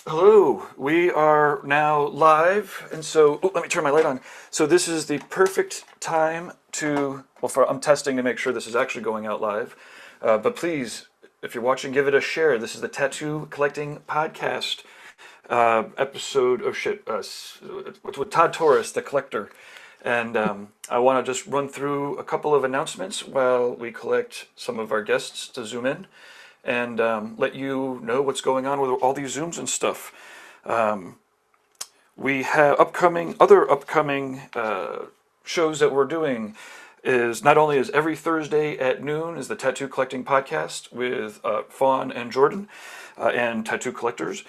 Hello, we are now live, and so let me turn my light on. So this is the perfect time to, I'm testing to make sure this is actually going out live. But please, if you're watching, give it a share. This is the Tattoo Collecting Podcast episode of with Todd Torres, the collector. And I want to just run through a couple of announcements while we collect some of our guests to Zoom in and let you know what's going on with all these Zooms and stuff. We have other upcoming shows that we're doing. Is not only is every Thursday at noon is the Tattoo Collecting Podcast with Fawn and Jordan and tattoo collectors.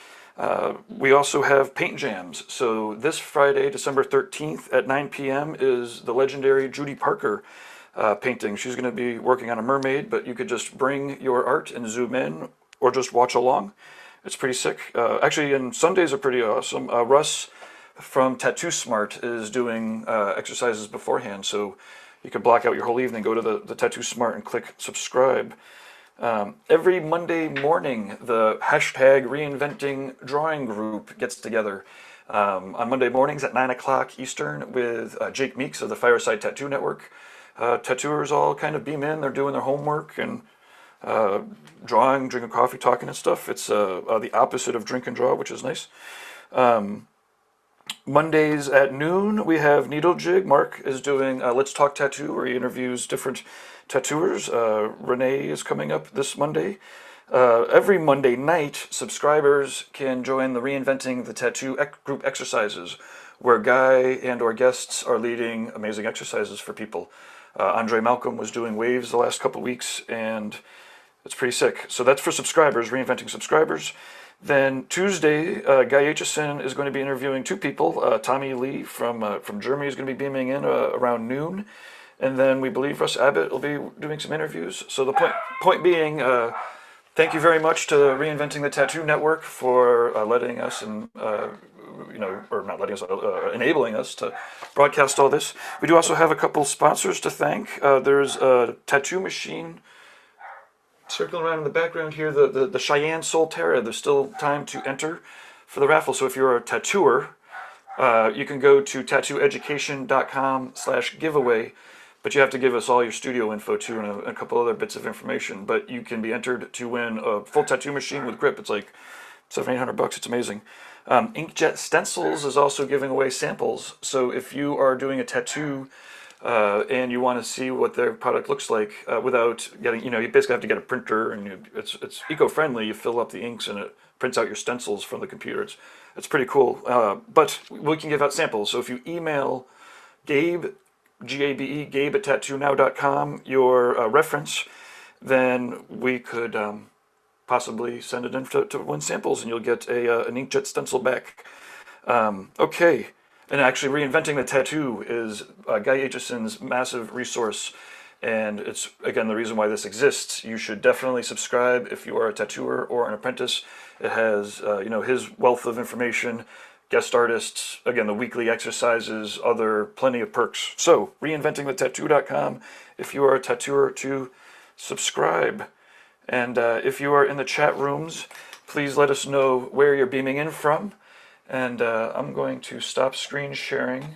We also have paint jams. So this Friday, December 13th at 9 p.m. is the legendary Judy Parker painting. She's going to be working on a mermaid, but you could just bring your art and zoom in or just watch along. It's pretty sick. Actually, and Sundays are pretty awesome. Russ from Tattoo Smart is doing exercises beforehand, so you can block out your whole evening, go to the Tattoo Smart and click subscribe. Every Monday morning, the hashtag Reinventing Drawing Group gets together on Monday mornings at 9 o'clock Eastern with Jake Meeks of the Fireside Tattoo Network. Tattooers all kind of beam in, they're doing their homework and drawing, drinking coffee, talking and stuff. It's the opposite of drink and draw, which is nice. Mondays at noon, we have Needle Jig. Mark is doing Let's Talk Tattoo, where he interviews different tattooers. Renee is coming up this Monday. Every Monday night, subscribers can join the Reinventing the Tattoo group exercises, where Guy and or guests are leading amazing exercises for people. Andre Malcolm was doing waves the last couple weeks, and it's pretty sick. So that's for subscribers, Reinventing subscribers. Then Tuesday, Guy Aitchison is going to be interviewing two people. Tommy Lee from Germany is going to be beaming in around noon. And then we believe Russ Abbott will be doing some interviews. So the point being, thank you very much to Reinventing the Tattoo Network for letting us and or not letting us, enabling us to broadcast all this. We do also have a couple sponsors to thank. There's a tattoo machine circling around in the background here, the Cheyenne Solterra. There's still time to enter for the raffle. So if you're a tattooer, you can go to tattooeducation.com/giveaway, but you have to give us all your studio info too and a couple other bits of information. But you can be entered to win a full tattoo machine with grip. It's like $700-800. It's amazing. Inkjet Stencils is also giving away samples. So if you are doing a tattoo and you want to see what their product looks like without getting, you basically have to get a printer, and it's eco-friendly. You fill up the inks and it prints out your stencils from the computer. It's pretty cool. But we can give out samples. So if you email Gabe, Gabe, Gabe at tattoonnow.com, your reference, then we could possibly send it in to win samples, and you'll get an inkjet stencil back. Okay. And actually, Reinventing the Tattoo is Guy Aitchison's massive resource, and it's, again, the reason why this exists. You should definitely subscribe if you are a tattooer or an apprentice. It has, his wealth of information, guest artists, again, the weekly exercises, plenty of perks. So, reinventingthetattoo.com if you are a tattooer to subscribe. And if you are in the chat rooms, please let us know where you're beaming in from. And I'm going to stop screen sharing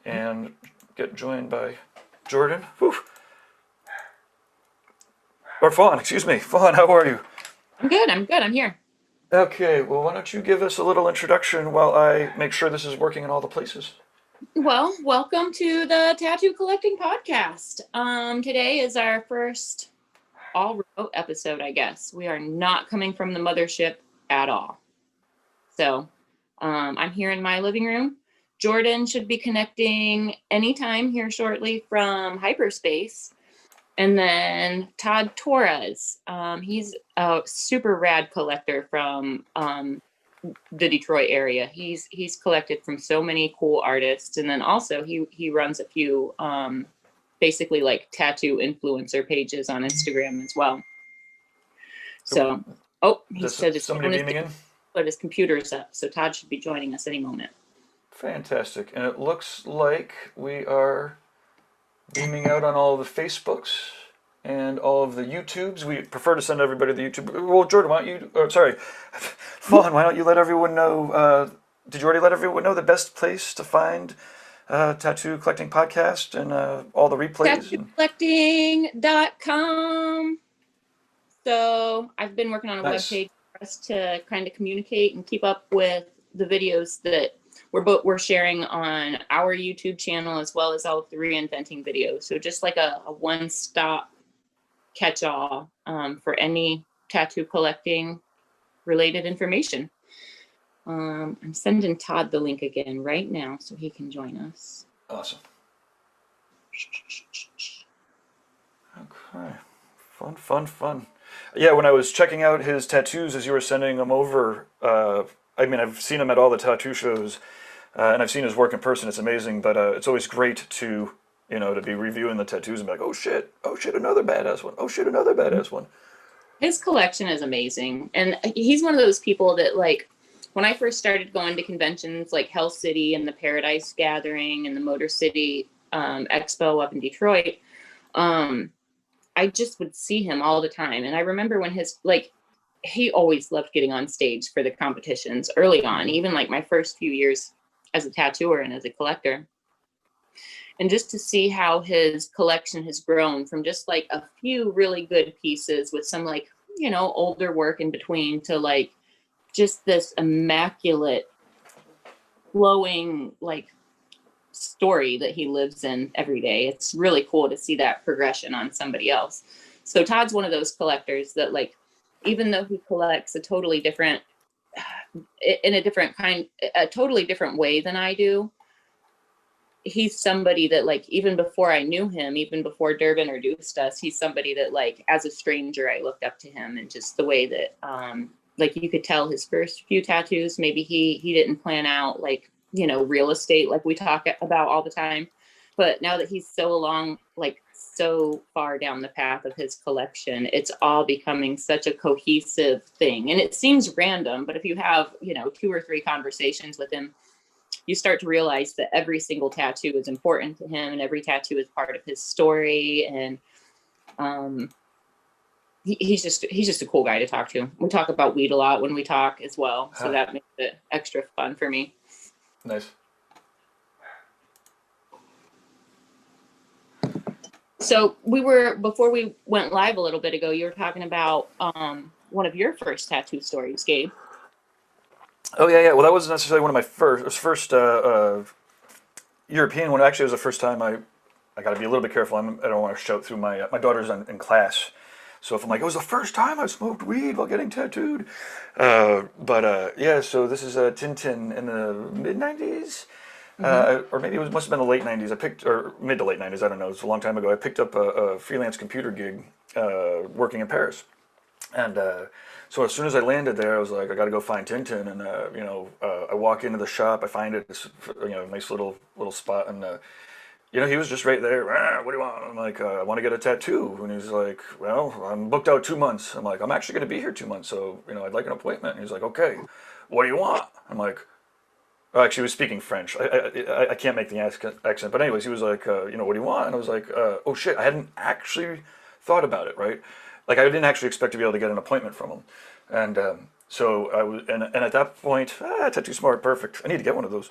and get joined by Jordan. Whew. Or Fawn, excuse me. Fawn, how are you? I'm good. I'm here. Okay, well, why don't you give us a little introduction while I make sure this is working in all the places? Well, welcome to the Tattoo Collecting Podcast. Today is our first all remote episode, I guess. We are not coming from the mothership at all. So I'm here in my living room. Jordan should be connecting anytime here shortly from hyperspace. And then Todd Torres. He's a super rad collector from the Detroit area. He's collected from so many cool artists. And then also he runs a few basically like tattoo influencer pages on Instagram as well. So, he said his somebody phone is beaming in? but his computer's up, so Todd should be joining us any moment. Fantastic. And it looks like we are beaming out on all the Facebooks. and all of the YouTubes. We prefer to send everybody the YouTube. Well, Jordan, why don't you? Sorry, Fawn, why don't you let everyone know? Did you already let everyone know the best place to find Tattoo Collecting Podcast and all the replays? tattoocollecting.com. So I've been working on a Nice. webpage for us to kind of communicate and keep up with the videos that we're sharing on our YouTube channel, as well as all of the reinventing videos. So just like a one-stop catch-all for any tattoo collecting related information. I'm sending Todd the link again right now so he can join us. Awesome. Okay. Fun. Yeah, when I was checking out his tattoos as you were sending them over, I mean, I've seen him at all the tattoo shows, and I've seen his work in person. It's amazing, but it's always great to, to be reviewing the tattoos and be like, oh shit, another badass one. Oh shit, another badass one. His collection is amazing. And he's one of those people that, like, when I first started going to conventions like Hell City and the Paradise Gathering and the Motor City Expo up in Detroit, I just would see him all the time. And I remember when he always loved getting on stage for the competitions early on, even like my first few years as a tattooer and as a collector. And just to see how his collection has grown from just like a few really good pieces with some like, older work in between to like just this immaculate, flowing like story that he lives in every day. It's really cool to see that progression on somebody else. So Todd's one of those collectors that, like, even though he collects a totally different way than I do, he's somebody that, like, even before I knew him, even before Derb introduced us, he's somebody that, like, as a stranger, I looked up to him, and just the way that like, you could tell his first few tattoos, maybe he didn't plan out, like, real estate like we talk about all the time. But now that he's so far down the path of his collection, it's all becoming such a cohesive thing. And it seems random, but if you have, 2 or 3 conversations with him, you start to realize that every single tattoo is important to him and every tattoo is part of his story. And he's just a cool guy to talk to. We talk about weed a lot when we talk as well. So that makes it extra fun for me. Nice. So before we went live a little bit ago, you were talking about one of your first tattoo stories, Gabe. Oh yeah. Well, that wasn't necessarily one of my first European one. Actually, it was the first time I got to be a little bit careful. I don't want to shout through my daughter's in class. So if I'm like, it was the first time I smoked weed while getting tattooed. Yeah, so this is Tintin in the mid-90s. Or maybe must have been the late 90s. Or mid to late 90s, I don't know. It's a long time ago. I picked up a freelance computer gig working in Paris. And so as soon as I landed there, I was like, I got to go find Tintin. And, I walk into the shop. I find it, this, nice little spot. And, he was just right there. What do you want? I'm like, I want to get a tattoo. And he's like, well, I'm booked out 2 months. I'm like, I'm actually going to be here 2 months. So, I'd like an appointment. And he's like, okay, what do you want? I'm like, actually, he was speaking French. I can't make the accent. But anyways, he was like, what do you want? And I was like, oh shit, I hadn't actually thought about it, right? Like, I didn't actually expect to be able to get an appointment from him. And so I was, and at that point, Tattoo Smart, perfect. I need to get one of those.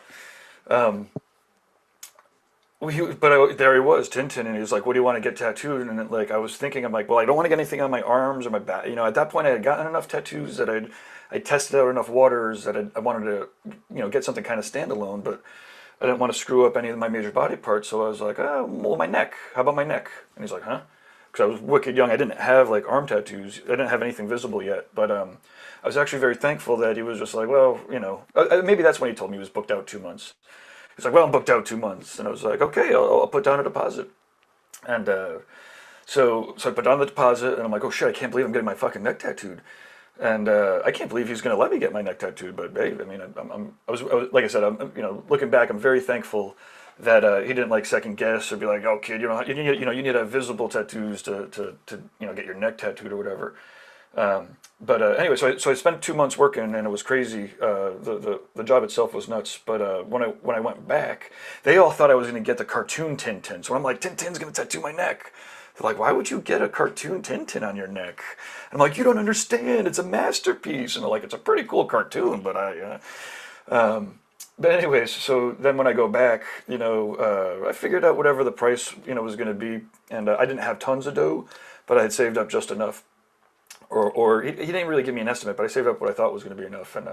There he was, Tintin, and he was like, what do you want to get tattooed? And I was thinking, I'm like, well, I don't want to get anything on my arms or my back. At that point, I had gotten enough tattoos that I tested out enough waters that I wanted to, get something kind of standalone, but I didn't want to screw up any of my major body parts. So I was like, oh, well, my neck. How about my neck? And he's like, huh? Because I was wicked young. I didn't have like arm tattoos. I didn't have anything visible yet. But I was actually very thankful that he was just like, well, maybe that's when he told me he was booked out 2 months. He's like, well, I'm booked out 2 months. And I was like, okay, I'll put down a deposit. And so I put down the deposit, and I'm like, oh shit, I can't believe I'm getting my fucking neck tattooed. And I can't believe he's going to let me get my neck tattooed. But babe, I mean, I was like I said, looking back, I'm very thankful that he didn't like second guess or be like, oh kid, you need to have visible tattoos to get your neck tattooed or whatever. Anyway, so I spent 2 months working, and it was crazy. The job itself was nuts. But when I went back, they all thought I was going to get the cartoon Tintin. So I'm like, Tintin's going to tattoo my neck. They're like, why would you get a cartoon Tintin on your neck? And I'm like, you don't understand. It's a masterpiece. And they're like, it's a pretty cool cartoon, but but anyways, so then when I go back, I figured out whatever the price, was going to be, and I didn't have tons of dough, but I had saved up just enough, or he didn't really give me an estimate, but I saved up what I thought was going to be enough, and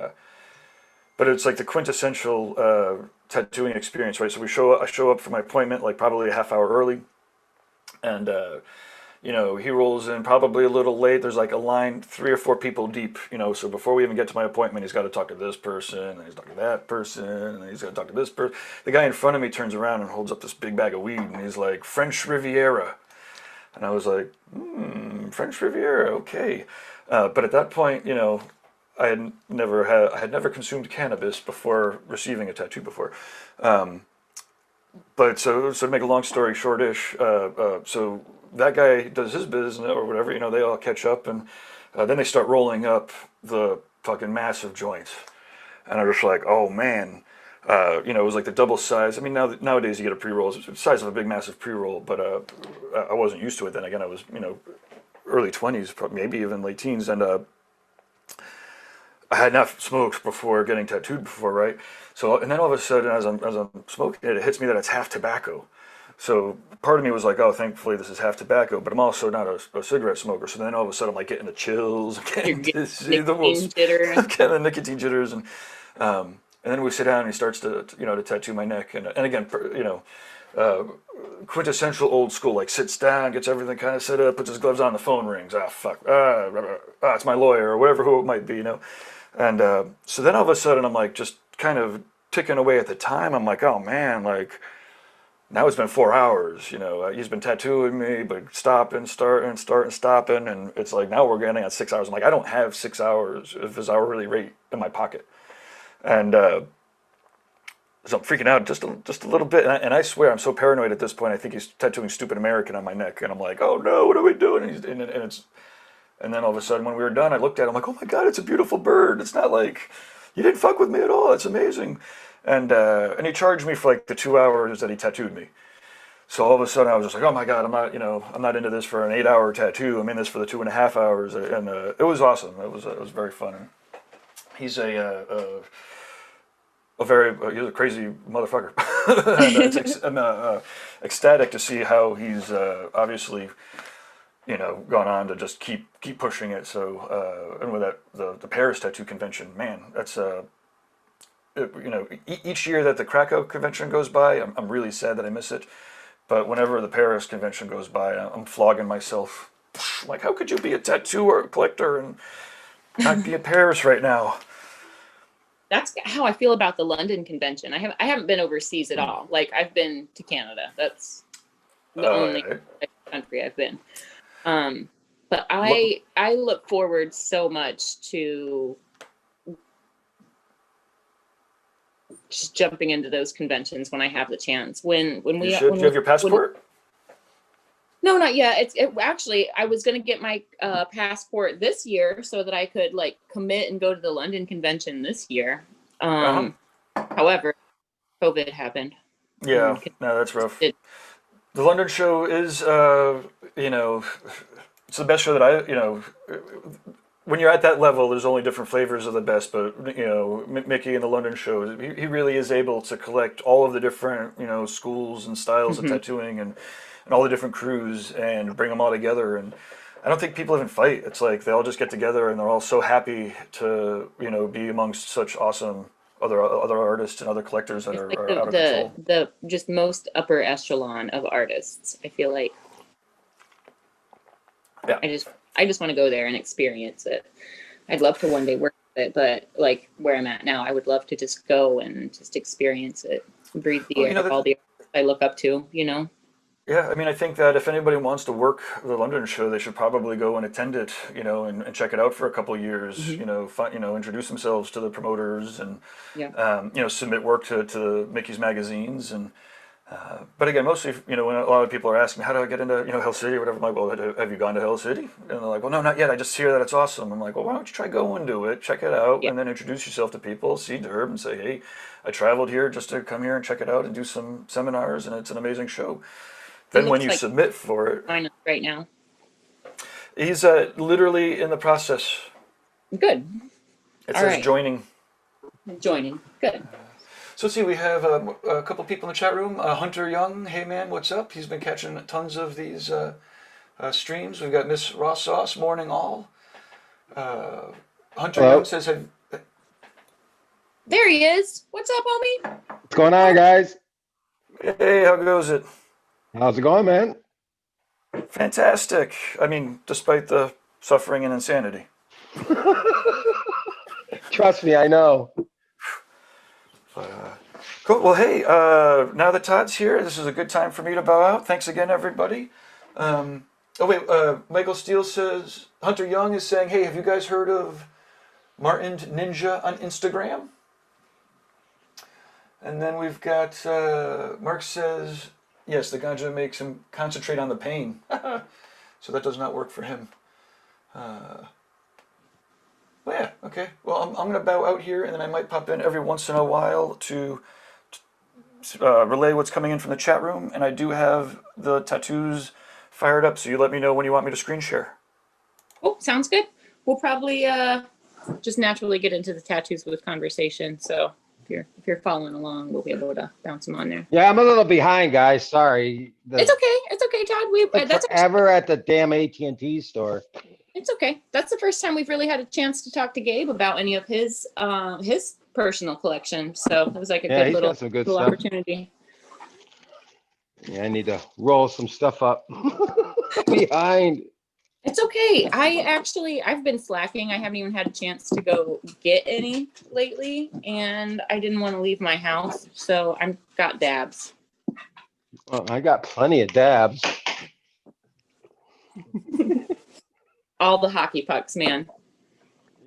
but it's like the quintessential tattooing experience, right? So I show up for my appointment like probably a half hour early, and he rolls in probably a little late. There's like a line, 3 or 4 people deep, so before we even get to my appointment, he's got to talk to this person, and he's talking to that person, and he's got to talk to this person. The guy in front of me turns around and holds up this big bag of weed, and he's like, French Riviera. And I was like, French Riviera, okay. But at that point, I had never consumed cannabis before receiving a tattoo before. But so to make a long story shortish, so that guy does his business or whatever, they all catch up, and then they start rolling up the fucking massive joints. And I'm just like, oh man, it was like the double size. I mean, nowadays you get a pre-roll, it's the size of a big massive pre-roll, but I wasn't used to it then. Again, I was, early 20s, maybe even late teens, and I had not smoked before getting tattooed before, right? So, and then all of a sudden, as I'm smoking it, it hits me that it's half tobacco. So part of me was like, oh, thankfully this is half tobacco, but I'm also not a cigarette smoker. So then all of a sudden I'm like getting the chills, I'm You're getting getting dizzy, the nicotine most, jitter. getting the nicotine jitters, and then we sit down and he starts to tattoo my neck, and again, quintessential old school, like sits down, gets everything kind of set up, puts his gloves on, the phone rings, fuck, it's my lawyer or whatever who it might be, and so then all of a sudden I'm like just kind of ticking away at the time. I'm like, oh man, like now it's been 4 hours, he's been tattooing me, but stopping, starting, stopping, and it's like now we're getting at 6 hours. I'm like, I don't have 6 hours of his hourly rate in my pocket, and so I'm freaking out just a little bit, and I swear I'm so paranoid at this point. I think he's tattooing "Stupid American" on my neck, and I'm like, oh no, what are we doing? And then all of a sudden when we were done, I looked at it, I'm like, oh my god, it's a beautiful bird. It's not like you didn't fuck with me at all. It's amazing. And he charged me for like the 2 hours that he tattooed me. So all of a sudden I was just like, oh my god, I'm not into this for an 8 hour tattoo. I'm in this for the 2.5 hours, and it was awesome. It was very fun. And he's he's a crazy motherfucker. And I'm ecstatic to see how he's obviously gone on to just keep pushing it. So and with that the Paris Tattoo Convention, man, that's each year that the Krakow convention goes by, I'm really sad that I miss it. But whenever the Paris convention goes by, I'm flogging myself. Like, how could you be a tattoo or a collector and not be in Paris right now? That's how I feel about the London convention. I haven't been overseas at all. Like, I've been to Canada. That's the only country I've been. But I look forward so much to just jumping into those conventions when I have the chance. When we do you have your passport? No, not yet. Actually, I was going to get my passport this year so that I could like commit and go to the London convention this year. However, COVID happened. Yeah, no, that's rough. The London show is, it's the best show that when you're at that level, there's only different flavors of the best, but, Mickey in the London show, he really is able to collect all of the different, schools and styles of tattooing and all the different crews and bring them all together. And I don't think people even fight. It's like they all just get together and they're all so happy to, be amongst such awesome other artists and other collectors that are out of control. The just most upper echelon of artists, I feel like. Yeah. I just want to go there and experience it. I'd love to one day work with it, but like where I'm at now, I would love to just go and just experience it, breathe the air of all the artists I look up to, Yeah, I mean, I think that if anybody wants to work the London show, they should probably go and attend it, and check it out for a couple of years, introduce themselves to the promoters and, submit work to Mickey's magazines. And, but again, mostly, when a lot of people are asking, how do I get into, Hell City or whatever, I'm like, well, have you gone to Hell City? And they're like, well, no, not yet. I just hear that it's awesome. I'm like, well, why don't you try going to it, check it out, and then introduce yourself to people, see Derb and say, hey, I traveled here just to come here and check it out and do some seminars, and it's an amazing show. Then when looks you like submit for it, mine right now. he's literally in the process. Good. It All says right. joining. Joining. Good. So let's see, we have a couple people in the chat room. Hunter Young, hey man, what's up? He's been catching tons of these streams. We've got Miss Raw Sauce, morning all. Hunter Hello. Young says, There he is. What's up, homie? What's going on, guys? hey, how goes it? How's it going, man? Fantastic. I mean, despite the suffering and insanity. Trust me, I know. Cool. Well, hey, now that Todd's here, this is a good time for me to bow out. Thanks again, everybody. Michael Steele says, Hunter Young is saying, hey, have you guys heard of Martin Ninja on Instagram? And then we've got Mark says, yes, the ganja makes him concentrate on the pain. So that does not work for him. Well, yeah, okay. Well, I'm going to bow out here, and then I might pop in every once in a while to relay what's coming in from the chat room. And I do have the tattoos fired up, so you let me know when you want me to screen share. Oh, sounds good. We'll probably just naturally get into the tattoos with conversation. So if you're following along, we'll be able to bounce them on there. Yeah, I'm a little behind, guys. Sorry. It's okay. It's okay, Todd. That's forever at the damn AT&T store. It's okay. That's the first time we've really had a chance to talk to Gabe about any of his personal collection. So it was like a good He's little, got some good little stuff. opportunity. Yeah, I need to roll some stuff up behind. It's okay. I've been slacking. I haven't even had a chance to go get any lately, and I didn't want to leave my house, so I've got dabs. Well, I got plenty of dabs. All the hockey pucks, man.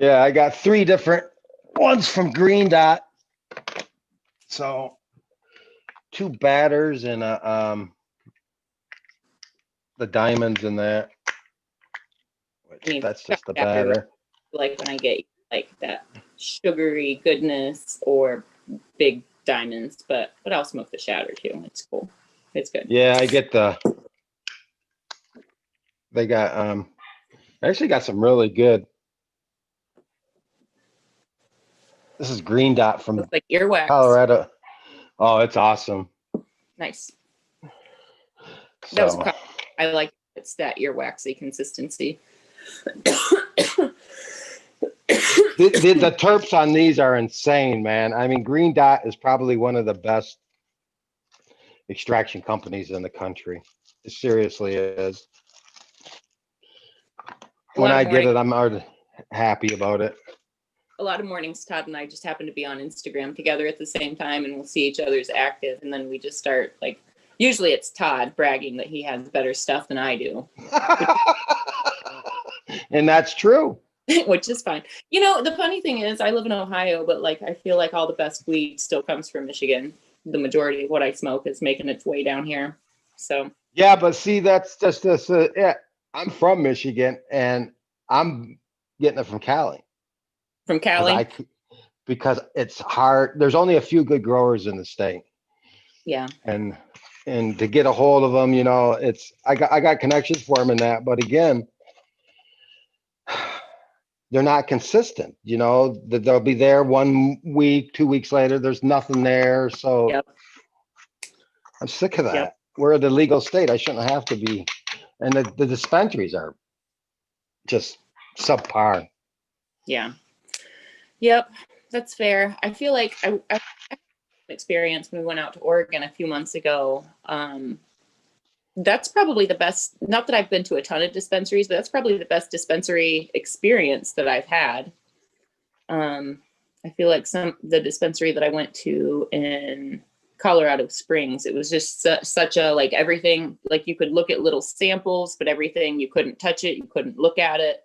Yeah, I got 3 different ones from Green Dot. So 2 batters and the diamonds in there. That's just the batter. Like when I get like that sugary goodness or big diamonds, but I'll smoke the shatter too. It's cool. It's good. Yeah, I get they got I actually got some really good. This is Green Dot from Looks like earwax. Colorado. Oh, it's awesome. Nice. So, That was I like it's that earwaxy consistency. the terps on these are insane, man. I mean, Green Dot is probably one of the best extraction companies in the country. It seriously is. When I get it, I'm already happy about it. A lot of mornings, Todd and I just happen to be on Instagram together at the same time, and we'll see each other's active, and then we just start like. Usually, it's Todd bragging that he has better stuff than I do, And that's true. which is fine. You know, the funny thing is, I live in Ohio, but like I feel like all the best weed still comes from Michigan. The majority of what I smoke is making its way down here. So Yeah, but see, that's just this. Yeah, I'm from Michigan, and I'm getting it from Cali. from Cali, Because it's hard. There's only a few good growers in the state. yeah. And to get a hold of them, you know, I got connections for them in that, but again, they're not consistent. You know, they'll be there 1 week, 2 weeks later, there's nothing there. So Yep. I'm sick of that. Yep. We're the legal state. I shouldn't have to be. And the dispensaries are just subpar. Yeah. Yep. That's fair. I feel like I experience when we went out to Oregon a few months ago. That's probably the best, not that I've been to a ton of dispensaries, but that's probably the best dispensary experience that I've had. I feel like the dispensary that I went to in Colorado Springs, it was just such a, like everything, like you could look at little samples, but everything, you couldn't touch it, you couldn't look at it.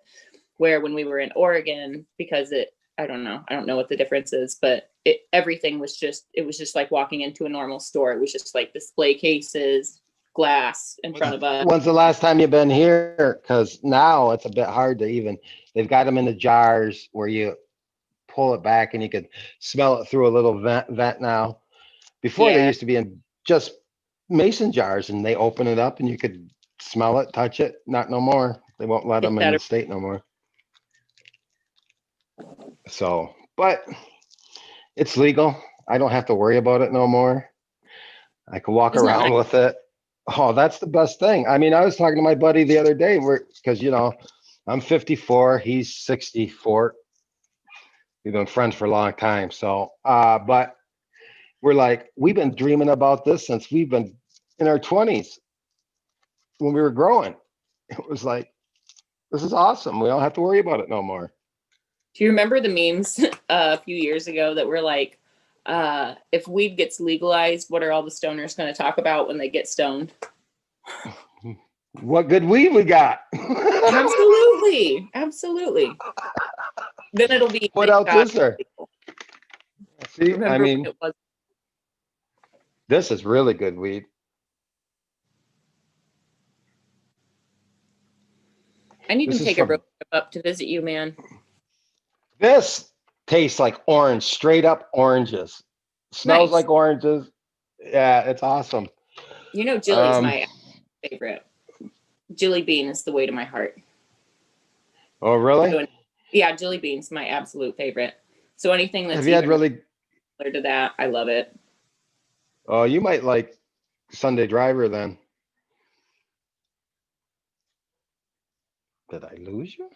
Where when we were in Oregon, because I don't know what the difference is, but everything was just, it was just like walking into a normal store. It was just like display cases, glass in front of us. When's the last time you've been here? Because now it's a bit hard to even, they've got them in the jars where you pull it back and you could smell it through a little vent now. Before they used to be in just mason jars, and they open it up and you could smell it, touch it. Not no more. They won't let Get them in that the state no more. So, but it's legal. I don't have to worry about it no more. I can walk Isn't that around nice? with it. Oh, that's the best thing. I mean, I was talking to my buddy the other day, because I'm 54, he's 64. We've been friends for a long time. So, but we're like, we've been dreaming about this since we've been in our 20s when we were growing. It was like, this is awesome. We don't have to worry about it no more. Do you remember the memes a few years ago that were like, if weed gets legalized, what are all the stoners going to talk about when they get stoned? What good weed we got. Absolutely. Absolutely. Then it'll be, What thank else God, is there? legal. See, I Remember when mean, it was? this is really good weed. I need This to is take a from, road trip up to visit you, man. this tastes like orange, straight up oranges. Smells Nice. like oranges. Yeah, it's awesome. You know, Jilly's Um, my favorite. Jilly Bean is the way to my heart. oh, really? So, yeah, Jilly Bean's my absolute favorite. So anything that's Have you had even really? similar to that, I love it. Oh, you might like Sunday Driver then. Did I lose you?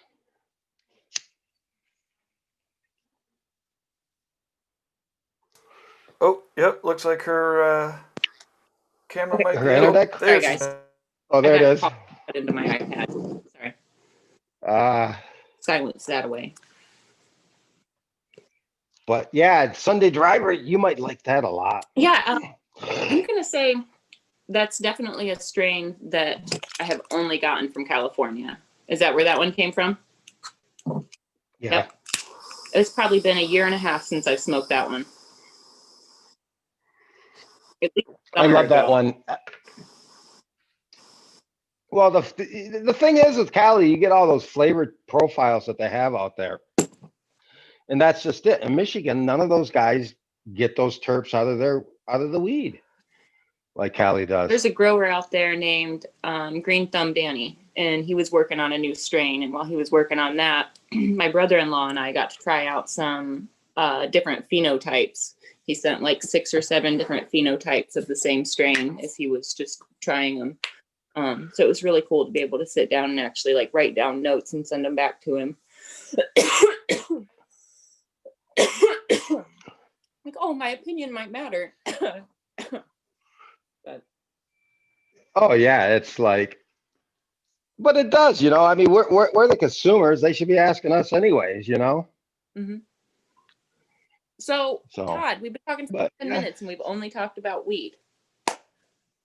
Oh, yep. Looks like her camera Okay. might Her be Oh, out. internet? There sorry, she guys. is. Oh, I there it got is. caught into my iPad. Sorry. Uh, Silence that away. but yeah, Sunday Driver, you might like that a lot. Yeah, I'm going to say that's definitely a strain that I have only gotten from California. Is that where that one came from? Yeah, Yep. It's probably been a year and a half since I've smoked that one. At least a I summer love that ago. one. Well, the thing is with Cali, you get all those flavored profiles that they have out there, and that's just it. In Michigan, none of those guys get those terps out of the weed like Cali There's does. a grower out there named Green Thumb Danny, and he was working on a new strain. And while he was working on that, my brother-in-law and I got to try out some different phenotypes. He sent like 6 or 7 different phenotypes of the same strain as he was just trying them. So it was really cool to be able to sit down and actually like write down notes and send them back to him. Like, oh, my opinion might matter. But Oh yeah, it's like, but it does. I mean, we're the consumers. They should be asking us anyways. mhm. So, So, Todd, we've been talking for but 10 yeah, minutes and we've only talked about weed.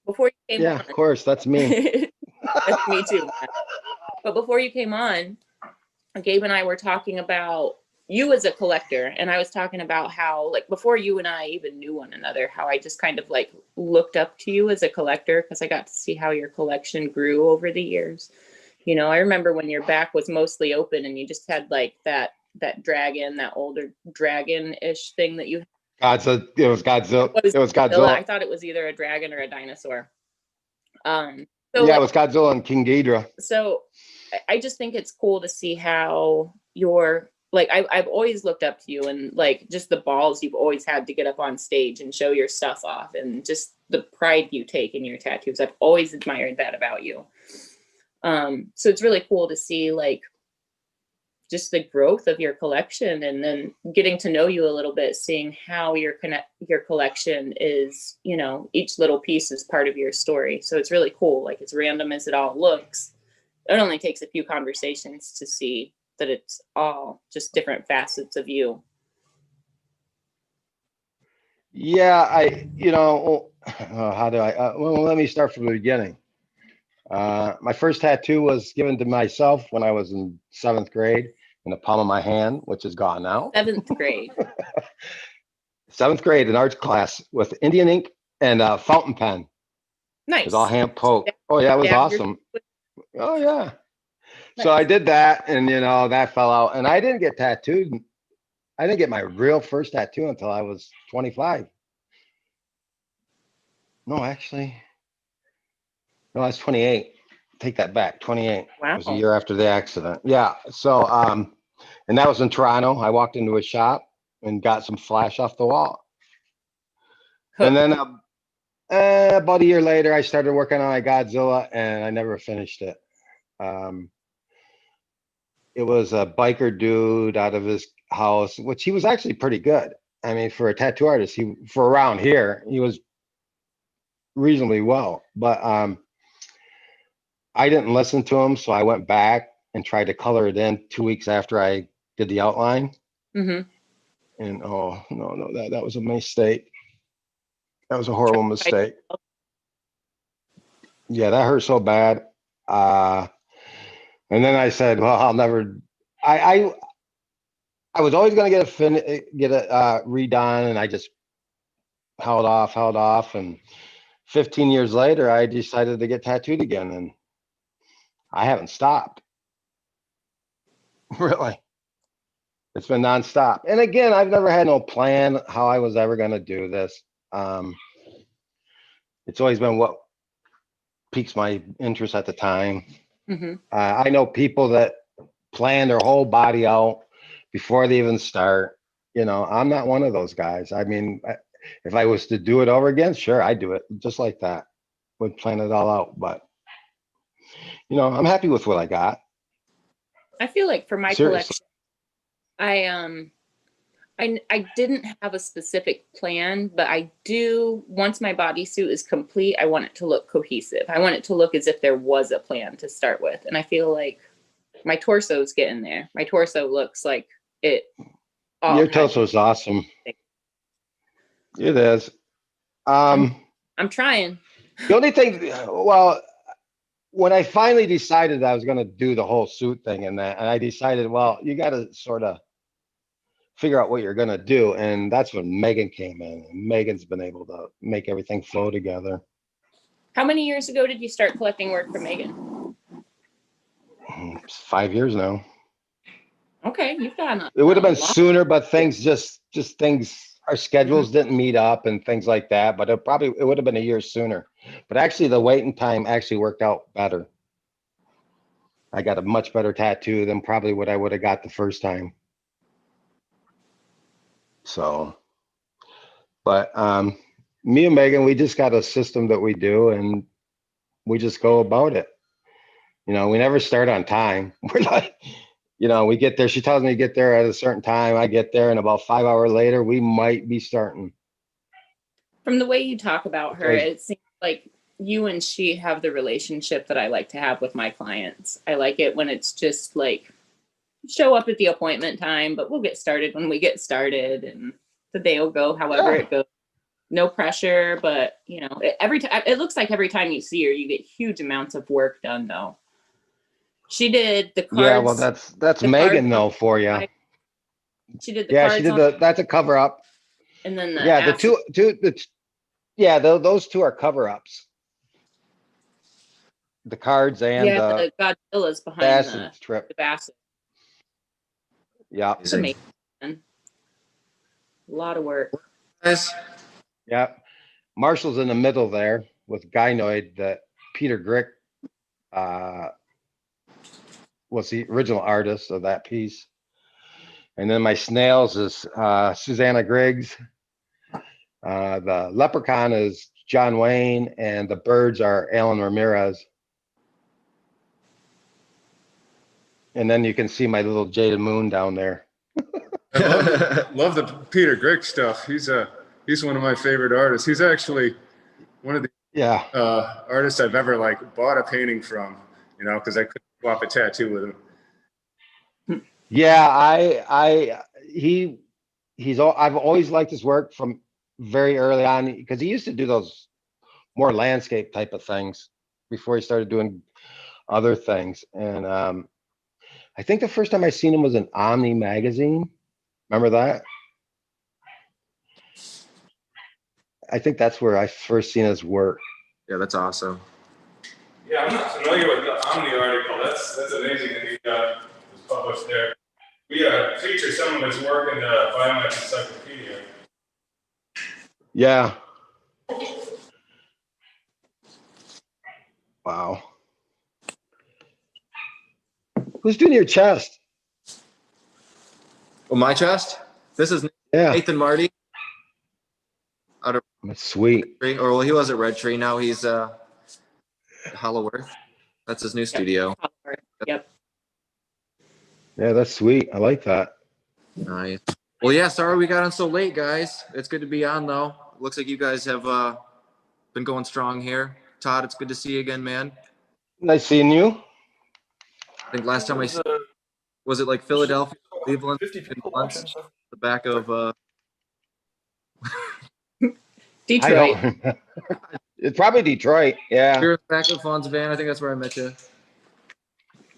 Before you came yeah, on, of course, that's me. that's me too, man. But before you came on, Gabe and I were talking about you as a collector, and I was talking about how, like, before you and I even knew one another, how I just kind of like looked up to you as a collector because I got to see how your collection grew over the years. I remember when your back was mostly open and you just had like that dragon, that older dragon-ish thing that you had. It was Godzilla. What is It was Godzilla? I Godzilla. thought it was either a dragon or a dinosaur. Um, so Yeah, it like was Godzilla and King Ghidorah. so I just think it's cool to see how you're like I've always looked up to you and like just the balls you've always had to get up on stage and show your stuff off and just the pride you take in your tattoos. I've always admired that about you. So it's really cool to see like just the growth of your collection and then getting to know you a little bit, seeing how your collection is, each little piece is part of your story. So it's really cool. Like as random as it all looks, it only takes a few conversations to see that it's all just different facets of you. Yeah, how do I? Well, let me start from the beginning. My first tattoo was given to myself when I was in 7th grade in the palm of my hand, which is gone now. 7th grade. 7th grade in arts class with Indian ink and a fountain pen. It was all Nice. hand poke. Oh yeah, it was awesome. Oh yeah. So I did that, and that fell out, and I didn't get tattooed. I didn't get my real first tattoo until I was 25. No, actually, No, I was 28. Take that back. 28. It was a Wow. year after the accident. Yeah. So, and that was in Toronto. I walked into a shop and got some flash off the wall. And then about a year later, I started working on my Godzilla, and I never finished it. Um, it was a biker dude out of his house, which he was actually pretty good. I mean, for a tattoo artist, for around here, he was reasonably well. But I didn't listen to him, so I went back and tried to color it in 2 weeks after I did the outline. Mm-hmm. And oh no, that was a mistake. That was a horrible mistake. Yeah, that hurt so bad. And then I said, well, I'll never. I was always going to get it redone, and I just held off, and 15 years later, I decided to get tattooed again, and I haven't stopped. Really, it's been nonstop. And again, I've never had no plan how I was ever going to do this. It's always been what piques my interest at the time. Mm-hmm. I know people that plan their whole body out before they even start. I'm not one of those guys. I mean, if I was to do it over again, sure, I'd do it just like that. Would plan it all out. But, I'm happy with what I got. I feel like for my Seriously. collection, I didn't have a specific plan, but I do, once my bodysuit is complete, I want it to look cohesive. I want it to look as if there was a plan to start with. And I feel like my torso's getting there. My torso looks like it all Your has torso is awesome. It is. I'm trying. The only thing, well, when I finally decided I was going to do the whole suit thing and I decided, well, you got to sort of figure out what you're going to do. And that's when Megan came in. And Megan's been able to make everything flow together. How many years ago did you start collecting work from Megan? It's 5 years now. Okay, you've done it would have been sooner, but things our schedules didn't meet up and things like that. But it would have been a year sooner. But actually, the waiting time actually worked out better. I got a much better tattoo than probably what I would have got the first time. So, but me and Megan, we just got a system that we do, and we just go about it. We never start on time. We're like, we get there. She tells me to get there at a certain time. I get there, and about 5 hours later, we might be starting. From the way you talk about her, it seems like you and she have the relationship that I like to have with my clients. I like it when it's just like, show up at the appointment time, but we'll get started when we get started, and the day will go however it goes. No pressure, but every time it looks like every time you see her, you get huge amounts of work done. Though she did the cards. Yeah, well, that's Megan though for you. She did the cards. She did that's a cover up. And then those two are cover ups. The cards and the Godzilla's behind the trip. The Bassett. Yeah, it's amazing. A lot of work. Nice. Yeah, Marshall's in the middle there with Gynoid. That Peter Grick was the original artist of that piece, and then my snails is Susanna Griggs. The leprechaun is John Wayne, and the birds are Alan Ramirez. And then you can see my little jaded moon down there. I love the Peter Grick stuff. He's one of my favorite artists. He's actually one of the artists I've ever bought a painting from, because I couldn't swap a tattoo with him. Yeah, I've always liked his work from very early on, because he used to do those more landscape type of things before he started doing other things. And I think the first time I seen him was in Omni magazine. Remember that? I think that's where I first seen his work. Yeah, that's awesome. Yeah, I'm not familiar with the Omni article. That's amazing that he was published there. We feature some of his work in the Biomed Encyclopedia. Yeah. Wow. Who's doing your chest? Oh, my chest? This is Yeah. Nathan Marty. Out of That's sweet. Red Tree. Or well, he was at Red Tree. Now he's Hollow Earth. That's his new studio. Yep. Yeah, that's sweet. I like that. Nice. Well, yeah. Sorry we got on so late, guys. It's good to be on though. Looks like you guys have been going strong here. Todd, it's good to see you again, man. Nice seeing you. I think last time was it like Philadelphia, Cleveland, 50 people watching. So. the back of Detroit. I don't remember. It's probably Detroit. Yeah. we were back of Fawn's van. I think that's where I met you.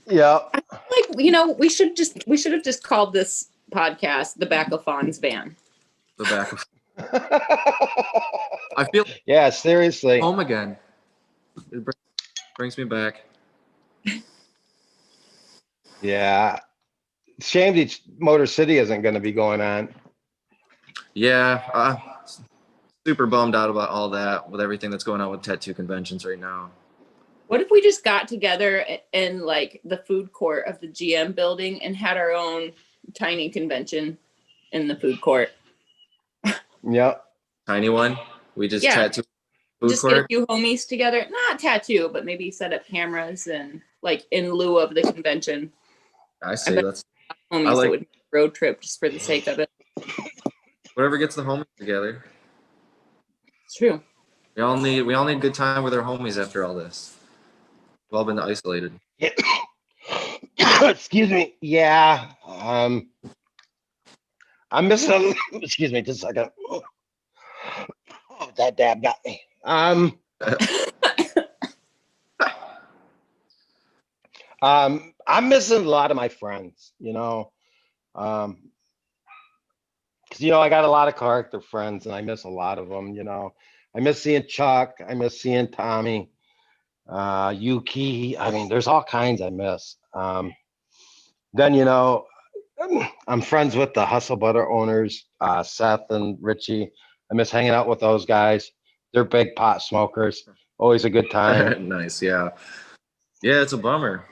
Yeah. Like, we should have just called this podcast the Back of Fawn's Van. The back of I feel Yeah, seriously. home again. It brings me back. Yeah. Shame Motor City isn't going to be going on. Yeah, super bummed out about all that with everything that's going on with tattoo conventions right now. What if we just got together in like the food court of the GM building and had our own tiny convention in the food court? Yep. Tiny one. We just Yeah. tattoo food Just get court. a few homies together, not tattoo, but maybe set up cameras and like in lieu of the convention. I see. bet- That's Homies I like- that would make a road trip just for the sake of it. whatever gets the homies together. It's true. We all need good time with our homies after all this. We've all been isolated. Excuse me. Yeah. I'm missing. Excuse me, just a second. Oh, that dab got me. I'm missing a lot of my friends. Because I got a lot of character friends, and I miss a lot of them. I miss seeing Chuck. I miss seeing Tommy. Yuki. I mean, there's all kinds I miss. Then, I'm friends with the Hustle Butter owners, Seth and Richie. I miss hanging out with those guys. They're big pot smokers. Always a good time. Nice, yeah. Yeah, it's a bummer.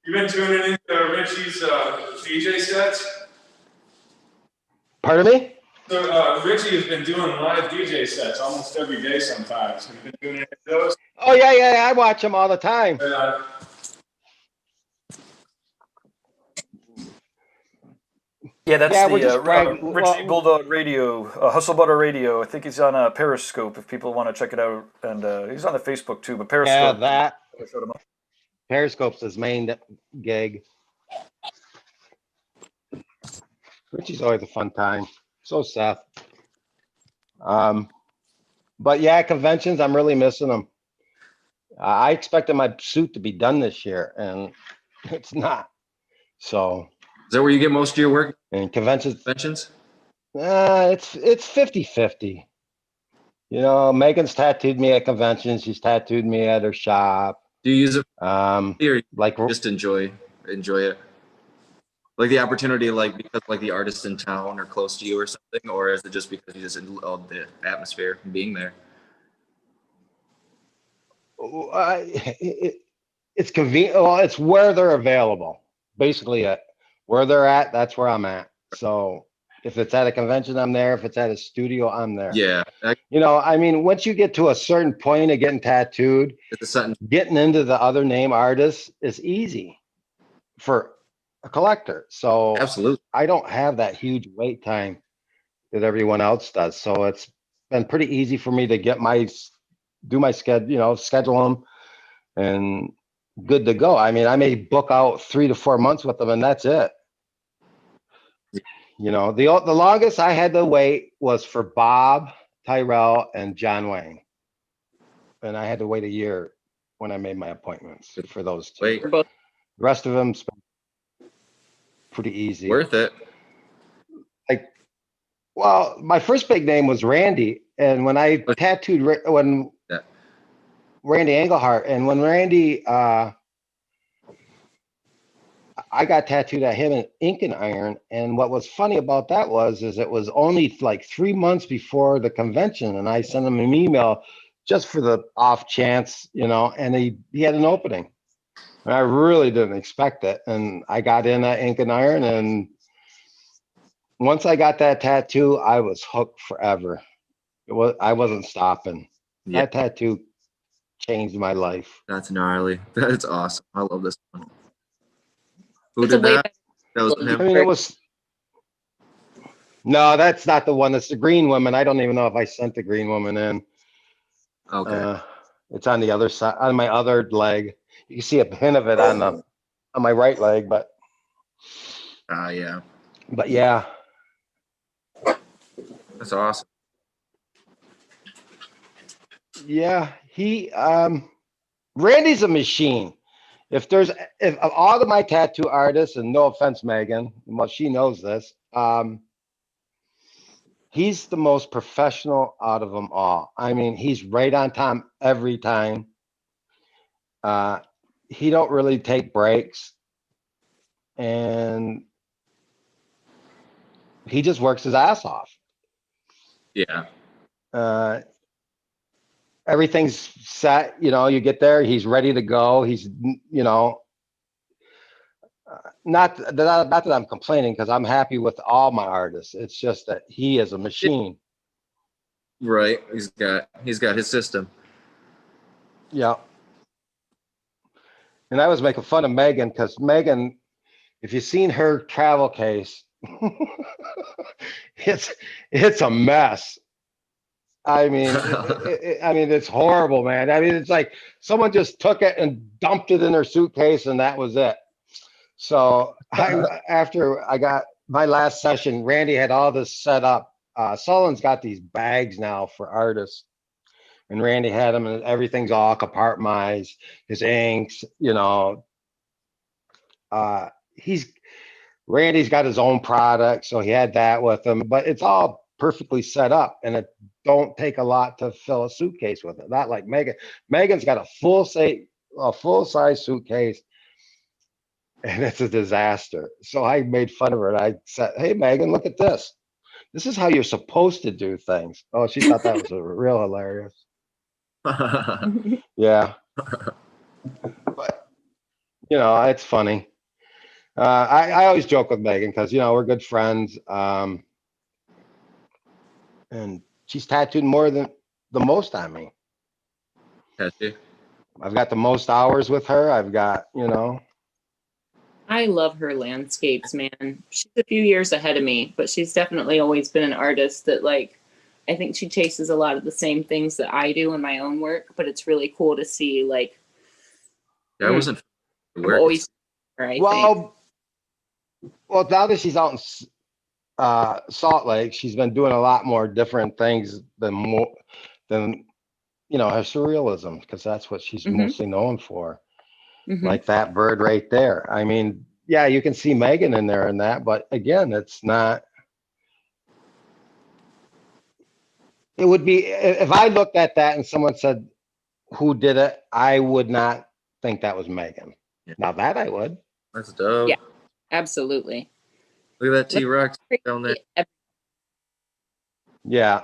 You've been tuning into Richie's DJ sets? Pardon me? So Richie has been doing live DJ sets almost every day sometimes. Have you been tuning into those? Oh, yeah. I watch them all the time. Yeah, that's Yeah, we're the just bragging. Richie Well- Bulldog Radio, Hustle Butter Radio. I think he's on Periscope if people want to check it out. And he's on the Facebook too, but Yeah, Periscope. that. I showed him up. Periscope's his main gig. Richie's always a fun time. So Seth. But yeah, conventions, I'm really missing them. I expected my suit to be done this year, and it's not. So, Is that where you get most of your work? and conventions, Conventions? it's 50-50. Megan's tattooed me at conventions. She's tattooed me at her shop. Do you use it Um, or like just enjoy it? Like the opportunity, like because like the artists in town are close to you or something, or is it just because you just love the atmosphere and being there? It's convenient. Well, it's where they're available. Basically, where they're at, that's where I'm at. So if it's at a convention, I'm there. If it's at a studio, I'm there. Yeah, Once you get to a certain point of getting tattooed, it's a sentence. getting into the other name artists is easy for a collector. So Absolutely. I don't have that huge wait time that everyone else does. So it's been pretty easy for me to do my schedule them and good to go. I may book out 3 to 4 months with them and that's it. The longest I had to wait was for Bob, Tyrell, and John Wayne. And I had to wait a year when I made my appointments for those two. Wait, The rest of them pretty easy. worth it. Well, my first big name was Randy, and when I tattooed Yeah. Randy Engelhart, and when Randy, I got tattooed at him in ink and iron. And what was funny about that is it was only like 3 months before the convention, and I sent him an email just for the off chance, and he had an opening. And I really didn't expect it. And I got in at Ink and Iron, and once I got that tattoo, I was hooked forever. I wasn't stopping. Yeah, That tattoo changed my life. that's gnarly. That's awesome. I love this one. Who It's a did way that? That was I him. mean, it was. No, that's not the one. It's the green woman. I don't even know if I sent the green woman in. Okay. It's on the other side, on my other leg. You can see a pin of it on my right leg, but Yeah. yeah. That's awesome. Yeah, Randy's a machine. If of all of my tattoo artists, and no offense, Megan, well, she knows this, he's the most professional out of them all. I mean, he's right on time every time. He don't really take breaks, and he just works his ass off. Yeah. Everything's set, you get there, he's ready to go. He's, not that I'm complaining, because I'm happy with all my artists. It's just that he is a machine. Right. He's got his system. Yeah. And I was making fun of Megan, because Megan, if you've seen her travel case, it's a mess. I mean, it's horrible, man. I mean, it's like someone just took it and dumped it in their suitcase, and that was it. So after I got my last session, Randy had all this set up. Sullen's got these bags now for artists, and Randy had them, and everything's all compartmentalized. His inks, Randy's got his own product, so he had that with him. But it's all perfectly set up, and it don't take a lot to fill a suitcase with it. Not like Megan. Megan's got a full size suitcase, and it's a disaster. So I made fun of her, and I said, "Hey, Megan, look at this. This is how you're supposed to do things." Oh, she thought that was real hilarious. Yeah, but it's funny. I always joke with Megan, because we're good friends, and she's tattooed more than the most on me. Tattoo. I've got the most hours with her. I've got, I love her landscapes, man. She's a few years ahead of me, but she's definitely always been an artist that, like, I think she chases a lot of the same things that I do in my own work, but it's really cool to see, like, Yeah, I wasn't. I've always her, I think. Well, now that she's out in Salt Lake, she's been doing a lot more different things than her surrealism, because that's what she's mostly known for. Like that bird right there. I mean, yeah, you can see Megan in there and that, but again, it's not. It would be, if I looked at that and someone said, "Who did it?" I would not think that was Megan. Yeah. Now that I would. That's dope. Yeah, absolutely. Look at that T-Rex down there. Yeah.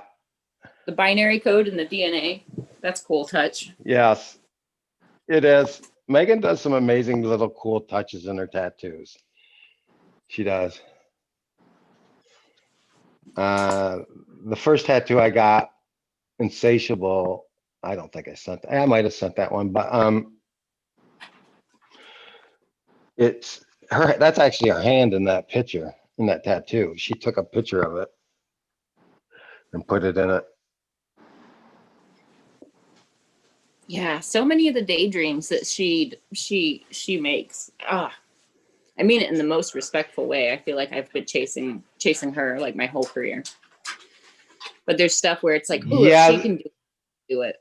The binary code and the DNA. That's cool touch. Yes, it is. Megan does some amazing little cool touches in her tattoos. She does. The first tattoo I got, Insatiable, I don't think I sent that. I might have sent that one, but it's her. That's actually her hand in that picture, in that tattoo. She took a picture of it and put it in it. Yeah, so many of the daydreams that she makes. I mean it in the most respectful way. I feel like I've been chasing her like my whole career. But there's stuff where it's like, oh, yeah, if she can do it,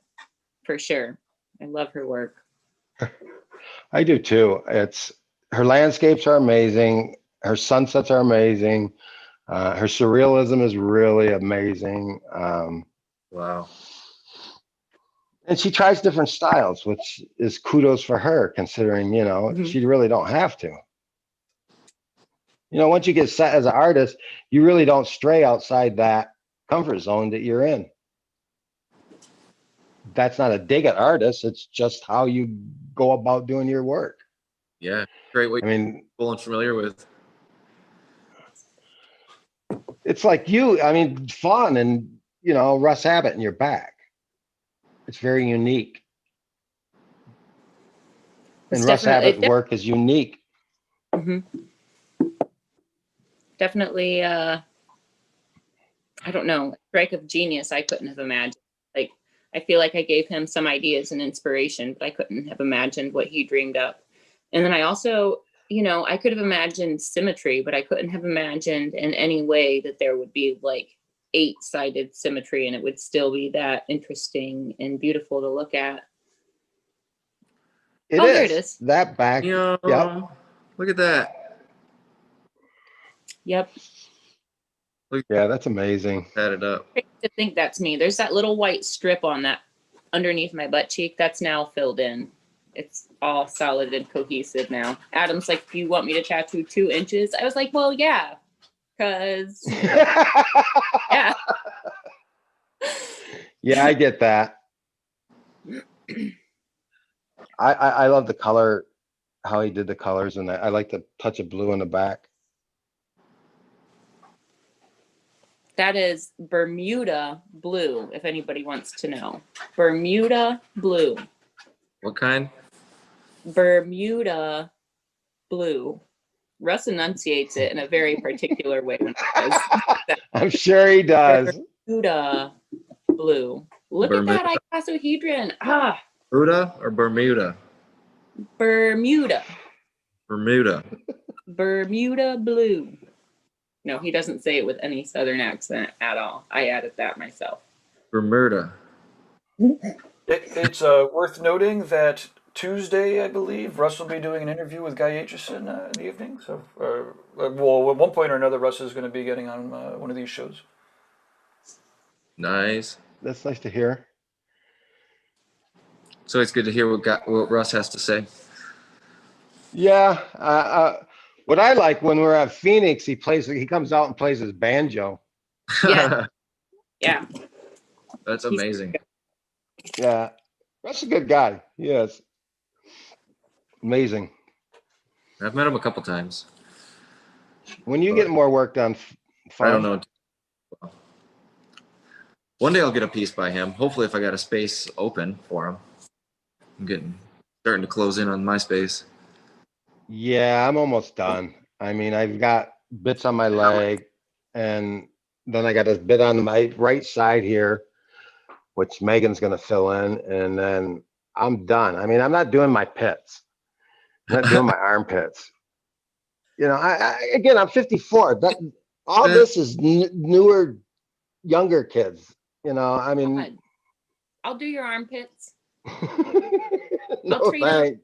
for sure. I love her work. I do too. Her landscapes are amazing. Her sunsets are amazing. Her surrealism is really amazing. Wow. And she tries different styles, which is kudos for her, considering, she really don't have to. Once you get set as an artist, you really don't stray outside that comfort zone that you're in. that's not a dig at artists. It's just how you go about doing your work. Yeah, great. What I mean, people unfamiliar with. it's like Fawn and, Russ Abbott in your back. It's very unique. And It's Russ definitely, Abbott's work is unique. definitely, I don't know, strike of genius I couldn't have imagined. Like, I feel like I gave him some ideas and inspiration, but I couldn't have imagined what he dreamed up. And then I also, I could have imagined symmetry, but I couldn't have imagined in any way that there would be like 8-sided symmetry and it would still be that interesting and beautiful to look at. There it is. That back. Yep. Look at that. Yep. Yeah, that's amazing. Add it up. I think that's me. There's that little white strip on that underneath my butt cheek. That's now filled in. It's all solid and cohesive now. Adam's like, "Do you want me to tattoo 2 inches?" I was like, "Well, yeah, because yeah." Yeah, I get that. I love the color, how he did the colors, and I like the touch of blue in the back. That is Bermuda blue, if anybody wants to know. Bermuda blue. What kind? Bermuda blue. Russ enunciates it in a very particular way when he says that. I'm sure he does. Bermuda blue. Look at that icosahedron. Buddha or Bermuda? Bermuda. Bermuda. Bermuda blue. No, he doesn't say it with any Southern accent at all. I added that myself. Bermuda. It's worth noting that Tuesday, I believe, Russ will be doing an interview with Guy Aitchison in the evening. So, well, at one point or another, Russ is going to be getting on one of these shows. Nice. That's nice to hear. So it's good to hear what Russ has to say. Yeah. What I like when we're at Phoenix, he comes out and plays his banjo. Yeah. Yeah. That's amazing. Yeah. Russ is a good guy. Yes. Amazing. I've met him a couple times. When you get more work done, I don't know. One day I'll get a piece by him. Hopefully, if I got a space open for him. I'm starting to close in on my space. Yeah, I'm almost done. I mean, I've got bits on my leg, and then I got this bit on my right side here, which Megan's going to fill in, and then I'm done. I mean, I'm not doing my pits. I'm not doing my armpits. I'm 54. This is newer, younger kids. I mean, I'll do your armpits. No, I'll treat them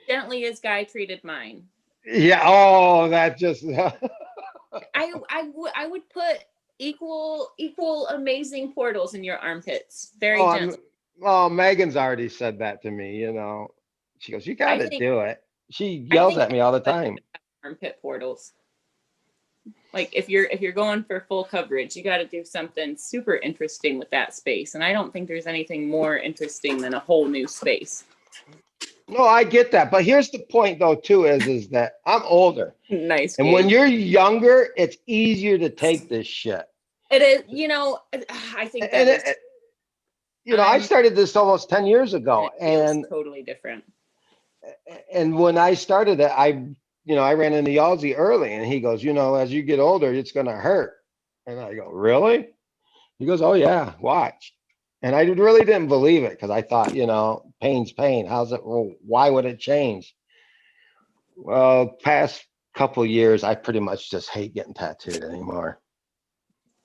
gently as Guy treated mine. Yeah. Oh, that just. I would put equal amazing portals in your armpits. Very gentle. Well, Megan's already said that to me. She goes, "You got to do it." She yells at me all the time. Armpit portals. Like if you're going for full coverage, you got to do something super interesting with that space. And I don't think there's anything more interesting than a whole new space. No, I get that. But here's the point though, too, is that I'm older. Nice. And when you're younger, it's easier to take this shit. It is, I think that I started this almost 10 years ago. And totally different. And when I started it, I ran into Yalzi early, and he goes, as you get older, it's going to hurt. And I go, really? He goes, oh, yeah, watch. And I really didn't believe it because I thought, pain's pain. Why would it change? Well, past couple of years, I pretty much just hate getting tattooed anymore.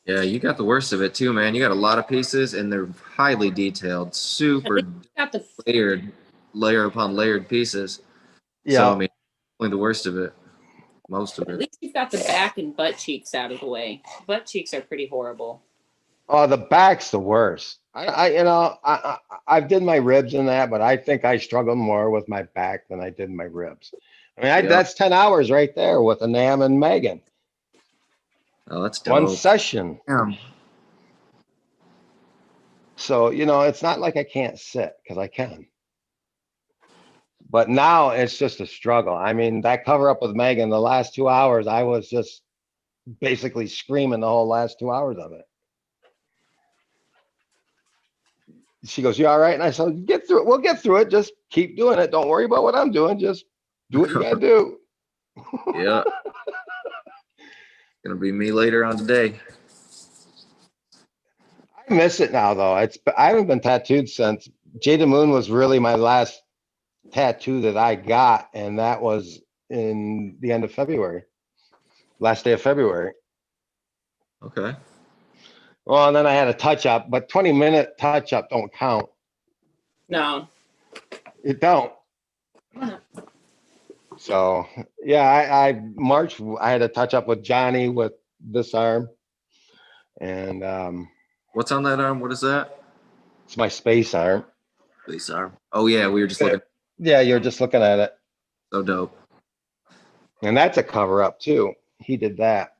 Yeah, you got the worst of it too, man. You got a lot of pieces, and they're highly detailed, super layer upon layered pieces. Yeah. So, I mean, only the worst of it. Most of it. At least you've got the back and butt cheeks out of the way. Butt cheeks are pretty horrible. Oh, the back's the worst. I did my ribs in that, but I think I struggled more with my back than I did my ribs. I mean, that's 10 hours right there with Anam and Megan. Oh, that's dope. One session. Yeah. So, it's not like I can't sit because I can. But now it's just a struggle. I mean, that cover up with Megan, the last 2 hours, I was just basically screaming the whole last 2 hours of it. She goes, "You all right?" And I said, "Get through it. We'll get through it. Just keep doing it. Don't worry about what I'm doing. Just do what you gotta do." Yeah. Gonna be me later on today. I miss it now, though. I haven't been tattooed since Jada Moon was really my last tattoo that I got, and that was in the end of February, last day of February. Okay. Well, and then I had a touch up, but 20-minute touch up don't count. No. It don't. So yeah, I March I had a touch up with Johnny with this arm, and What's on that arm? What is that? it's my space arm. Space arm. Oh yeah, we were just looking. Yeah, you're just looking at it, So dope. and that's a cover up too. He did that.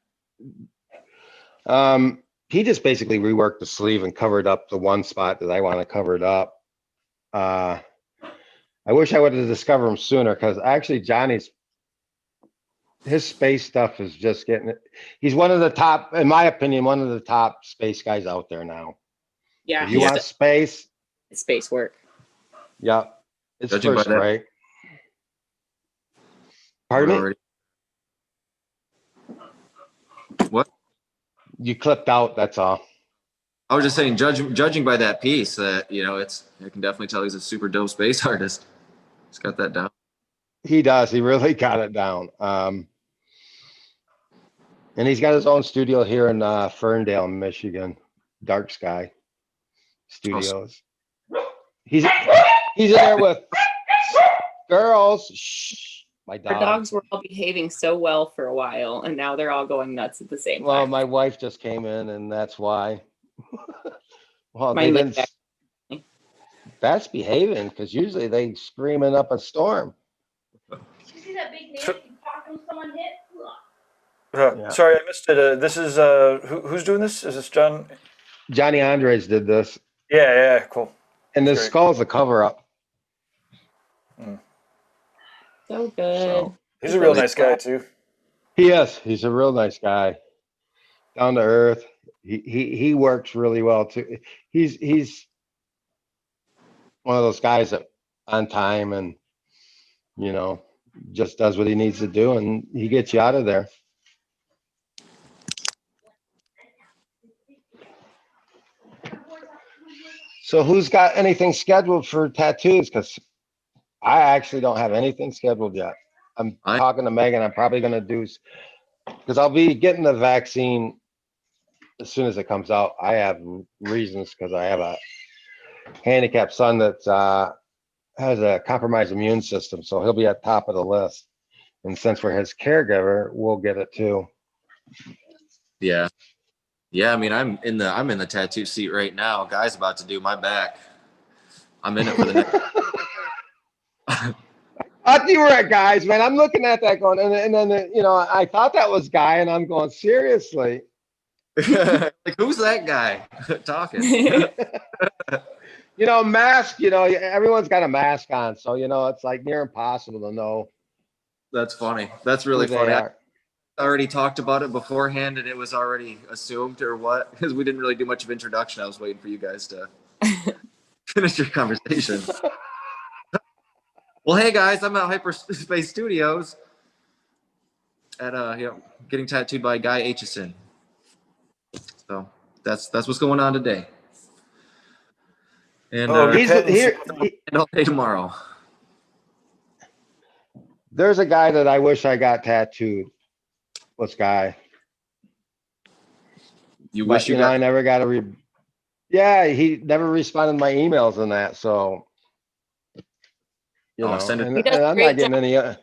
He just basically reworked the sleeve and covered up the one spot that I want to cover it up. I wish I would have discovered him sooner, because actually his space stuff is just getting it. He's one of the top, in my opinion, one of the top space guys out there now. Yeah. If you want space, space work. yeah, it's Judging by first that- rate. Pardon me? Already- What? You clipped out, that's all. I was just saying, judging by that piece, that I can definitely tell he's a super dope space artist. He's got that down. He does. He really got it down. And he's got his own studio here in Ferndale, Michigan, Dark Sky Studios. He's in there with girls. Shh, my Our dog. dogs were all behaving so well for a while, and now they're all going nuts at the same Well, time. my wife just came in, and that's why. Well, Mine they went didn't. That's behaving, because usually they screaming up a storm. Did you see that big nasty possum someone hit? Yeah. Sorry, I missed it. This is who's doing this? Is this John? Johnny Andres did this, Yeah, cool. and the Great. skull's a cover up. So good. So, He's a real nice guy too. he is. He's a real nice guy, down to earth. He works really well too. He's one of those guys that on time, and just does what he needs to do, and he gets you out of there. So who's got anything scheduled for tattoos? Because I actually don't have anything scheduled yet. I'm talking to Megan. I'm probably going to do, because I'll be getting the vaccine as soon as it comes out. I have reasons, because I have a handicapped son that has a compromised immune system, so he'll be at top of the list. And since we're his caregiver, we'll get it too. Yeah. Yeah, I mean, I'm in the tattoo seat right now. Guy's about to do my back. I'm in it for the next. I thought you were at Guys, man. I'm looking at that going, and then I thought that was Guy, and I'm going, seriously. Like, who's that guy talking? Mask. Everyone's got a mask on, so it's like near impossible to know. That's funny. That's really who they funny. are. Already talked about it beforehand, and it was already assumed, or what? Because we didn't really do much of introduction. I was waiting for you guys to finish your conversation. Well, hey guys, I'm at Hyperspace Studios at getting tattooed by Guy Aitchison. So that's what's going on today. And He's here. and all day tomorrow. There's a guy that I wish I got tattooed. What's Guy? You wish you know, got. I never got a Yeah, he never responded to my emails and that. So, Send it. and, He does and a I'm great not getting any.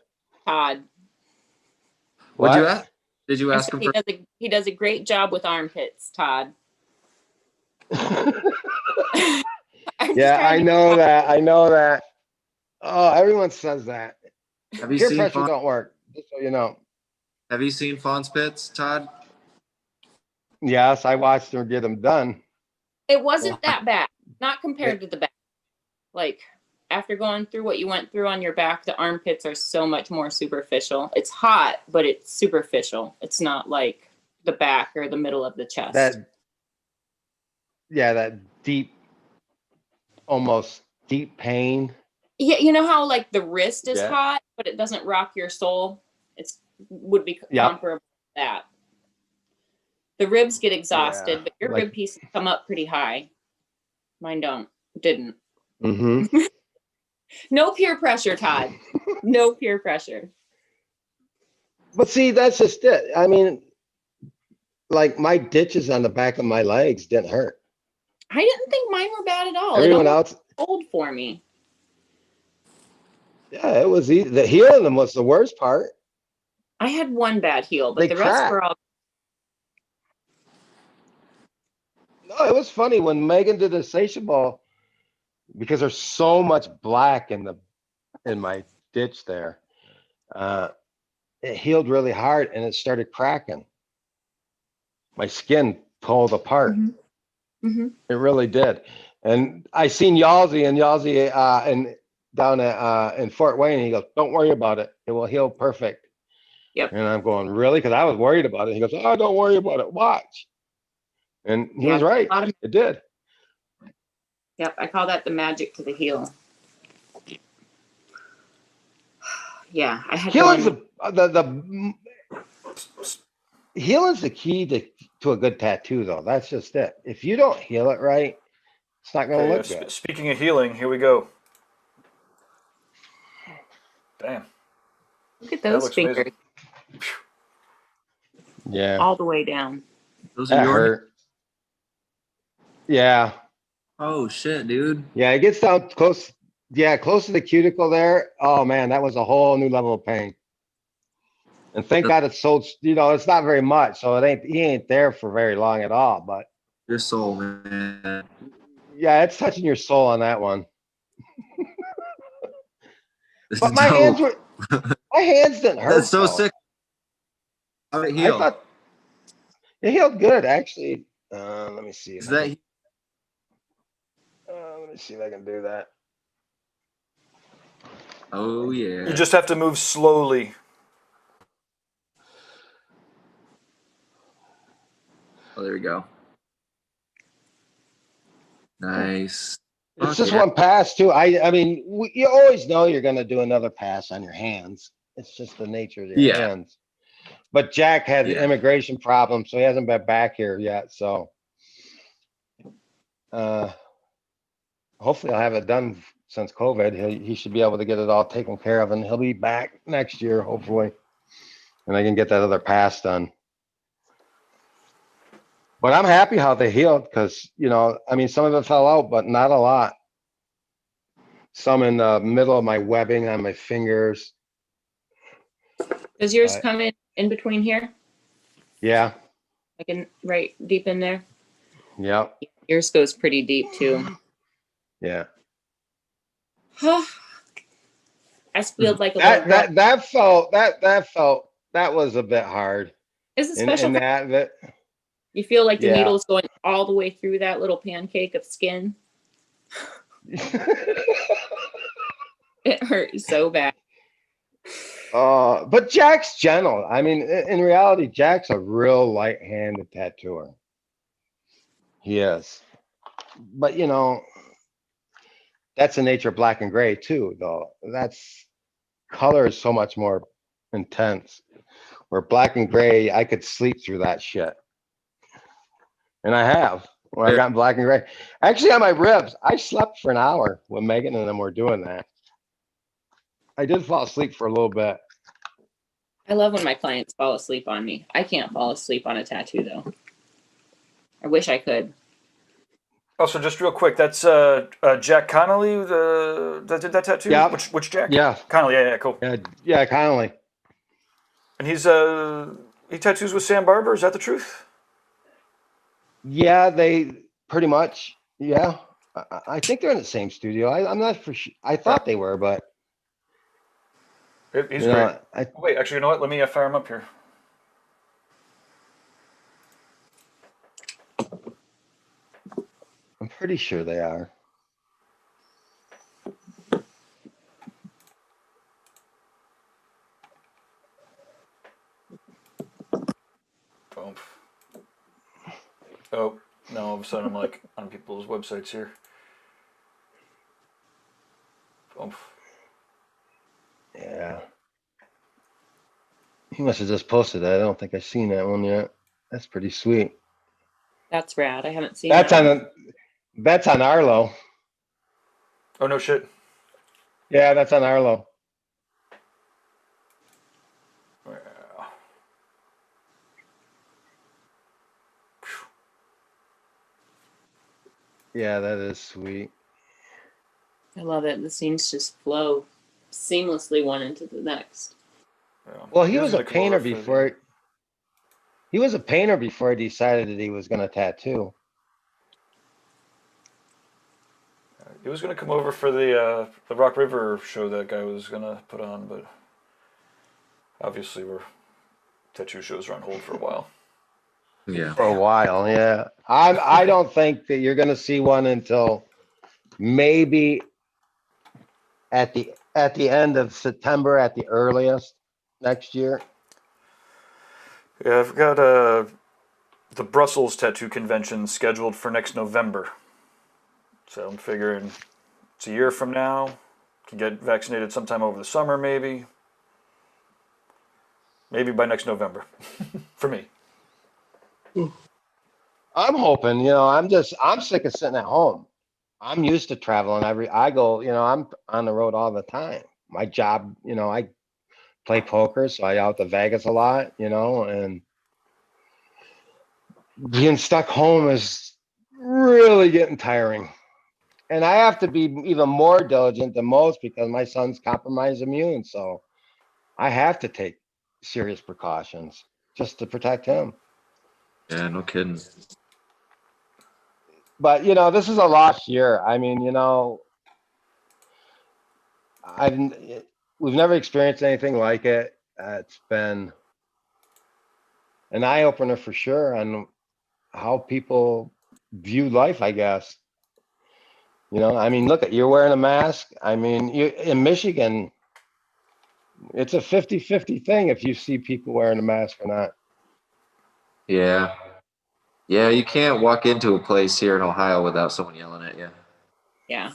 Todd. What'd you What? ask? Did you ask him for? He does a great job with armpits, Todd. Yeah, I know that. I know that. Oh, everyone says that. Have you Peer seen pressure don't work, just so you know. Have you seen Fawn's Pits, Todd? Yes, I watched her get them done. It wasn't that bad. Not compared to the back. Like, after going through what you went through on your back, the armpits are so much more superficial. It's hot, but it's superficial. It's not like the back or the middle of the chest. That deep, almost deep pain. Yeah, you know how like the wrist is Yeah. hot, but it doesn't rock your soul? Would be comparable to that. The ribs get exhausted, but your rib pieces come up pretty high. Mine didn't. Mm-hmm. No peer pressure, Todd. No peer pressure. But see, that's just it. I mean, like my ditches on the back of my legs didn't hurt. I didn't think mine were bad at all. Everyone else old for me. Yeah, it was easy. The healing them was the worst part. I had one bad heel, but the rest were all. No, it was funny when Megan did the satiable, because there's so much black in my ditch there. It healed really hard and it started cracking. My skin pulled apart. Mm-hmm. It really did. And I seen Yalzi and down at in Fort Wayne. He goes, "Don't worry about it. It will heal perfect." Yep. And I'm going, "Really?" Because I was worried about it. He goes, "Oh, don't worry about it. Watch." And he was right. It did. Yep, I call that the magic to the heel. Yeah, I had healing's healing's the key to a good tattoo, though. That's just it. If you don't heal it right, it's not going to look good. Speaking of healing, here we go. Damn. Look at those fingers. Amazing. Yeah. All the way down. Those are hurt. Yeah. Oh shit, dude. Yeah, it gets down close. Yeah, close to the cuticle there. Oh man, that was a whole new level of pain. And thank God it's so, it's not very much, so he ain't there for very long at all. But your soul, man. Yeah, it's touching your soul on that one. But my hands didn't hurt. That's so sick. How did it heal? I thought it healed good, actually. Let me see. Let me see if I can do that. Oh yeah. You just have to move slowly. Oh, there we go. Nice. It's just one pass too. I mean, you always know you're going to do another pass on your hands. It's just the nature of your hands. But Jack had the immigration problem, so he hasn't been back here yet. So hopefully I'll have it done since COVID. He should be able to get it all taken care of, and he'll be back next year, hopefully. And I can get that other pass done. But I'm happy how they healed because, I mean, some of it fell out, but not a lot. Some in the middle of my webbing on my fingers. Does yours come in between here? Yeah. Like right deep in there? Yep. Yours goes pretty deep too. Yeah. I felt like that was a bit hard. It's a special that you feel like the needle's going all the way through that little pancake of skin. It hurt so bad. But Jack's gentle. I mean, in reality, Jack's a real light-handed tattooer. He is. But that's the nature of black and gray too, though. Color is so much more intense. Where black and gray, I could sleep through that shit. And I have when I got in black and gray. Actually, on my ribs, I slept for an hour when Megan and them were doing that. I did fall asleep for a little bit. I love when my clients fall asleep on me. I can't fall asleep on a tattoo though. I wish I could. Also, just real quick, that's Jack Connolly that did that tattoo? Yeah. Which Jack? Yeah. Connolly, yeah, cool. Yeah, Connolly. And he tattoos with Sam Barber, is that the truth? Yeah, they pretty much. Yeah, I think they're in the same studio. I'm not for sure. I thought they were, but he's great. Wait, actually, you know what? Let me fire him up here. pretty sure they are. Boom. Oh, now all of a sudden I'm like on people's websites here. Boom. Yeah. He must have just posted that. I don't think I've seen that one yet. That's pretty sweet. That's rad. I haven't seen That's that. that's on Arlo. Oh, no shit. Yeah, that's on Arlo. Wow. Yeah, that is sweet. I love it. The scenes just flow seamlessly one into the next. Yeah. Well, he was a gonna come painter over for the- before. He was a painter before he decided that he was going to tattoo. He was gonna come over for the Rock River show that guy was gonna put on, but obviously tattoo shows are on hold for a while. Yeah. For a while, yeah. I don't think that you're going to see one until maybe at the end of September at the earliest next year. Yeah, I've got the Brussels Tattoo Convention scheduled for next November. So I'm figuring it's a year from now. Can get vaccinated sometime over the summer, maybe. Maybe by next November, for me. I'm hoping, I'm sick of sitting at home. I'm used to traveling. I go, I'm on the road all the time. My job, I play poker, so I out to Vegas a lot, and being stuck home is really getting tiring. And I have to be even more diligent than most because my son's compromised immune, so I have to take serious precautions just to protect him. Yeah, no kidding. But this is a lost year. I mean, we've never experienced anything like it. It's been an eye opener for sure on how people view life, I guess. I mean, look, you're wearing a mask. I mean, in Michigan, it's a 50-50 thing if you see people wearing a mask or not. Yeah. Yeah, you can't walk into a place here in Ohio without someone yelling at you. Yeah,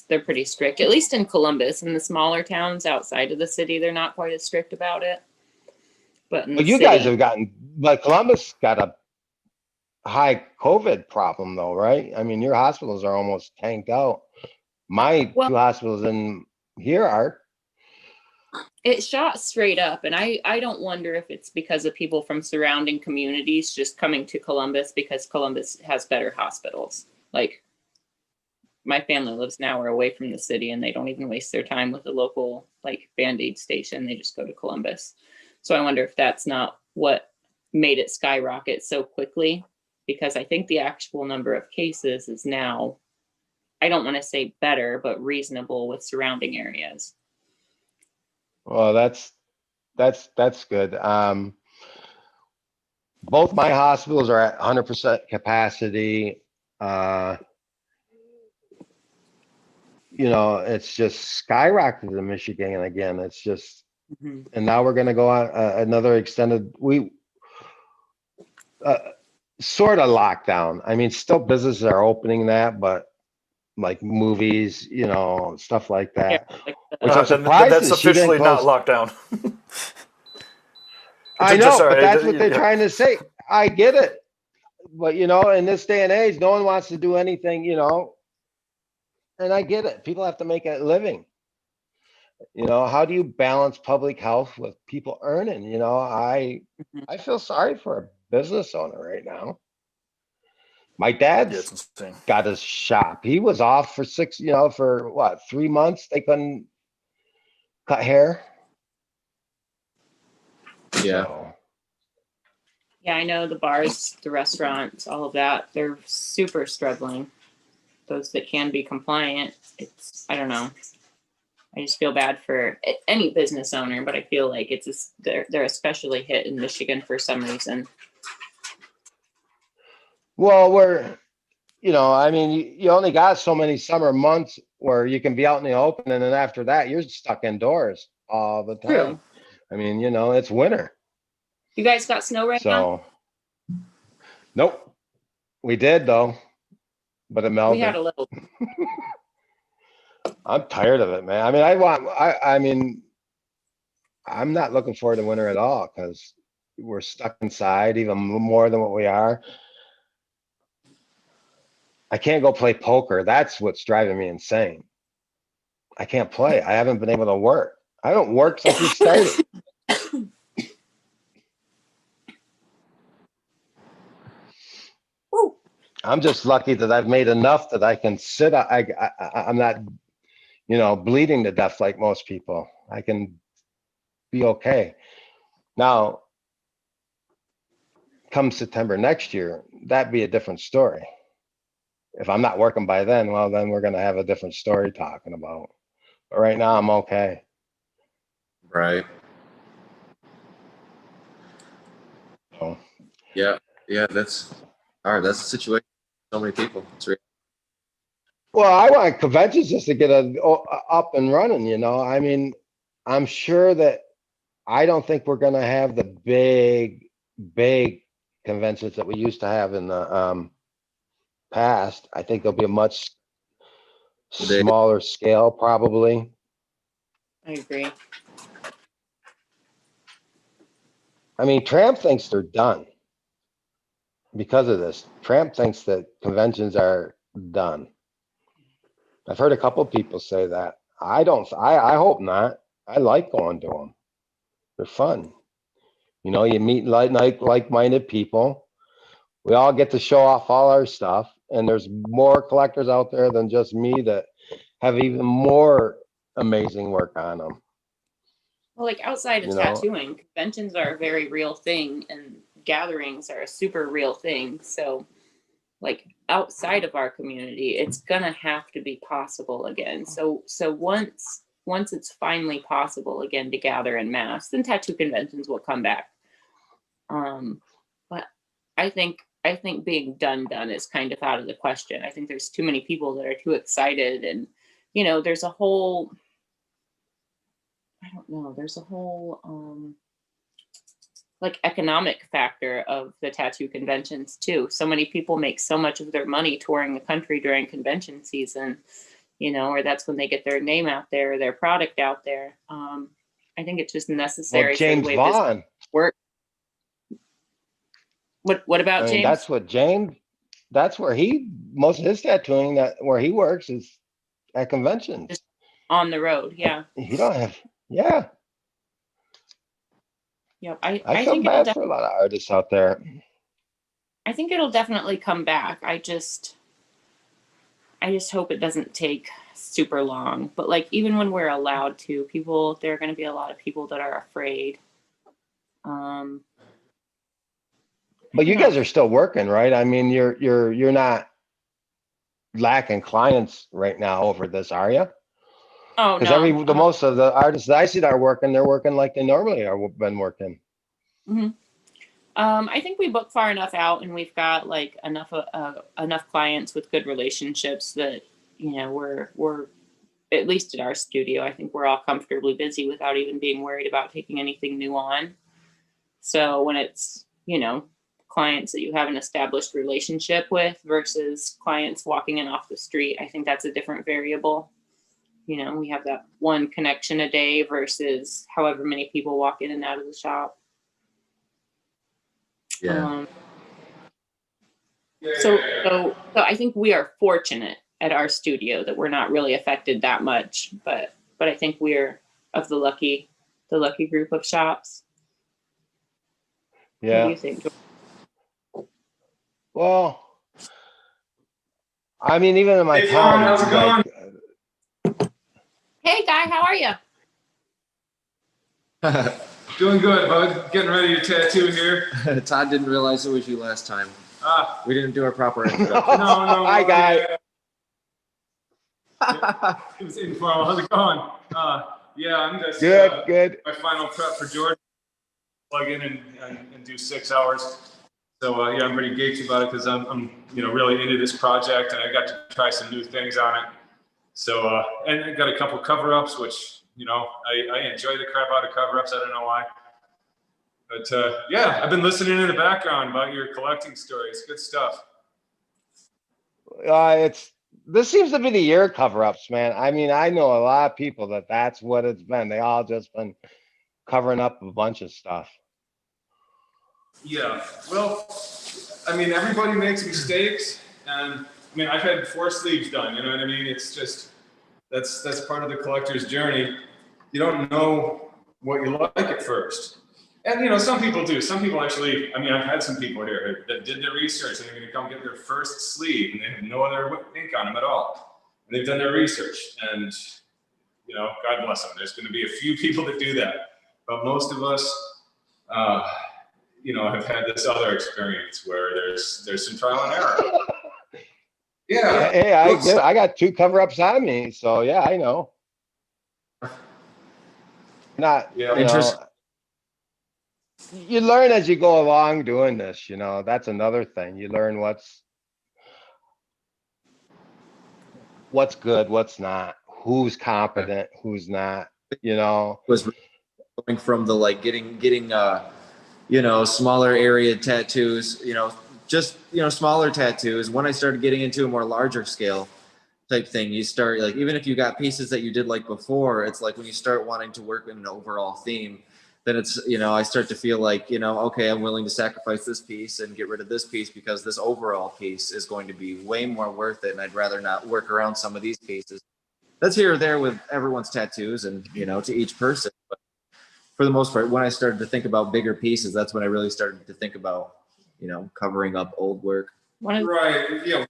they're pretty strict. At least in Columbus, in the smaller towns outside of the city, they're not quite as strict about it. But in But the you city, guys have but Columbus got a high COVID problem though, right? I mean, your hospitals are almost tanked out. My two hospitals in here are. it shot straight up, and I don't wonder if it's because of people from surrounding communities just coming to Columbus because Columbus has better hospitals. Like, my family lives an hour away from the city, and they don't even waste their time with the local Band-Aid station. They just go to Columbus. So I wonder if that's not what made it skyrocket so quickly, because I think the actual number of cases is now, I don't want to say better, but reasonable with surrounding areas. Well, that's good. Both my hospitals are at 100% capacity. It's just skyrocketed in Michigan again. It's just, and now we're going to go on another extended, sort of lockdown. I mean, still businesses are opening that, but like movies, stuff like that. Yeah, Which I'm surprised that's officially not lockdown. I know, but that's what they're trying to say. I get it. But, in this day and age, no one wants to do anything, and I get it. People have to make a living. How do you balance public health with people earning? I feel sorry for a business owner right now. My dad's got his shop. He was off for for what, 3 months? They couldn't cut hair. Yeah. So. Yeah, I know the bars, the restaurants, all of that, they're super struggling. Those that can be compliant, I don't know. I just feel bad for any business owner, but I feel like they're especially hit in Michigan for some reason. Well, you know, I mean, you only got so many summer months where you can be out in the open, and then after that, you're stuck indoors all the time. True. I mean, you know, it's winter. You guys got snow right now? So, nope. We did though, but it We melted. had a little. I'm tired of it, man. I mean, I'm not looking forward to winter at all because we're stuck inside even more than what we are. I can't go play poker. That's what's driving me insane. I can't play. I haven't been able to work. I haven't worked since we started. I'm just lucky that I've made enough that I can sit. I'm not, you know, bleeding to death like most people. I can be okay. Now, come September next year, that'd be a different story. If I'm not working by then, well, then we're going to have a different story talking about. But right now, I'm okay. Right. So, Yeah. Yeah. That's all right. That's the situation. So many people. It's real. well, I want conventions just to get up and running, you know. I mean, I'm sure that I don't think we're going to have the big conventions that we used to have in the past. I think there'll be a much smaller scale, probably. I agree. I mean, Tramp thinks they're done because of this. Tramp thinks that conventions are done. I've heard a couple people say that. I don't. I hope not. I like going to them. They're fun. You know, you meet like-minded people. We all get to show off all our stuff, and there's more collectors out there than just me that have even more amazing work on them. Well, like outside of You know? tattooing, conventions are a very real thing, and gatherings are a super real thing. So, like outside of our community, it's gonna have to be possible again. So once it's finally possible again to gather en masse, then tattoo conventions will come back. But I think being done is kind of out of the question. I think there's too many people that are too excited, and you know, there's a whole like economic factor of the tattoo conventions too. So many people make so much of their money touring the country during convention season, you know, or that's when they get their name out there, their product out there. I think it's just necessary. Well, James Vaughn. Work. What about I mean, James? That's where most of his tattooing where he works is at conventions. Just on the road, yeah. You don't have, yeah. Yep. I feel bad for a lot of artists out there. I think it'll definitely come back. I just hope it doesn't take super long. But like even when we're allowed to, there are going to be a lot of people that are afraid. But you guys are still working, right? I mean, you're not lacking clients right now over this, are you? Oh, because most of the artists that I see that are working, they're working like they normally are been working. Mm-hmm. I think we book far enough out, and we've got like enough clients with good relationships that, you know, we're at least at our studio, I think we're all comfortably busy without even being worried about taking anything new on. So when it's, you know, clients that you have an established relationship with versus clients walking in off the street, I think that's a different variable. You know, we have that one connection a day versus however many people walk in and out of the shop. Yeah. So I think we are fortunate at our studio that we're not really affected that much, but I think we're of the lucky group of shops. Yeah. What do you think, George? Well, I mean, even in my town, how's it going? Hey, Guy, how are you? Doing good, bud. Getting ready to tattoo here. Todd didn't realize it was you last time. We didn't do our proper introduction. No. Hi, Guy. It was informal. How's it going? Yeah, I'm just good. My final prep for George. Plug in and do 6 hours. So yeah, I'm pretty geeked about it because I'm really into this project, and I got to try some new things on it. So and I got a couple cover-ups, which I enjoy the crap out of cover-ups. I don't know why, but yeah, I've been listening in the background about your collecting stories. Good stuff. This seems to be the year of cover-ups, man. I mean, I know a lot of people that's what it's been. They all just been covering up a bunch of stuff. Yeah, well, I mean, everybody makes mistakes, and I mean, I've had 4 sleeves done. You know what I mean? It's just that's part of the collector's journey. You don't know what you like at first, and some people do. Some people actually. I mean, I've had some people here that did their research and they're going to come get their first sleeve, and they have no other ink on them at all. And they've done their research, and God bless them. There's going to be a few people that do that, but most of us. Have had this other experience where there's some trial and error. Yeah. Hey, I got 2 cover-ups on me, so yeah, I know. You learn as you go along doing this. That's another thing. You learn what's good, what's not, who's competent, who's not. Was going from the getting smaller area tattoos, just smaller tattoos. When I started getting into a more larger scale type thing, you start even if you got pieces that you did before, it's when you start wanting to work in an overall theme, then it's I start to feel okay, I'm willing to sacrifice this piece and get rid of this piece because this overall piece is going to be way more worth it, and I'd rather not work around some of these pieces. That's here or there with everyone's tattoos, and to each person. But for the most part, when I started to think about bigger pieces, that's when I really started to think about, covering up old work. Right. Yeah.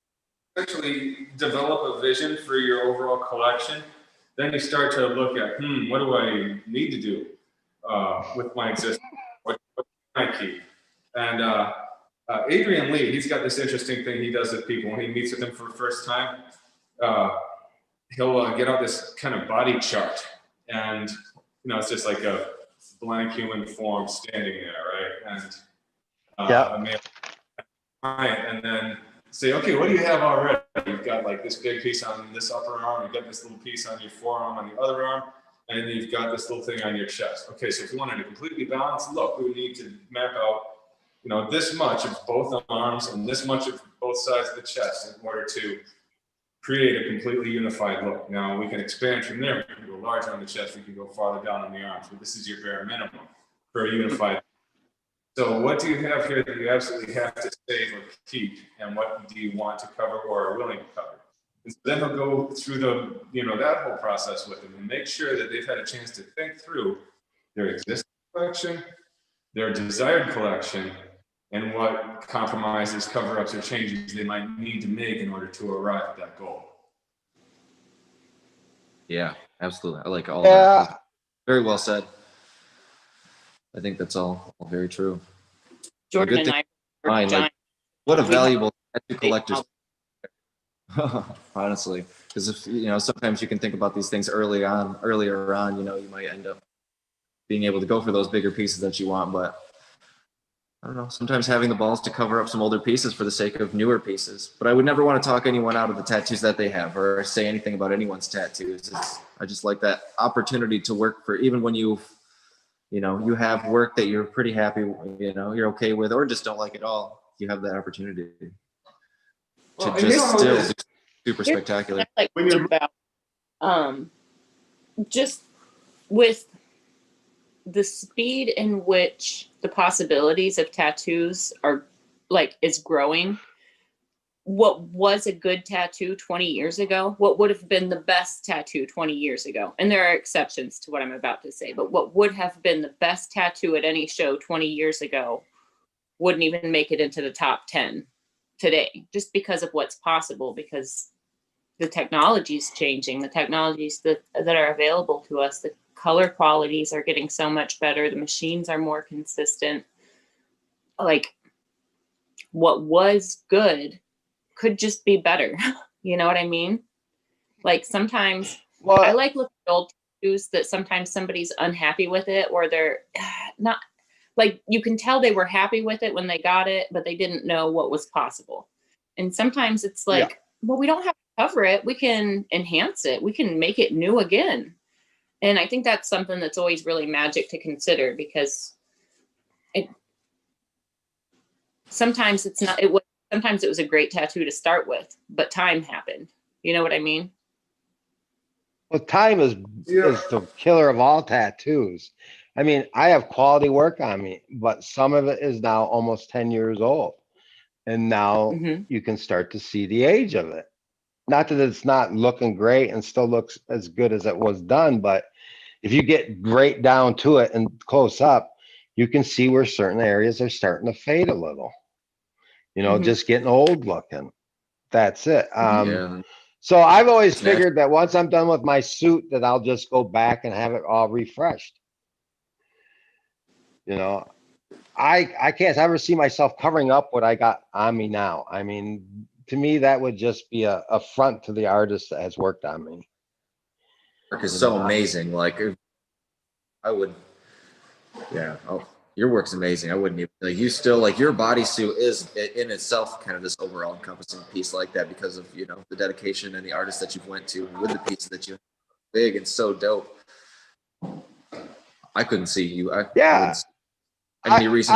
Actually develop a vision for your overall collection. Then you start to look at, what do I need to do with my existing? What can I keep? And Adrian Lee, he's got this interesting thing he does with people when he meets with them for the first time. He'll get out this kind of body chart, and it's just like a blank human form standing there, right? And and then say, okay, what do you have already? You've got this big piece on this upper arm, you've got this little piece on your forearm on the other arm, and you've got this little thing on your chest. Okay, so if you wanted a completely balanced look, we would need to map out, this much of both arms and this much of both sides of the chest in order to create a completely unified look. Now we can expand from there. We can go larger on the chest, we can go farther down on the arms, but this is your bare minimum for a unified. So what do you have here that you absolutely have to save or keep, and what do you want to cover or are willing to cover? And so then he'll go through that whole process with them and make sure that they've had a chance to think through their existing collection, their desired collection, and what compromises, cover-ups, or changes they might need to make in order to arrive at that goal. Yeah, absolutely. I like all that. Very well said. I think that's all very true. Jordan and I are giant. What a valuable tattoo collector's honestly, because if sometimes you can think about these things earlier on, you might end up being able to go for those bigger pieces that you want, but I don't know, sometimes having the balls to cover up some older pieces for the sake of newer pieces. But I would never want to talk anyone out of the tattoos that they have or say anything about anyone's tattoos. I just like that opportunity to work for, even when you have work that you're pretty happy, you're okay with, or just don't like at all. You have that opportunity to just still do super spectacular. About, just with the speed in which the possibilities of tattoos is growing. What was a good tattoo 20 years ago? What would have been the best tattoo 20 years ago? And there are exceptions to what I'm about to say, but what would have been the best tattoo at any show 20 years ago wouldn't even make it into the top 10 today, just because of what's possible, because the technology is changing, the technologies that are available to us, the color qualities are getting so much better, the machines are more consistent. What was good could just be better. You know what I mean? Sometimes I like looking at old tattoos that sometimes somebody's unhappy with it, or they're not like you can tell they were happy with it when they got it, but they didn't know what was possible. And sometimes it's like, well, we don't have to cover it. We can enhance it. We can make it new again. And I think that's something that's always really magic to consider, because sometimes it's not, sometimes it was a great tattoo to start with, but time happened. You know what I mean? Well, time is the killer of all tattoos. I mean, I have quality work on me, but some of it is now almost 10 years old. And now you can start to see the age of it. Not that it's not looking great and still looks as good as it was done, but if you get right down to it and close up, you can see where certain areas are starting to fade a little. You know, just getting old looking. That's it. So I've always figured that once I'm done with my suit, that I'll just go back and have it all refreshed. You know, I can't ever see myself covering up what I got on me now. I mean, to me, that would just be a affront to the artist that has worked on me. Work is so amazing. Like, I would, your work's amazing. I wouldn't even, like, you still, like, your bodysuit is in itself kind of this overall encompassing piece like that, because of, you know, the dedication and the artist that you've went to with the pieces that you big and so dope. I couldn't see you. I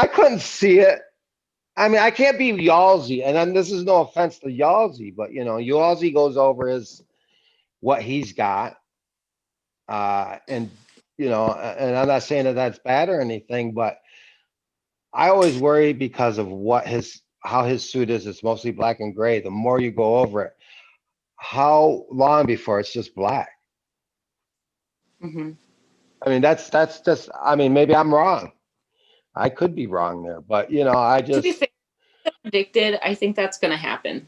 couldn't see it. I mean, I can't be Yalsey, and then this is no offense to Yalsey, but you know, Yalsey goes over what he's got, and you know, and I'm not saying that that's bad or anything, but I always worry because of how his suit is. It's mostly black and gray. The more you go over it, how long before it's just black? I mean, that's just. I mean, maybe I'm wrong. I could be wrong there, but you know, to be fair, predicted, I think that's going to happen.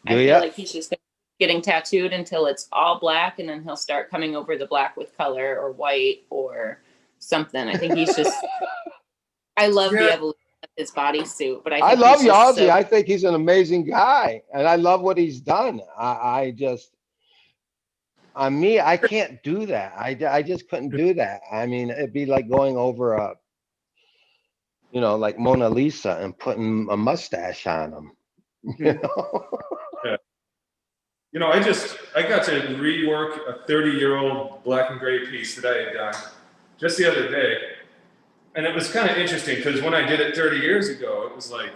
I feel like he's just getting tattooed until it's all black, and then he'll start coming over the black with color or white or something. I think he's just. I love the evolution of his bodysuit, but I love Yalsey. I think he's an amazing guy, and I love what he's done. I just. On me, I can't do that. I just couldn't do that. I mean, it'd be like going over you know, like Mona Lisa and putting a mustache on him. You know? You know, I got to rework a 30-year-old black and gray piece that I had done just the other day. And it was kind of interesting because when I did it 30 years ago, it was like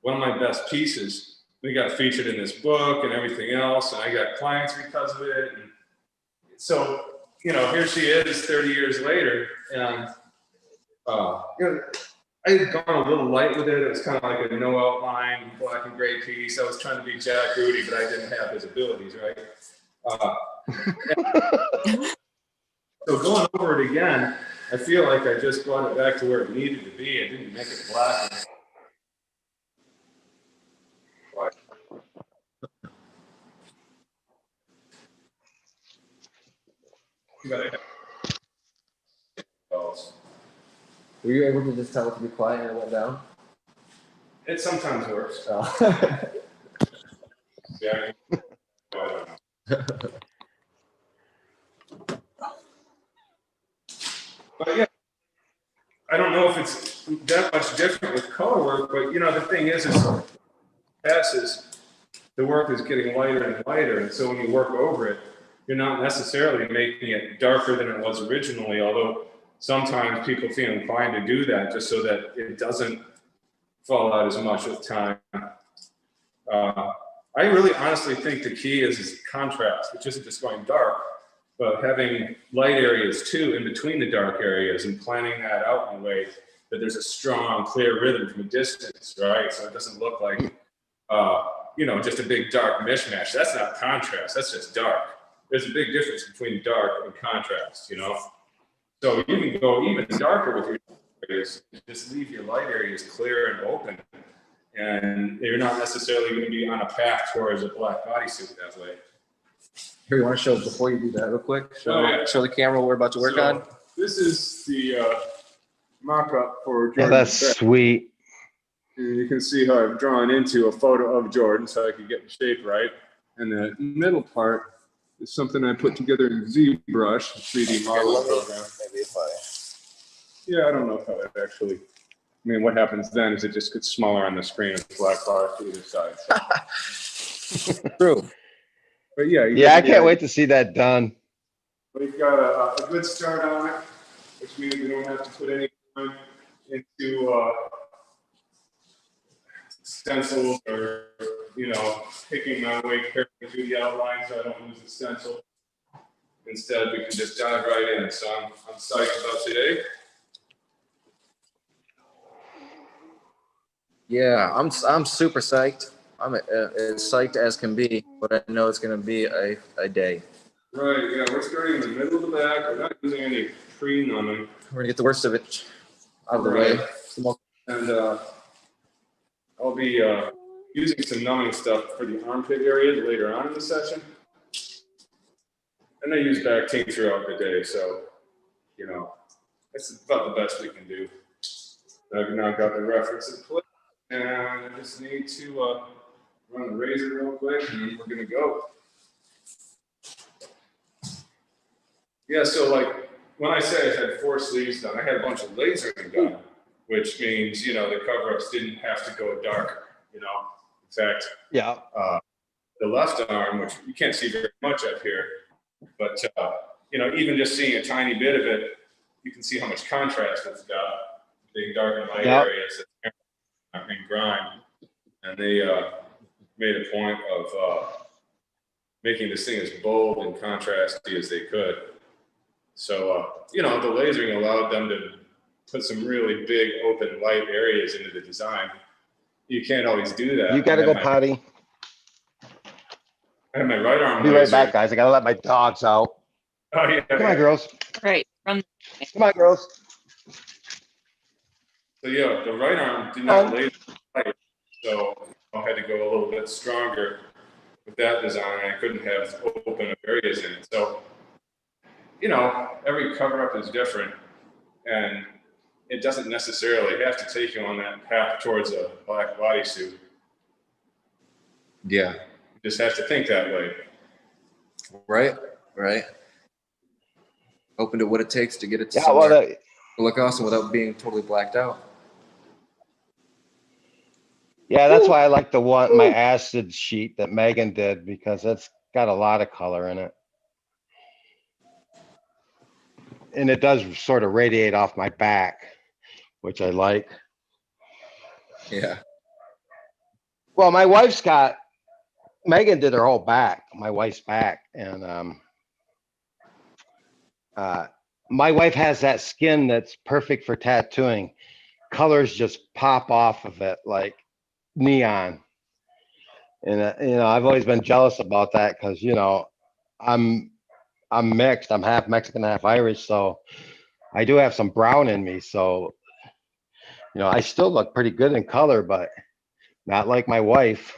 one of my best pieces. We got featured in this book and everything else, and I got clients because of it. And so, you know, here she is 30 years later, and you know, I had gone a little light with it. It was kind of like a no outline black and gray piece. I was trying to be Jack Rudy, but I didn't have his abilities, right? So going over it again, I feel like I just brought it back to where it needed to be. I didn't make it black. Were you able to just tell it to be quiet and it went down? It sometimes works. Oh. Yeah. But yeah, I don't know if it's that much different with color work, but you know, the thing is passes, the work is getting lighter and lighter, and so when you work over it, you're not necessarily making it darker than it was originally, although sometimes people feel inclined to do that just so that it doesn't fall out as much with time. I really honestly think the key is contrast, which isn't just going dark, but having light areas too in between the dark areas and planning that out in a way that there's a strong, clear rhythm from a distance, right? So it doesn't look like, you know, just a big dark mishmash. That's not contrast, that's just dark. There's a big difference between dark and contrast, you know? So you can go even darker with your areas, just leave your light areas clear and open. And you're not necessarily going to be on a path towards a black bodysuit that way. Here, you want to show, before you do that real quick, show the camera what we're about to work on? This is the mock-up for Jordan. Yeah, that's sweet. And you can see how I've drawn into a photo of Jordan so I could get the shape right. And the middle part is something I put together in ZBrush, 3D modeling program. Maybe if I Yeah, I don't know how it actually. I mean, what happens then is it just gets smaller on the screen with black bars to either side. So. True. But yeah, Yeah, I can't wait to see that done. We've got a good start on it, which means we don't have to put any time into stencils or, picking my way carefully through the outline so I don't lose the stencil. Instead, we can just dive right in. So I'm psyched about today. Yeah, I'm super psyched. I'm as psyched as can be, but I know it's gonna be a day. Right, yeah, we're starting in the middle of the back. We're not using any pre-numbing. We're gonna get the worst of it out of the way. And I'll be using some numbing stuff for the armpit area later on in the session. And I use Bactine throughout the day, so, that's about the best we can do. I've now got the reference in place, and I just need to run the razor real quick, and then we're gonna go. Yeah, so like, when I say I had 4 sleeves done, I had a bunch of lasering done, which means, the cover-ups didn't have to go dark, In fact, Yeah. The left arm, which you can't see very much up here, but, even just seeing a tiny bit of it, you can see how much contrast it's got. Big dark and light areas in grime. And they made a point of making this thing as bold and contrasty as they could. So, the lasering allowed them to put some really big open light areas into the design. You can't always do that. You got to go potty. I have my right arm. Be right back, guys. I got to let my dogs out. Oh, yeah. Come on, girls. Right. Come on, girls. So, yeah, the right arm did not laser light, so I had to go a little bit stronger with that design. I couldn't have open areas in it. So, every cover-up is different, and it doesn't necessarily have to take you on that path towards a black bodysuit. Yeah. You just have to think that way. Right. Open to what it takes to get it to look awesome without being totally blacked out. Yeah, that's why I like my acid sheet that Megan did, because it's got a lot of color in it. And it does sort of radiate off my back, which I like. Yeah. Well, Megan did her whole back, my wife's back. And my wife has that skin that's perfect for tattooing. Colors just pop off of it like neon. And, I've always been jealous about that because, I'm mixed. I'm half Mexican, half Irish. So I do have some brown in me. So, I still look pretty good in color, but not like my wife.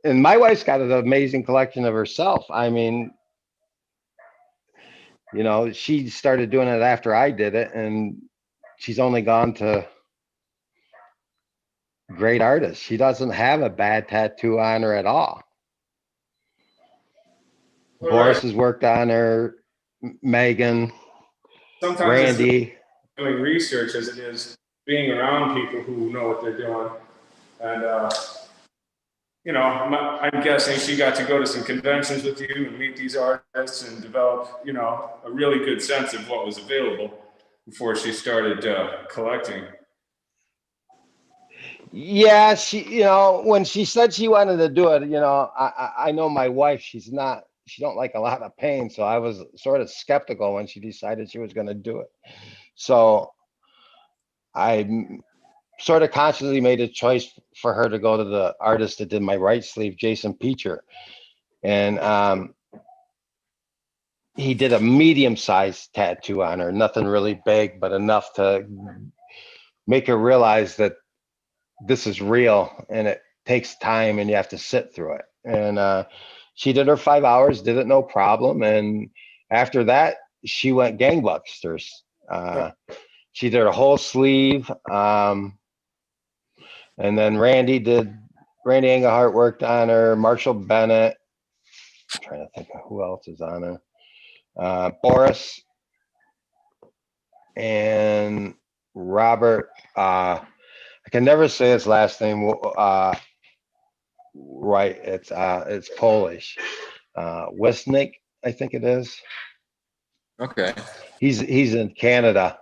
And my wife's got an amazing collection of herself. I mean, she started doing it after I did it, and she's only gone to great artists. She doesn't have a bad tattoo on her at all. Boris has worked on her, Megan, Sometimes Randy. It's doing research as it is being around people who know what they're doing. And, I'm guessing she got to go to some conventions with you and meet these artists and develop, a really good sense of what was available before she started collecting. Yeah, she, when she said she wanted to do it, I know my wife, she don't like a lot of pain. So I was sort of skeptical when she decided she was going to do it. So I sort of consciously made a choice for her to go to the artist that did my right sleeve, Jason Peacher. And he did a medium-sized tattoo on her, nothing really big, but enough to make her realize that this is real and it takes time and you have to sit through it. And she did her 5 hours, did it no problem. And after that, she went gangbusters. She did a whole sleeve. And then Randy Engelhart worked on her, Marshall Bennett. I'm trying to think of who else is on Boris and Robert. I can never say his last name right. It's Polish. Wisnik, I think it is. Okay. He's in Canada,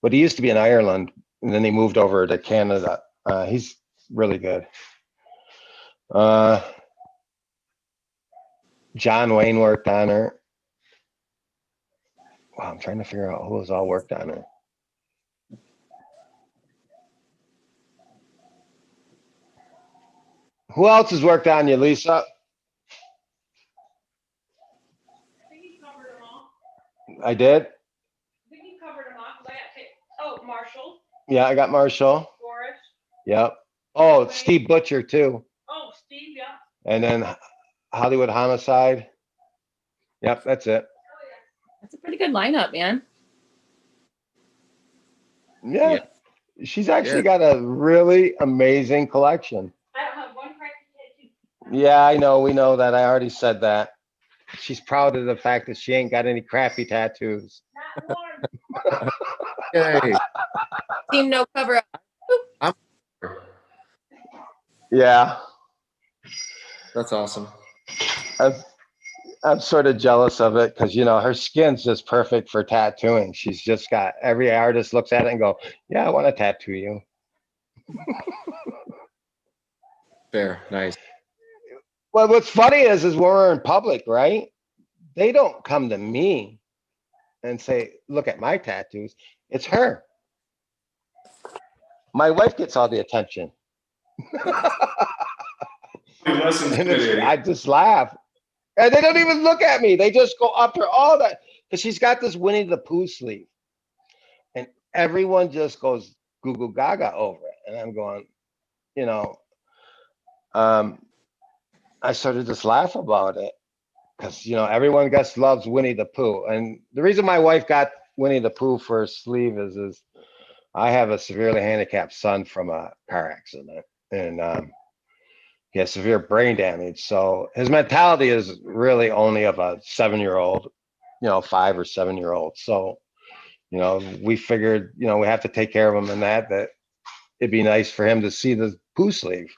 but he used to be in Ireland, and then he moved over to Canada. He's really good. John Wayne worked on her. Wow, I'm trying to figure out who has all worked on her. Who else has worked on you, Lisa? I think you covered them all. I did. I think you covered them all, 'cause I got oh, Marshall, Yeah, I got Marshall. Boris. Yep. Oh, Steve Butcher too. Oh, Steve, yeah. And then Hollywood Homicide. Yep, that's it. Oh, yeah. That's a pretty good lineup, man. Yeah. She's actually got a really amazing collection. I don't have one crappy tattoo. Yeah, I know. We know that. I already said that. She's proud of the fact that she ain't got any crappy tattoos. Not one. Yay. Team No Cover Up. Yeah. That's awesome. I'm sort of jealous of it because, her skin's just perfect for tattooing. She's just got, every artist looks at it and go, yeah, I want to tattoo you. Fair. Nice. Well, what's funny is when we're in public, right? They don't come to me and say, look at my tattoos. It's her. My wife gets all the attention. Less And intimidating. I just laugh. And they don't even look at me. They just go up to all that. Because she's got this Winnie the Pooh sleeve. And everyone just goes goo goo gaga over it. And I'm going, I sort of just laugh about it. Because, everyone loves Winnie the Pooh. And the reason my wife got Winnie the Pooh for her sleeve is I have a severely handicapped son from a car accident. And he has severe brain damage. So his mentality is really only of a 7-year-old, 5 or 7-year-old. So, we figured, we have to take care of him and that it'd be nice for him to see the Pooh sleeve.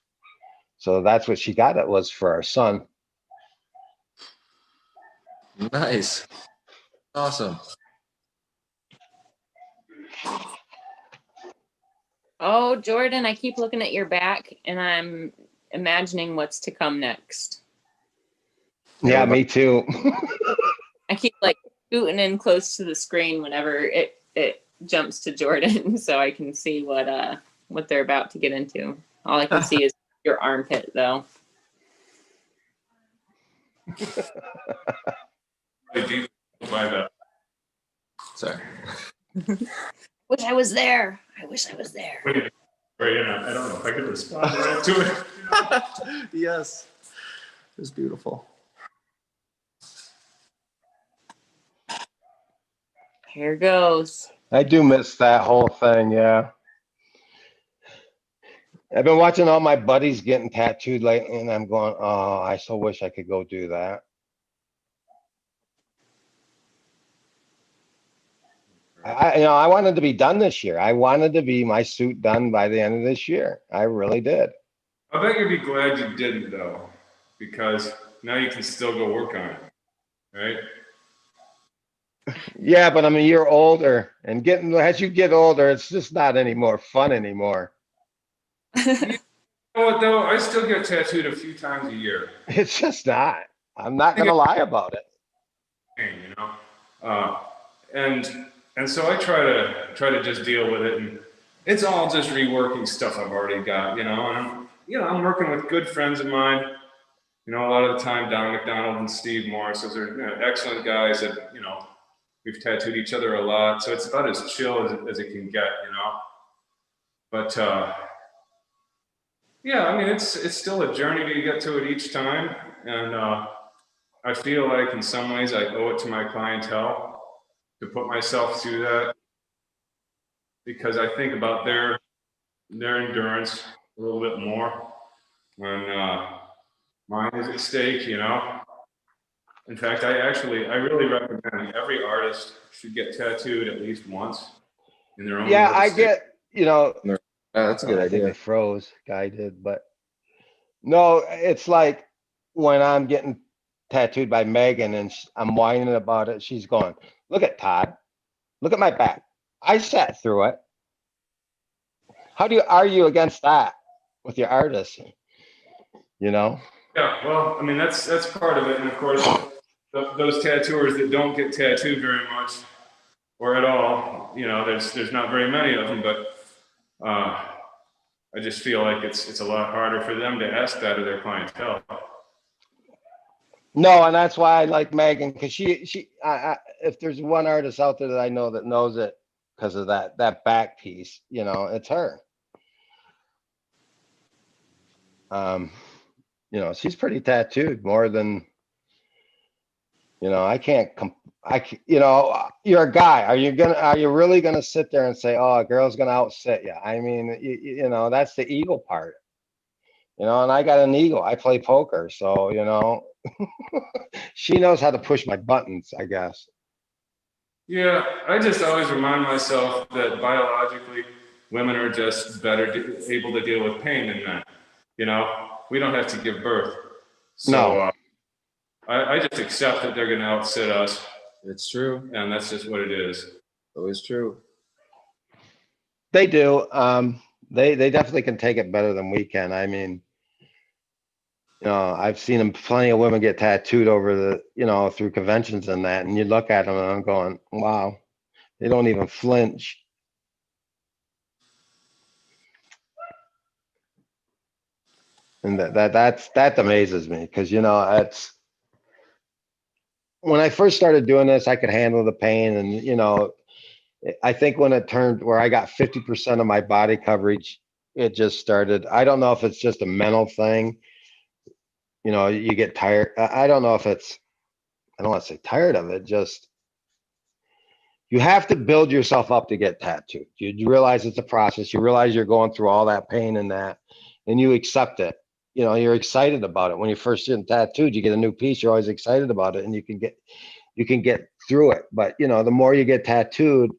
So that's what she got. It was for our son. Nice. Awesome. Oh, Jordan, I keep looking at your back and I'm imagining what's to come next. Yeah, me too. I keep scooting in close to the screen whenever it jumps to Jordan so I can see what they're about to get into. All I can see is your armpit though. I do by the Sorry. Wish I was there. I wish I was there. Wait, I don't know if I could respond right to it. Yes. It was beautiful. Here goes. I do miss that whole thing. Yeah. I've been watching all my buddies getting tattooed lately, and I'm going, oh, I so wish I could go do that. I wanted to be done this year. I wanted to be my suit done by the end of this year. I really did. I bet you'd be glad you didn't though, because now you can still go work on it, right? Yeah, but I'm a year older, and as you get older, it's just not any more fun anymore. You know what though? I still get tattooed a few times a year. It's just not. I'm not gonna lie about it. And so I try to just deal with it, and it's all just reworking stuff I've already got, and I'm working with good friends of mine, a lot of the time Don McDonald and Steve Morris. Those are excellent guys that we've tattooed each other a lot, so it's about as chill as it can get, But yeah, I mean it's still a journey to get to it each time, and I feel like in some ways I owe it to my clientele to put myself through that, because I think about their endurance a little bit more when mine is at stake, In fact, I really recommend every artist should get tattooed at least once in their own. Yeah, I get, That's a good I think idea. they froze, guy did, but no, it's like when I'm getting tattooed by Megan and I'm whining about it, she's going, look at Todd, look at my back. I sat through it. How do you argue against that with your artist? Yeah, well, I mean, that's part of it. And of course, those tattooers that don't get tattooed very much or at all, there's not very many of them, but I just feel like it's a lot harder for them to ask that of their clientele. No, and that's why I like Megan, because if there's one artist out there that I know that knows it because of that back piece, it's her. She's pretty tattooed more than, I can't you're a guy. Are you really gonna sit there and say, oh, a girl's gonna outsit you? I mean, that's the ego part, and I got an ego. I play poker, so, she knows how to push my buttons, I guess. Yeah, I just always remind myself that biologically, women are just better able to deal with pain than men. We don't have to give birth. So No. I just accept that they're going to outsit us. It's true. And that's just what it is. Always true. They do. They definitely can take it better than we can. I mean, I've seen them, plenty of women get tattooed over through conventions and that, and you look at them and I'm going, wow, they don't even flinch. And that amazes me because, it's when I first started doing this, I could handle the pain. And, I think when it turned where I got 50% of my body coverage, it just started. I don't know if it's just a mental thing. You get tired. I don't know if I don't want to say tired of it. Just, you have to build yourself up to get tattooed. You realize it's a process. You realize you're going through all that pain and that, and you accept it. You're excited about it. When you first get tattooed, you get a new piece. You're always excited about it, and you can get through it. But the more you get tattooed,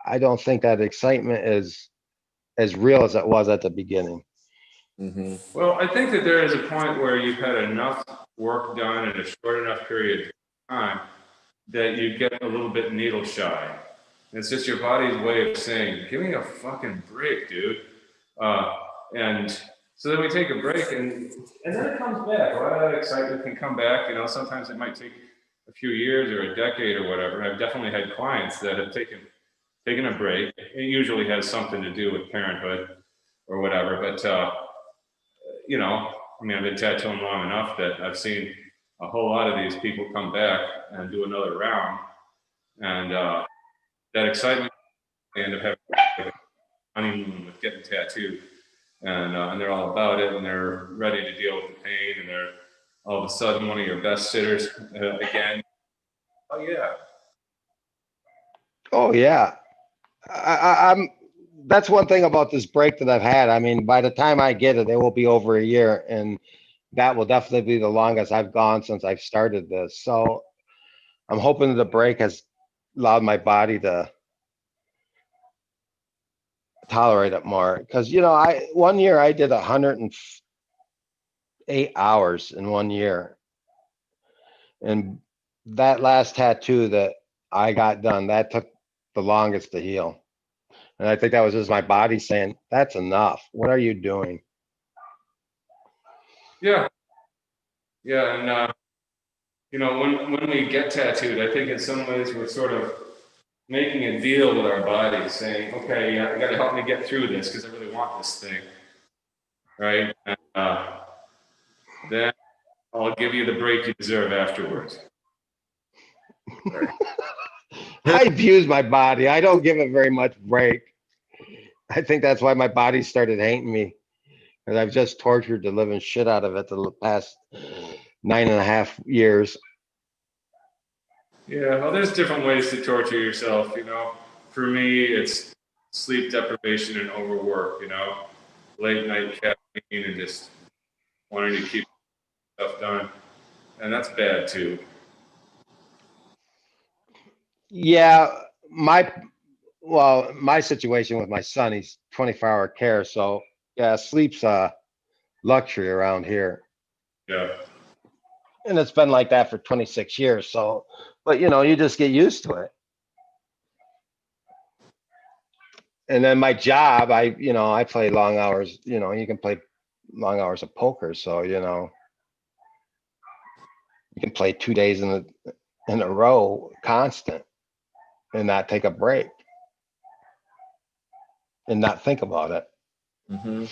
I don't think that excitement is as real as it was at the beginning. Mm-hmm. Well, I think that there is a point where you've had enough work done in a short enough period of time that you get a little bit needle shy. It's just your body's way of saying, give me a fucking break, dude. And so then we take a break, and then it comes back. A lot of that excitement can come back. Sometimes it might take a few years or a decade or whatever. I've definitely had clients that have taken a break. It usually has something to do with parenthood or whatever. But I've been tattooing long enough that I've seen a whole lot of these people come back and do another round, and that excitement, they end up having a honeymoon with getting tattooed. And they're all about it, and they're ready to deal with the pain, and they're all of a sudden one of your best sitters again. Oh yeah. Oh yeah. I'm. That's one thing about this break that I've had. I mean, by the time I get it, it will be over a year, and that will definitely be the longest I've gone since I've started this. So I'm hoping that the break has allowed my body to tolerate it more, because one year I did 108 hours in 1 year, and that last tattoo that I got done, that took the longest to heal, and I think that was just my body saying, that's enough, what are you doing? And when we get tattooed, I think in some ways we're sort of making a deal with our bodies, saying, okay, you got to help me get through this because I really want this thing, right? And then I'll give you the break you deserve afterwards. I abuse my body. I don't give it very much break. I think that's why my body started hating me, because I've just tortured the living shit out of it the past 9.5 years. Yeah, well, there's different ways to torture yourself, For me, it's sleep deprivation and overwork, late night caffeine and just wanting to keep stuff done. And that's bad too. Yeah, my situation with my son, he's 24-hour care, so yeah, sleep's a luxury around here. Yeah. And it's been like that for 26 years. So, but you just get used to it. And then my job, I play long hours, you can play long hours of poker. So, you can play 2 days in a row constant and not take a break and not think about it. Mm-hmm.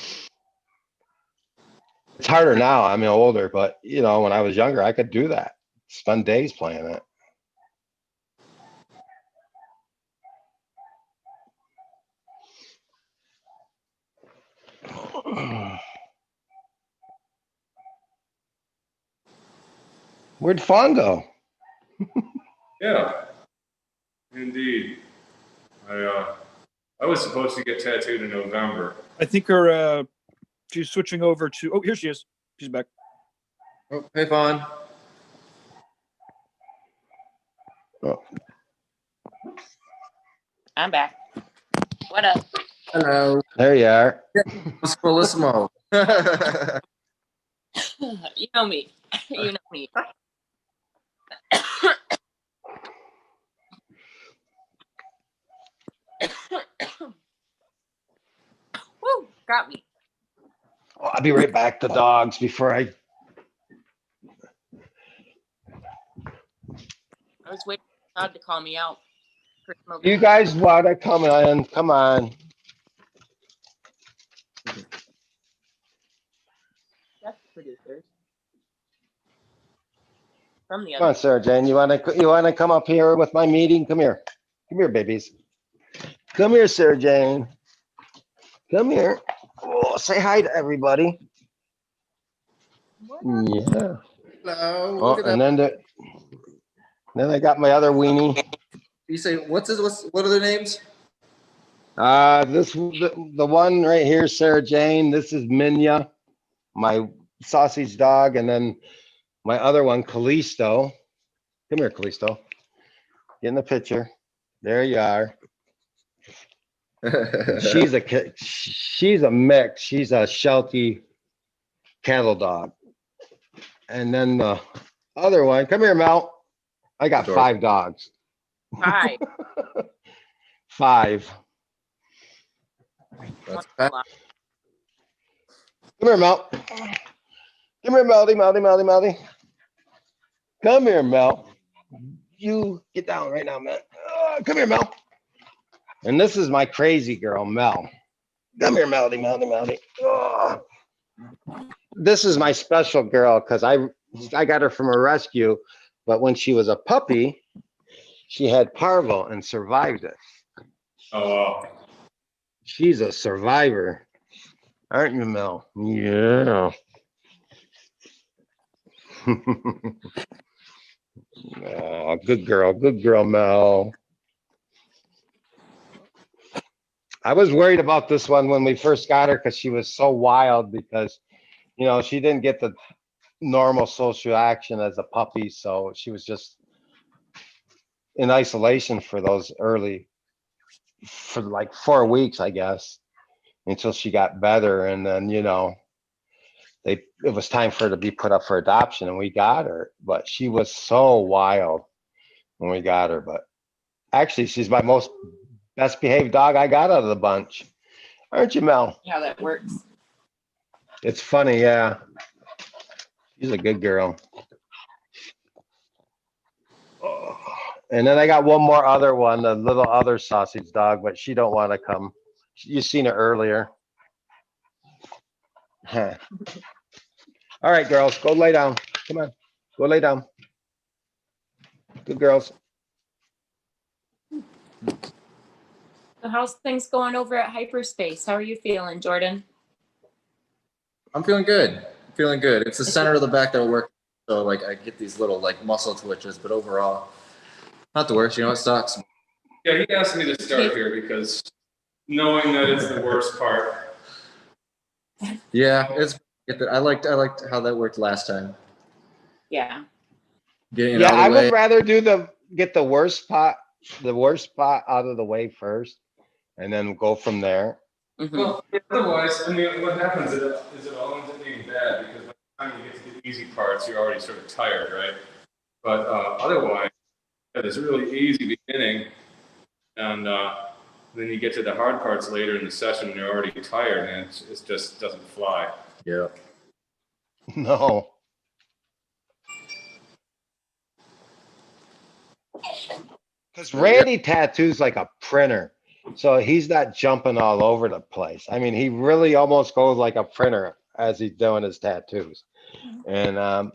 It's harder now. I'm older, but when I was younger, I could do that. Spend days playing it. Where'd Fawn go? Yeah. Indeed. I was supposed to get tattooed in November. I think she's switching over to. Oh, here she is. She's back. Oh, hey, Fawn. Oh. I'm back. What up? Hello. There you are. Squillismo. You know me. You know me. Woo, got me. Oh, I'll be right back. The dogs before I. I was waiting for Todd to call me out. You guys want to come in? Come on. That's producers. From the Come on, other. Sarah Jane. You wanna come up here with my meeting? Come here. Come here, babies. Come here, Sarah Jane. Come here. Oh, say hi to everybody. Yeah. Hello. Oh, and then I got my other weenie. You say what are their names? The one right here, Sarah Jane. This is Minya, my sausage dog, and then my other one, Callisto. Come here, Callisto. Get in the picture. There you are. She's a mix. She's a Sheltie cattle dog. And then the other one, come here, Mel. I got 5 dogs. Hi. 5. That's Come here, Mel. Come here, Melody. Come here, Mel. You get down right now, man. Come here, Mel. And this is my crazy girl, Mel. Come here, Melody. Oh. This is my special girl because I got her from a rescue, but when she was a puppy, she had parvo and survived it. Oh, wow. She's a survivor. Aren't you, Mel? Yeah. Oh, good girl, Mel. I was worried about this one when we first got her because she was so wild because, she didn't get the normal social action as a puppy. So she was just in isolation for like 4 weeks, I guess, until she got better. And then, it was time for her to be put up for adoption and we got her, but she was so wild when we got her. But actually, she's my most best behaved dog I got out of the bunch. Aren't you, Mel? How that works. It's funny, yeah. She's a good girl. And then I got one more other one, a little other sausage dog, but she don't want to come. You seen her earlier. Huh. All right, girls, go lay down. Come on, go lay down. Good girls. So how's things going over at Hyperspace? How are you feeling, Jordan? I'm feeling good. It's the center of the back that I work, so like I get these little like muscle twitches, but overall, not the worst. It sucks. Yeah, he asked me to start here because knowing that it's the worst part. Yeah, I liked how that worked last time. Yeah. Getting it out of the I way. would rather get the worst spot the worst spot out of the way first, and then go from there. Mhm. Well, otherwise, I mean, what happens is it all ends up being bad because by the time you get to the easy parts, you're already sort of tired, right? But otherwise, yeah, it's a really easy beginning, and then you get to the hard parts later in the session, and you're already tired, and it just doesn't fly. Yeah. No. Because Randy tattoos like a printer. So he's not jumping all over the place. I mean, he really almost goes like a printer as he's doing his tattoos. And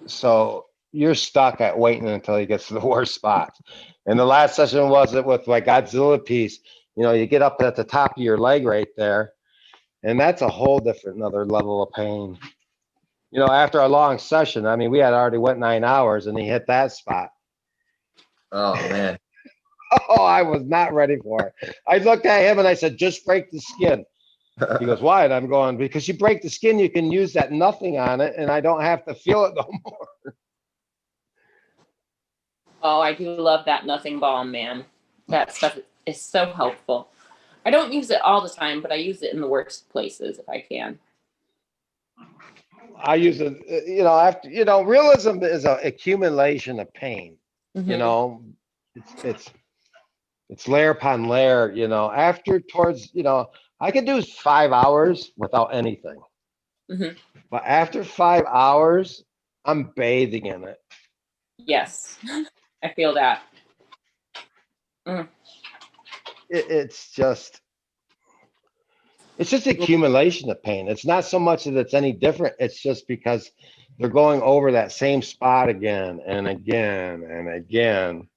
so you're stuck at waiting until he gets to the worst spots. And the last session was it with my Godzilla piece. You know, you get up at the top of your leg right there, and that's a whole different another level of pain. You know, after a long session, I mean, we had already went 9 hours and he hit that spot. Oh man. Oh, I was not ready for it. I looked at him and I said, just break the skin. He goes, why? And I'm going, because you break the skin, you can use that nothing on it and I don't have to feel it no more. Oh, I do love that nothing balm, man. That stuff is so helpful. I don't use it all the time, but I use it in the worst places if I can. I use it, you know, after, you know, realism is an accumulation of pain. You know, it's layer upon layer, you know, after towards, you know, I could do 5 hours without anything. Mhm. But after 5 hours, I'm bathing in it. Yes, I feel that. It's just accumulation of pain. It's not so much that it's any different. It's just because they're going over that same spot again and again and again.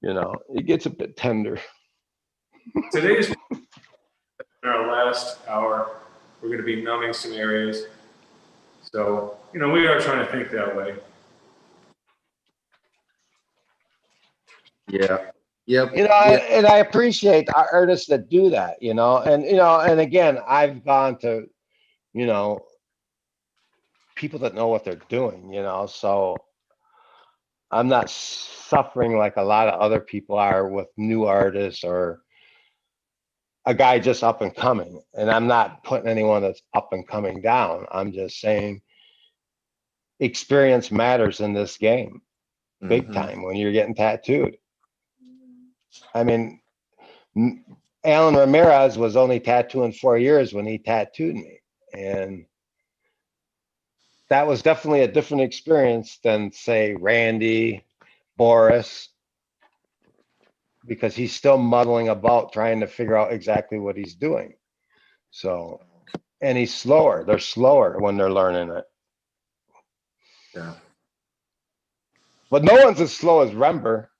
You know, it gets a bit tender. Today's in our last hour, we're going to be numbing some areas. So, you know, we are trying to think that way. Yeah. Yep. You know, and I appreciate our artists that do that, you know, and again, I've gone to, you know, people that know what they're doing, you know, so I'm not suffering like a lot of other people are with new artists or a guy just up and coming. And I'm not putting anyone that's up and coming down. I'm just saying experience matters in this game big time when you're getting tattooed. I mean, Alan Ramirez was only tattooing 4 years when he tattooed me. And that was definitely a different experience than, say, Randy, Boris, because he's still muddling about trying to figure out exactly what he's doing. So, and he's slower. They're slower when they're learning it. Yeah. But no one's as slow as Rember.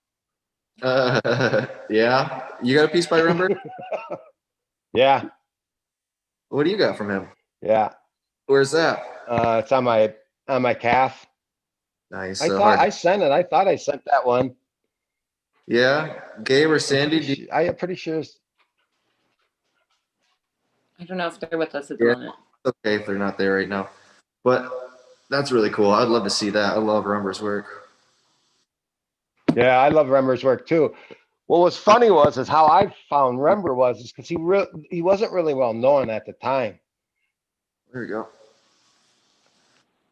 Yeah. You got a piece by Rember? Yeah. What do you got from him? Yeah. Where's that? It's on my calf. Nice. I thought I sent it. I thought I sent that one. Yeah. Gabe or Sandy? I'm pretty sure. I don't know if they're with us at the moment. Okay, if they're not there right now. But that's really cool. I'd love to see that. I love Rember's work. Yeah, I love Rember's work too. What was funny is how I found Rember is because he wasn't really well known at the time. There we go.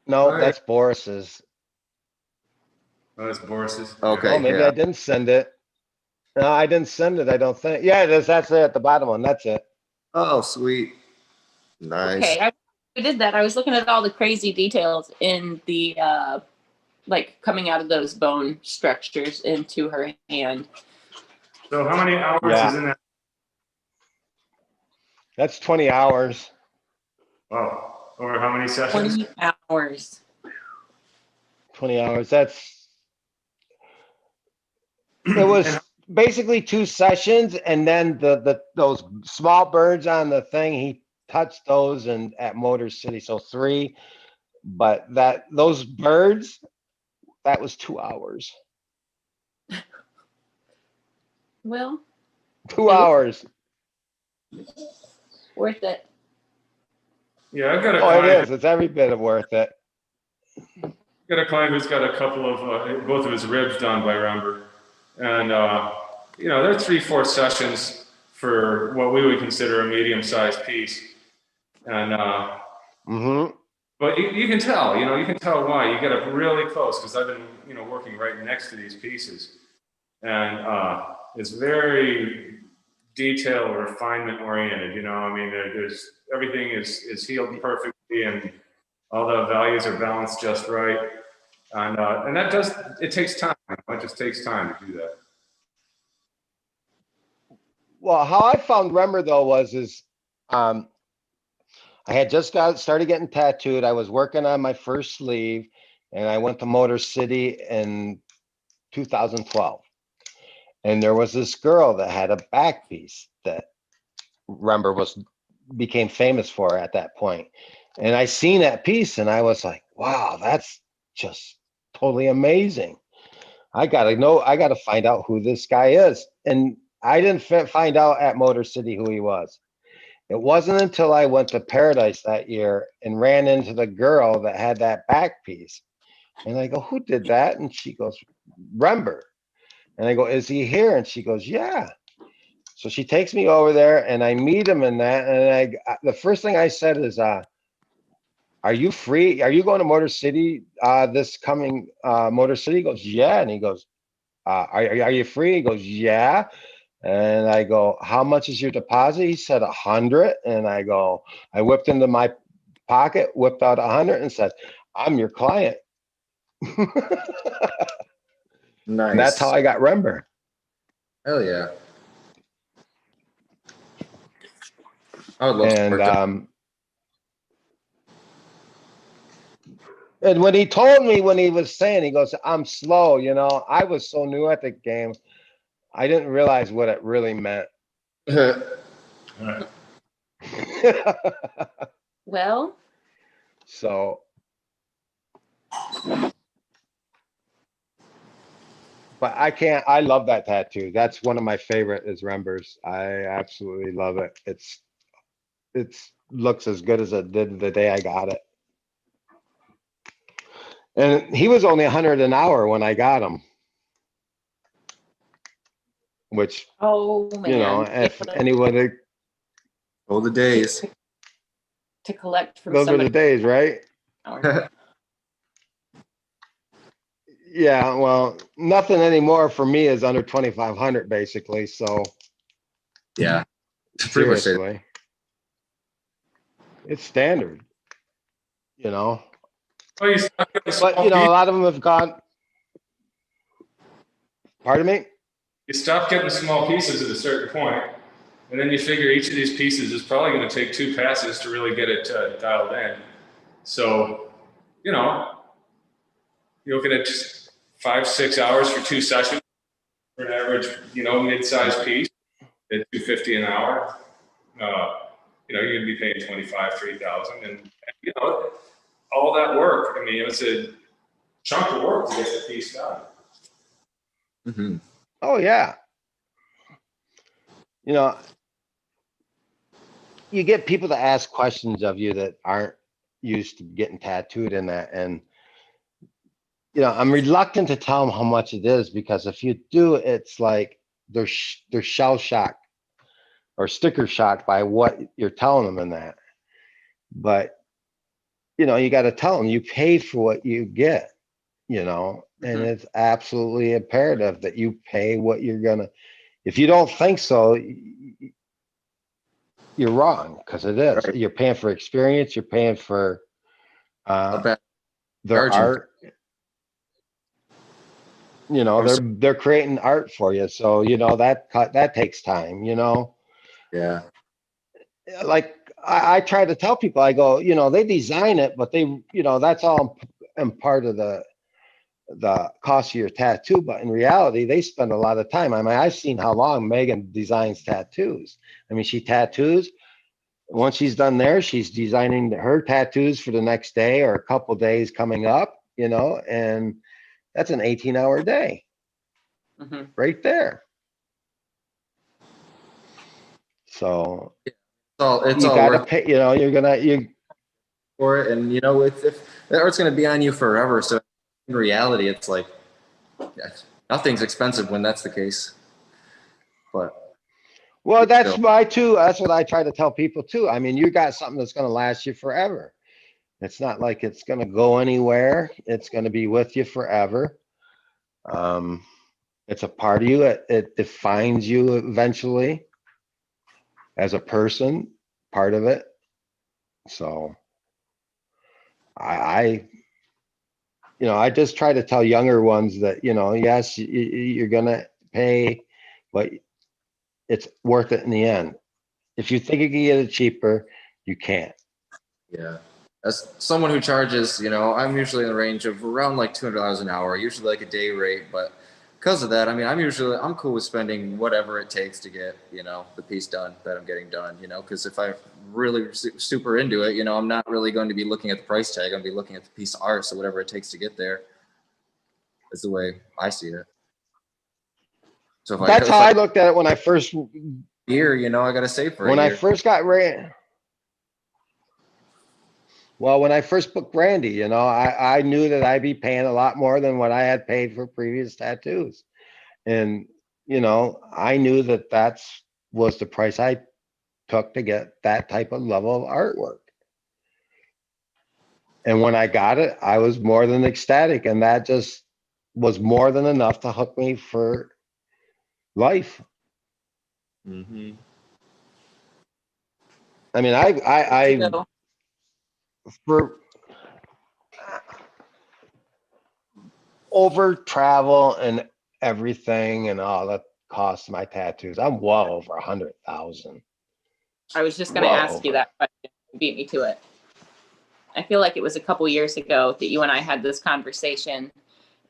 No, right. That's Boris's. Oh, that's Boris's. Okay. Oh, maybe I didn't send it. No, I didn't send it. I don't think. Yeah, it is. That's it at the bottom one. That's it. Oh, sweet. Nice. Okay, I did that. I was looking at all the crazy details in the like coming out of those bone structures into her hand. So how many hours is in that? That's 20 hours. Wow. Over how many sessions? 20 hours. 20 hours. It was basically 2 sessions, and then those small birds on the thing, he touched those and at Motor City, so 3. But those birds, that was 2 hours. Well, 2 hours. Worth it. Yeah, I've got a client. client. It is. It's every bit of worth it. I've got a client who's got a couple of both of his ribs done by Rember. And, they're 3-4 sessions for what we would consider a medium-sized piece. And, but you can tell, you can tell why. You get up really close, because I've been, working right next to these pieces. And it's very detail refinement oriented, there's everything is healed perfectly, and all the values are balanced just right. And it takes time. It just takes time to do that. Well, how I found Remmer though I had just started getting tattooed. I was working on my first sleeve, and I went to Motor City in 2012. And there was this girl that had a back piece that Remmer became famous for at that point. And I seen that piece and I was like, wow, that's just totally amazing. I gotta find out who this guy is. And I didn't find out at Motor City who he was. It wasn't until I went to Paradise that year and ran into the girl that had that back piece. And I go, who did that? And she goes, Rember. And I go, is he here? And she goes, yeah. So she takes me over there and I meet him in that. And the first thing I said is, are you free? Are you going to Motor City this coming Motor City? He goes, yeah. And he goes, are you free? He goes, yeah. And I go, how much is your deposit? He said 100. And I go, I whipped into my pocket, whipped out 100 and said, I'm your client. Nice. And that's how I got Rember. Hell yeah. I would love to work And and when he told me, when he was saying, he goes, I'm slow, I was so new at the game. I didn't realize what it really meant. Well, So, but I love that tattoo. That's one of my favorite is Rember's. I absolutely love it. It's looks as good as it did the day I got it. And he was only 100 an hour when I got him. Which, oh man, if anyone, all the days. to collect from those were the somebody. days, right? Yeah, well, nothing anymore for me is under 2,500 basically. So Yeah. Pretty much it. seriously, it's standard, Oh, you stopped getting but small a lot of them have gone. Pardon me? You stop getting small pieces at a certain point, and then you figure each of these pieces is probably going to take 2 passes to really get it dialed in. So, you're looking at 5-6 hours for 2 sessions for an average, mid-sized piece at $250 an hour. You're going to be paying $25,000-$3,000, and all that work. I mean, it's a chunk of work to get the piece done. Mm-hmm. Oh yeah. You get people to ask questions of you that aren't used to getting tattooed in that. And, I'm reluctant to tell them how much it is, because if you do, it's like they're shell shocked or sticker shocked by what you're telling them in that. But, you got to tell them you pay for what you get, and it's absolutely imperative that you pay what you're gonna. If you don't think so, you're wrong, because it is. Right. You're paying for experience. You're paying for their Charging. art. They're creating art for you, so that takes time. Yeah. Like I try to tell people, I go, they design it, but they, that's all in part of the cost of your tattoo, but in reality, they spend a lot of time. I mean, I've seen how long Megan designs tattoos. I mean, she tattoos. Once she's done there, she's designing her tattoos for the next day or a couple days coming up, and that's an 18-hour day right there. So It's you all gotta worth pay, you for it, and if the art's gonna be on you forever, so in reality, it's like nothing's expensive when that's the case. But Well, that's still. that's what I try to tell people too. I mean, you got something that's going to last you forever. It's not like it's going to go anywhere. It's going to be with you forever. It's a part of you. It defines you eventually as a person, part of it. So I I just try to tell younger ones that, yes, you're going to pay, but it's worth it in the end. If you think you can get it cheaper, you can't. Yeah. As someone who charges, I'm usually in the range of around like $200 an hour, usually like a day rate. But because of that, I mean, I'm cool with spending whatever it takes to get, the piece done that I'm getting done, because if I'm really super into it, I'm not really going to be looking at the price tag. I'm going to be looking at the piece of art. So whatever it takes to get there is the way I see it. So that's how I looked at it when I first year, I got to save for when a I year. first got ready. Well, when I first booked Randy, I knew that I'd be paying a lot more than what I had paid for previous tattoos. And, I knew that was the price I took to get that type of level of artwork. And when I got it, I was more than ecstatic. And that just was more than enough to hook me for life. Mm-hmm. I mean, I for over travel and everything and all that cost of my tattoos, I'm well over 100,000. I was just going to ask you that question. You beat me to it. I feel like it was a couple years ago that you and I had this conversation,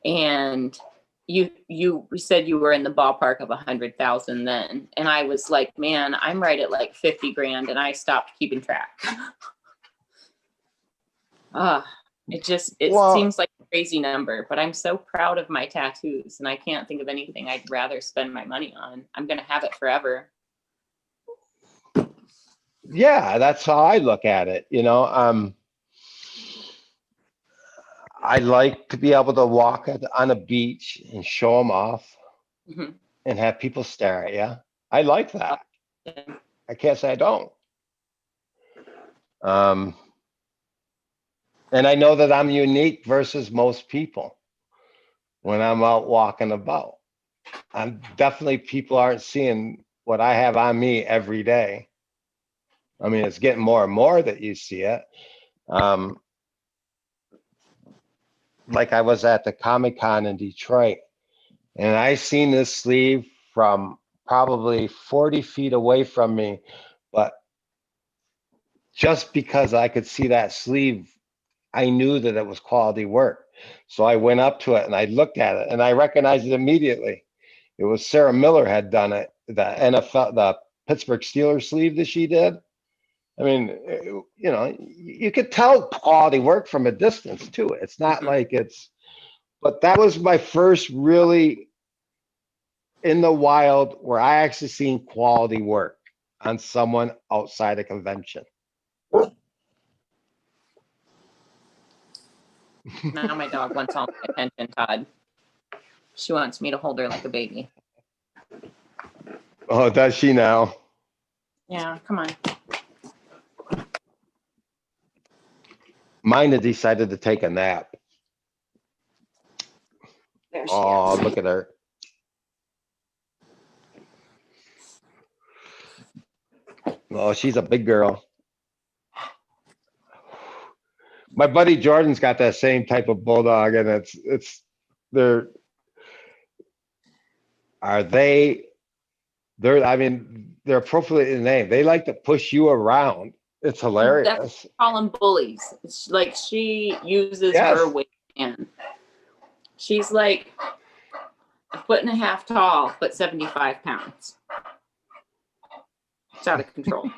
and you said you were in the ballpark of 100,000 then, and I was like, man, I'm right at like 50 grand, and I stopped keeping track. It seems like a crazy number, but I'm so proud of my tattoos, and I can't think of anything I'd rather spend my money on. I'm gonna have it forever. Yeah, that's how I look at it. I like to be able to walk on a beach and show them off and have people stare at you. I like that. I can't say I don't. And I know that I'm unique versus most people when I'm out walking about. I'm definitely, people aren't seeing what I have on me every day. I mean, it's getting more and more that you see it. Like I was at the Comic-Con in Detroit, and I seen this sleeve from probably 40 feet away from me, but just because I could see that sleeve, I knew that it was quality work. So I went up to it and I looked at it and I recognized it immediately. It was Sarah Miller had done it, the NFL, the Pittsburgh Steelers sleeve that she did. I mean, you could tell quality work from a distance too. It's not like but that was my first really in the wild where I actually seen quality work on someone outside a convention. Now my dog wants all my attention, Todd. She wants me to hold her like a baby. Oh, does she now? Yeah, come on. Mine had decided to take a nap. There she Oh, is. look at her. Oh, she's a big girl. My buddy Jordan's got that same type of bulldog, and they're appropriately named. They like to push you around. It's hilarious. Call them bullies. It's like she uses her weight, and she's like 1.5 feet tall, but 75 pounds. It's out of control.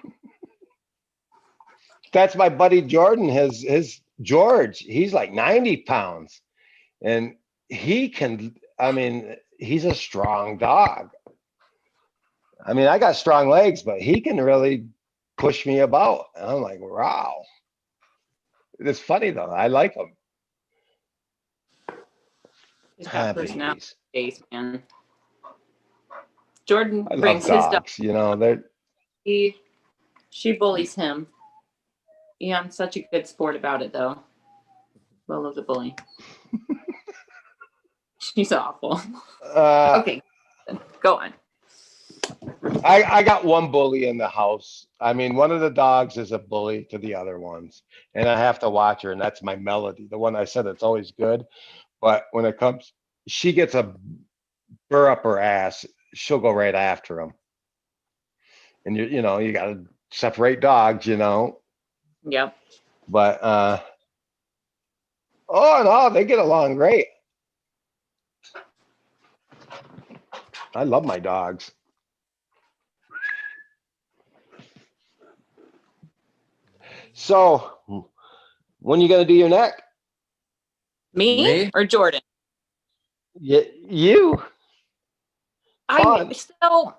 That's my buddy Jordan. His George, he's like 90 pounds, and he's a strong dog. I mean, I got strong legs, but he can really push me about. And I'm like, wow. It's funny though. I like him. He's got Babies. personality days, man. Jordan I love brings his dog. dogs. You know, they're She bullies him. Yeah, I'm such a good sport about it, though. Well, of the bully. She's awful. Okay, go on. I got one bully in the house. I mean, one of the dogs is a bully to the other ones, and I have to watch her, and that's my Melody. The one I said that's always good, but when it comes, she gets a burr up her ass. She'll go right after him, and you know you got to separate dogs, you know. Yep. But oh no, they get along great. I love my dogs. So, when you gonna do your neck? Me or Jordan? You. So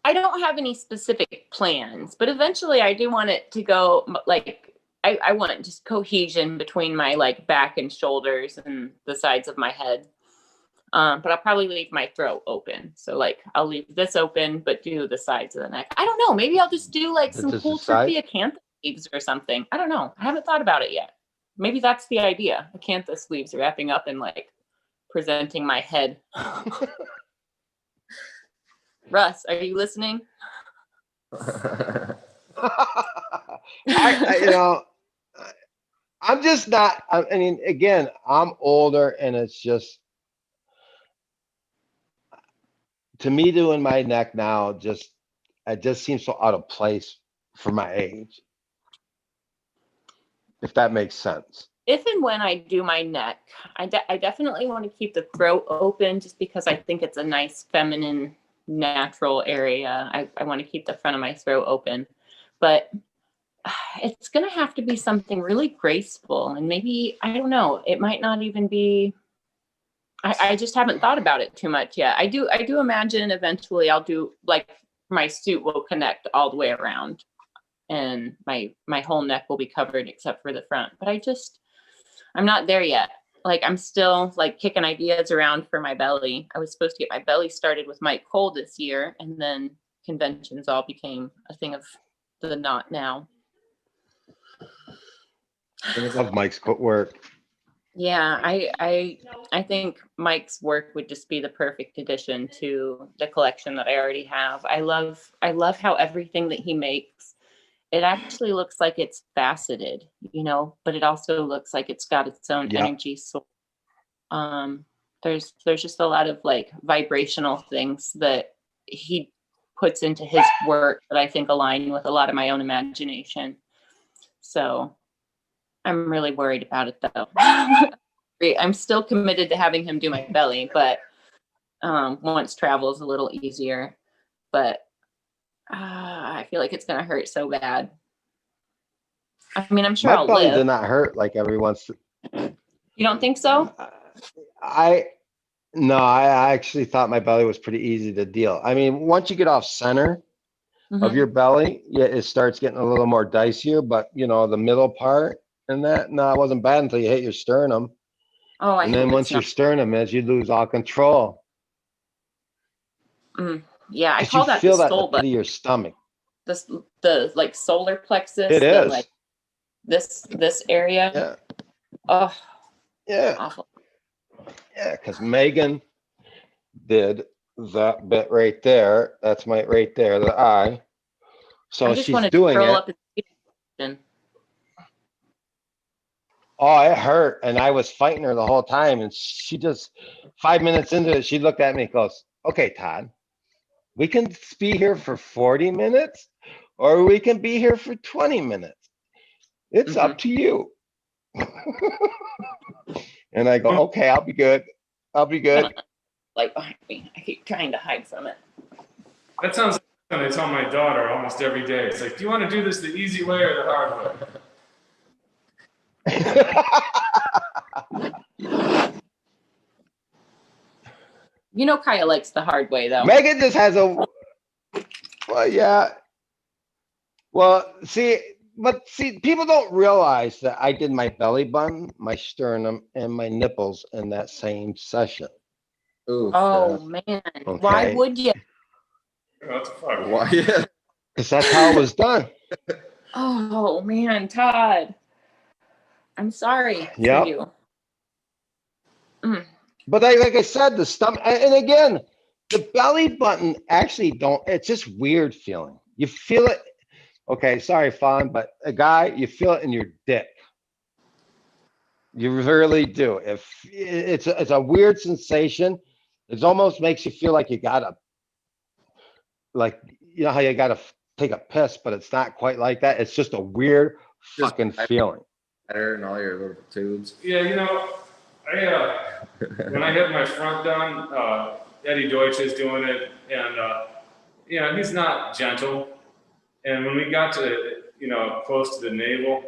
I don't have any specific plans, but eventually I do want it to go like I want just cohesion between my like back and shoulders and the sides of my head. But I'll probably leave my throat open. So like I'll leave this open, but do the sides of the neck. I don't know. Maybe I'll just do like some cool trippy acanthus sleeves or something. I don't know. I haven't thought about it yet. Maybe that's the idea. Acanthus sleeves wrapping up and like presenting my head. Russ, are you listening? You know, I'm just not. I mean, again, I'm older, and it's just to me doing my neck now. It just seems so out of place for my age. If that makes sense. If and when I do my neck, I definitely want to keep the throat open just because I think it's a nice feminine natural area. I want to keep the front of my throat open, but it's going to have to be something really graceful, and maybe, I don't know, it might not even be, I just haven't thought about it too much yet. I do imagine eventually I'll do like my suit will connect all the way around and my whole neck will be covered except for the front, but I'm not there yet. Like I'm still like kicking ideas around for my belly. I was supposed to get my belly started with Mike Cole this year, and then conventions all became a thing of the not now. I love Mike's work. Yeah, I think Mike's work would just be the perfect addition to the collection that I already have. I love how everything that he makes, it actually looks like it's faceted, you know, but it also looks like it's got its own energy. So there's just a lot of like vibrational things that he puts into his work that I think align with a lot of my own imagination. So I'm really worried about it though. I'm still committed to having him do my belly, but once travel is a little easier, but I feel like it's going to hurt so bad. I mean, I'm sure My I'll belly live. did not hurt like everyone's. You don't think so? No, I actually thought my belly was pretty easy to deal. I mean, once you get off center of your belly, yeah, it starts getting a little more dicier, but you know, the middle part and that, no, it wasn't bad until you hit your sternum. Oh, and then once your sternum is, you lose all control. Yeah, I call that the soul button of your stomach. The like solar plexus. It is. Like this area. Yeah. Oh. Yeah. Awful. Yeah, because Megan did that bit right there. That's right there, the eye. So she's doing it. Oh, it hurt. And I was fighting her the whole time. And she just, 5 minutes into it, she looked at me and goes, okay, Todd, we can be here for 40 minutes or we can be here for 20 minutes. It's up to you. And I go, okay, I'll be good. I'll be good. Like behind me. I keep trying to hide from it. That sounds like something I tell my daughter almost every day. It's like, do you want to do this the easy way or the hard way? You know, Kaya likes the hard way, though. Megan just has well, yeah. Well, see, people don't realize that I did my belly button, my sternum, and my nipples in that same session. Ooh. Oh man, why Okay. would you? That's a fuck. Why? Yeah. Because that's how it was done. Oh man, Todd, I'm sorry for Yep. you. Mm. But like I said, the stomach, and again, the belly button actually don't, it's just weird feeling. You feel it. Okay, sorry, Fawn, but a guy, you feel it in your dick. You really do. If it's a weird sensation, it almost makes you feel like you gotta, like, you know how you gotta take a piss, but it's not quite like that. It's just a weird Just fucking feeling. better and all your little tubes. Yeah, when I had my front done, Eddie Deutsch is doing it, and he's not gentle. And when we got to, close to the navel,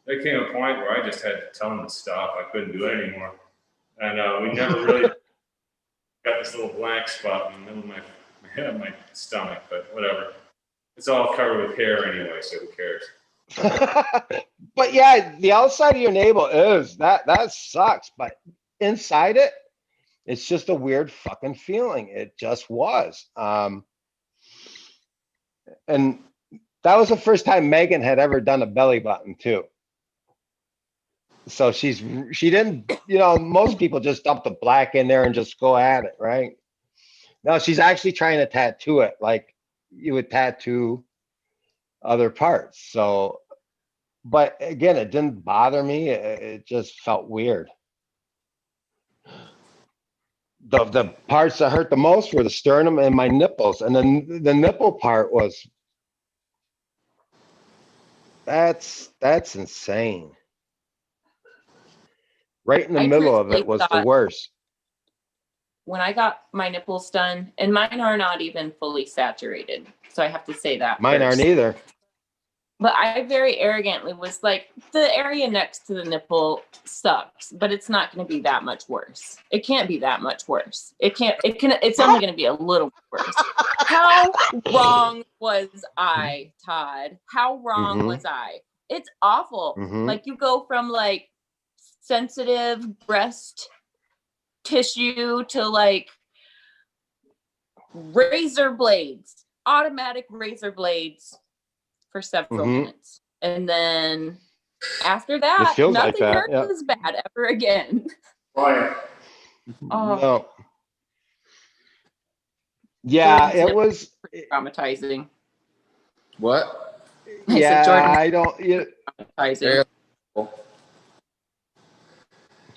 there came a point where I just had to tell him to stop. I couldn't do it anymore. And we never really got this little blank spot in the middle of my stomach, but whatever. It's all covered with hair anyway, so who cares? But yeah, the outside of your navel that sucks, but inside it, it's just a weird fucking feeling. It just was. And that was the first time Megan had ever done a belly button too. So she didn't, most people just dump the black in there and just go at it, right? No, she's actually trying to tattoo it like you would tattoo other parts. So, but again, it didn't bother me. It just felt weird. The parts that hurt the most were the sternum and my nipples. And then the nipple part was, that's insane. Right in the middle of truthfully it was the thought worst. when I got my nipples done, and mine are not even fully saturated, so I have to say that Mine first. aren't either. But I very arrogantly was like, the area next to the nipple sucks, but it's not going to be that much worse. It can't be that much worse. It's only going to be a little worse. How wrong was I, Todd? How wrong was I? It's awful. Like, you go from like sensitive breast tissue to like razor blades, automatic razor blades for several minutes. And then after that, nothing hurt as bad ever again. Why? No. Yeah, it was traumatizing. What? Yeah, I don't. Traumatizing.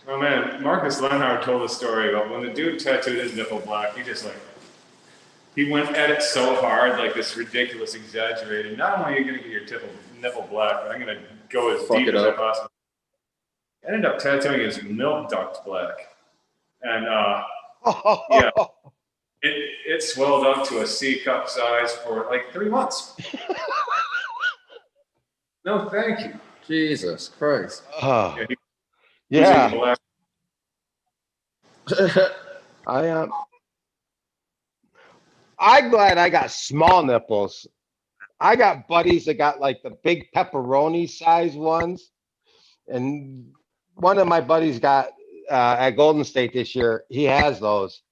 Oh man, Marcus Lenhard told a story about when the dude tattooed his nipple black, he went at it so hard, like this ridiculous exaggerated. Not only are you gonna get your nipple black, but I'm gonna go as deep as I possibly. Ended up tattooing his milk duct black. And yeah. It swelled up to a C cup size for like 3 months. No, thank you. Jesus Christ. Yeah. I'm glad I got small nipples. I got buddies that got like the big pepperoni size ones. And one of my buddies got at Golden State this year, he has those.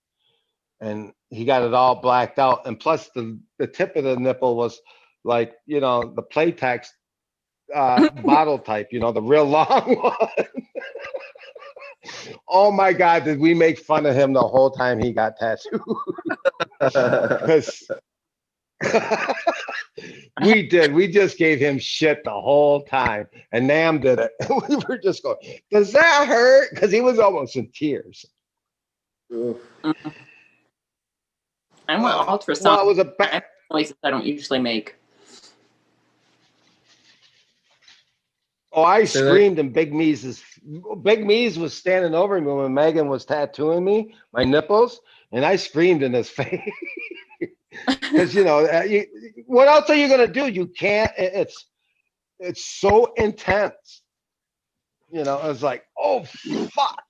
And he got it all blacked out. And plus the tip of the nipple was like, the Playtex bottle type, the real long one. Oh my God, did we make fun of him the whole time he got tattooed? We did. We just gave him shit the whole time. And Nam did it. We were just going, does that hurt? Because he was almost in tears. I want ultrasound. Well, it was a bad noises I don't usually make. Oh, I screamed, and Big Mees was standing over me when Megan was tattooing me, my nipples, and I screamed in his face. Because what else are you gonna do? You can't. It's so intense. It's like, oh fuck.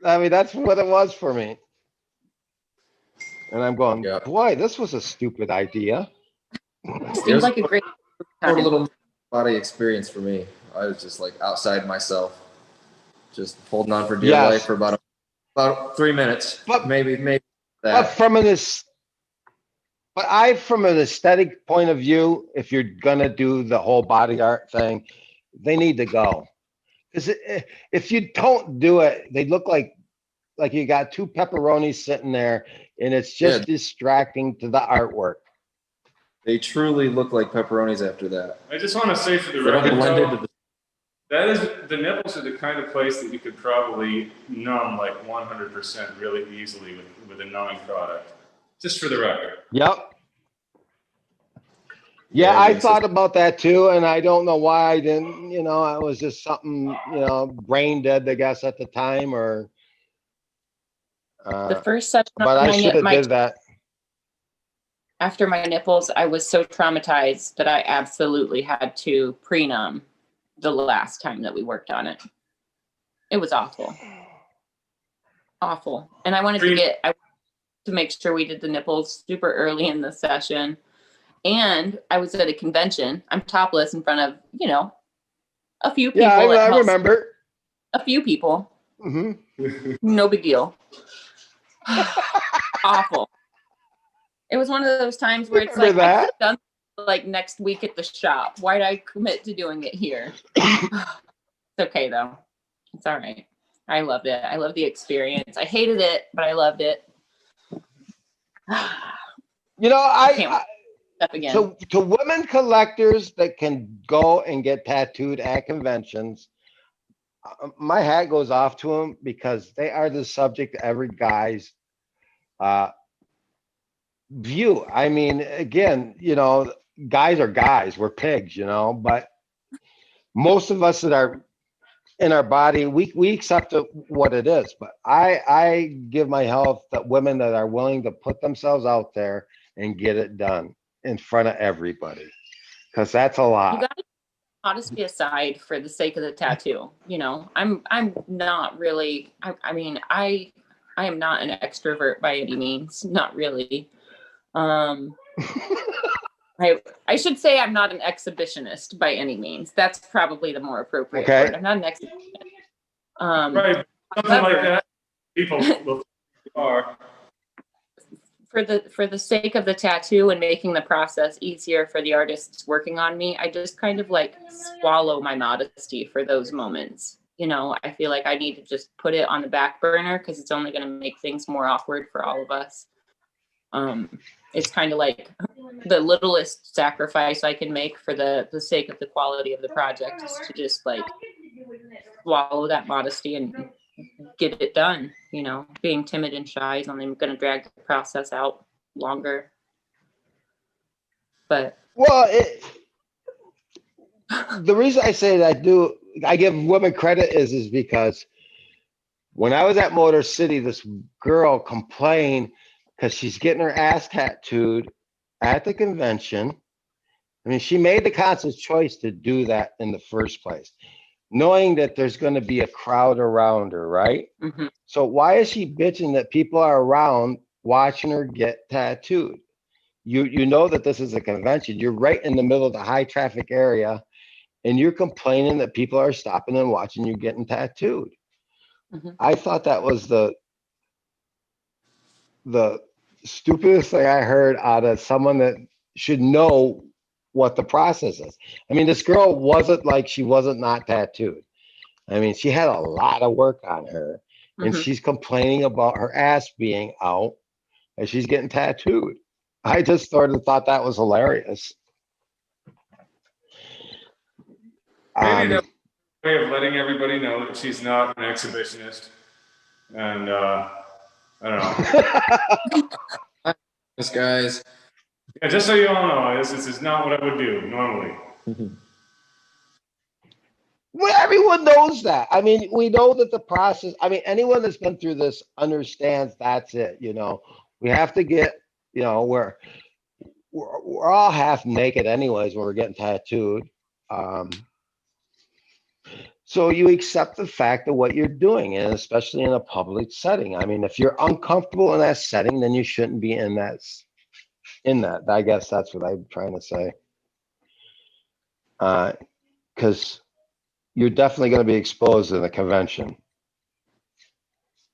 I mean, that's what it was for me. And I'm going, boy, this was a stupid idea. Seems like a great a little body experience for me. I was just like outside myself, just holding on for dear life for about About 3 minutes, But- maybe But that. from an aesthetic point of view, if you're gonna do the whole body art thing, they need to go. Because if you don't do it, they look like you got two pepperonis sitting there, and it's just distracting to the artwork. They truly look like pepperonis after that. I just want to say for the They don't record, blend though, into the. that is the nipples are the kind of place that you could probably numb like 100% really easily with a numbing product. Just for the record. Yep. Yeah, Yeah, I Vince, thought about that too, and I don't know why I didn't, it was just something, brain dead, I guess, at the time, or, The first session but of I should have did that. after my nipples, I was so traumatized that I absolutely had to pre-numb the last time that we worked on it. It was awful. Awful. And I wanted to make sure we did the nipples super early in the session. And I was at a convention. I'm topless in front of, a few people. Yeah, I at Hell's- remember. A few people. Hmm. No big deal. Awful. It was one of those times where it's like, I could have done like next week at the shop. Why'd I commit to doing it here? It's okay though. It's all right. I loved it. I loved the experience. I hated it, but I loved it. I can't wait up again. So to women collectors that can go and get tattooed at conventions, my hat goes off to them, because they are the subject of every guy's view. I mean, again, guys are guys, we're pigs, but most of us that are in our body, we accept what it is. But I give my health that women that are willing to put themselves out there and get it done in front of everybody, because that's a lot. You gotta modesty aside for the sake of the tattoo. I'm not really, I mean, I am not an extrovert by any means, not really. I should say I'm not an exhibitionist by any means. That's probably the more appropriate word. I'm not an exhibitionist. Right, something like that. People will are. For the sake of the tattoo and making the process easier for the artists working on me, I just kind of like swallow my modesty for those moments. I feel like I need to just put it on the back burner, because it's only going to make things more awkward for all of us. It's kind of like the littlest sacrifice I can make for the sake of the quality of the project, is to just like swallow that modesty and get it done. Being timid and shy is only going to drag the process out longer. But the reason I say that I give women credit is because when I was at Motor City, this girl complained because she's getting her ass tattooed at the convention. I mean, she made the conscious choice to do that in the first place, knowing that there's going to be a crowd around her, right? mm-hmm. So why is she bitching that people are around watching her get tattooed? You know that this is a convention. You're right in the middle of the high traffic area, and you're complaining that people are stopping and watching you getting tattooed. Mm-hmm. I thought that was the stupidest thing I heard out of someone that should know what the process is. I mean, this girl wasn't like she wasn't not tattooed. I mean, she had a lot of work on her, and Mm-hmm. she's complaining about her ass being out as she's getting tattooed. I just thought that was hilarious. Maybe that's a way of letting everybody know that she's not an exhibitionist. And I don't know. This guys. Yeah, just so you all know, this is not what I would do normally. Well, everyone knows that. I mean, we know that the process, anyone that's been through this understands that's it. We have to get, we're all half naked anyways when we're getting tattooed. So you accept the fact of what you're doing, and especially in a public setting. I mean, if you're uncomfortable in that setting, then you shouldn't be in that. I guess that's what I'm trying to say. Because you're definitely going to be exposed in a convention.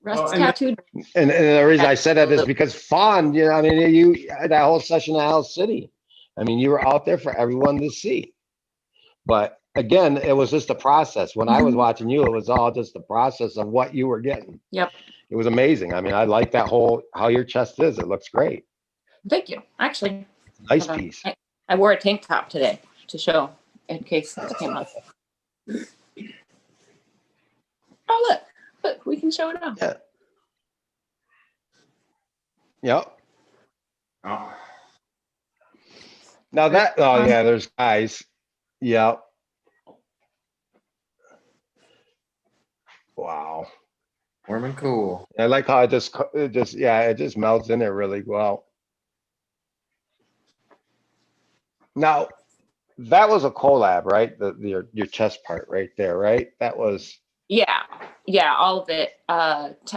Russ and tattooed. And the reason I said that is because fun, you know, I mean, you that whole session at House City. I mean, you were out there for everyone to see. But again, it was just a process. When I was watching you, it was all just the process of what you were getting. Yep. It was amazing. I mean, I like that whole how your chest is. It looks great. Thank you. Actually, Nice piece. I wore a tank top today to show in case this came up. Oh, look, we can show it off. Yeah. Yep. oh, Now that, oh yeah, there's guys. Yep. Wow. Warm and cool. I like how it just melts in there really well. Now, that was a collab, right? Your chest part right there, right? That was. Yeah, all of it.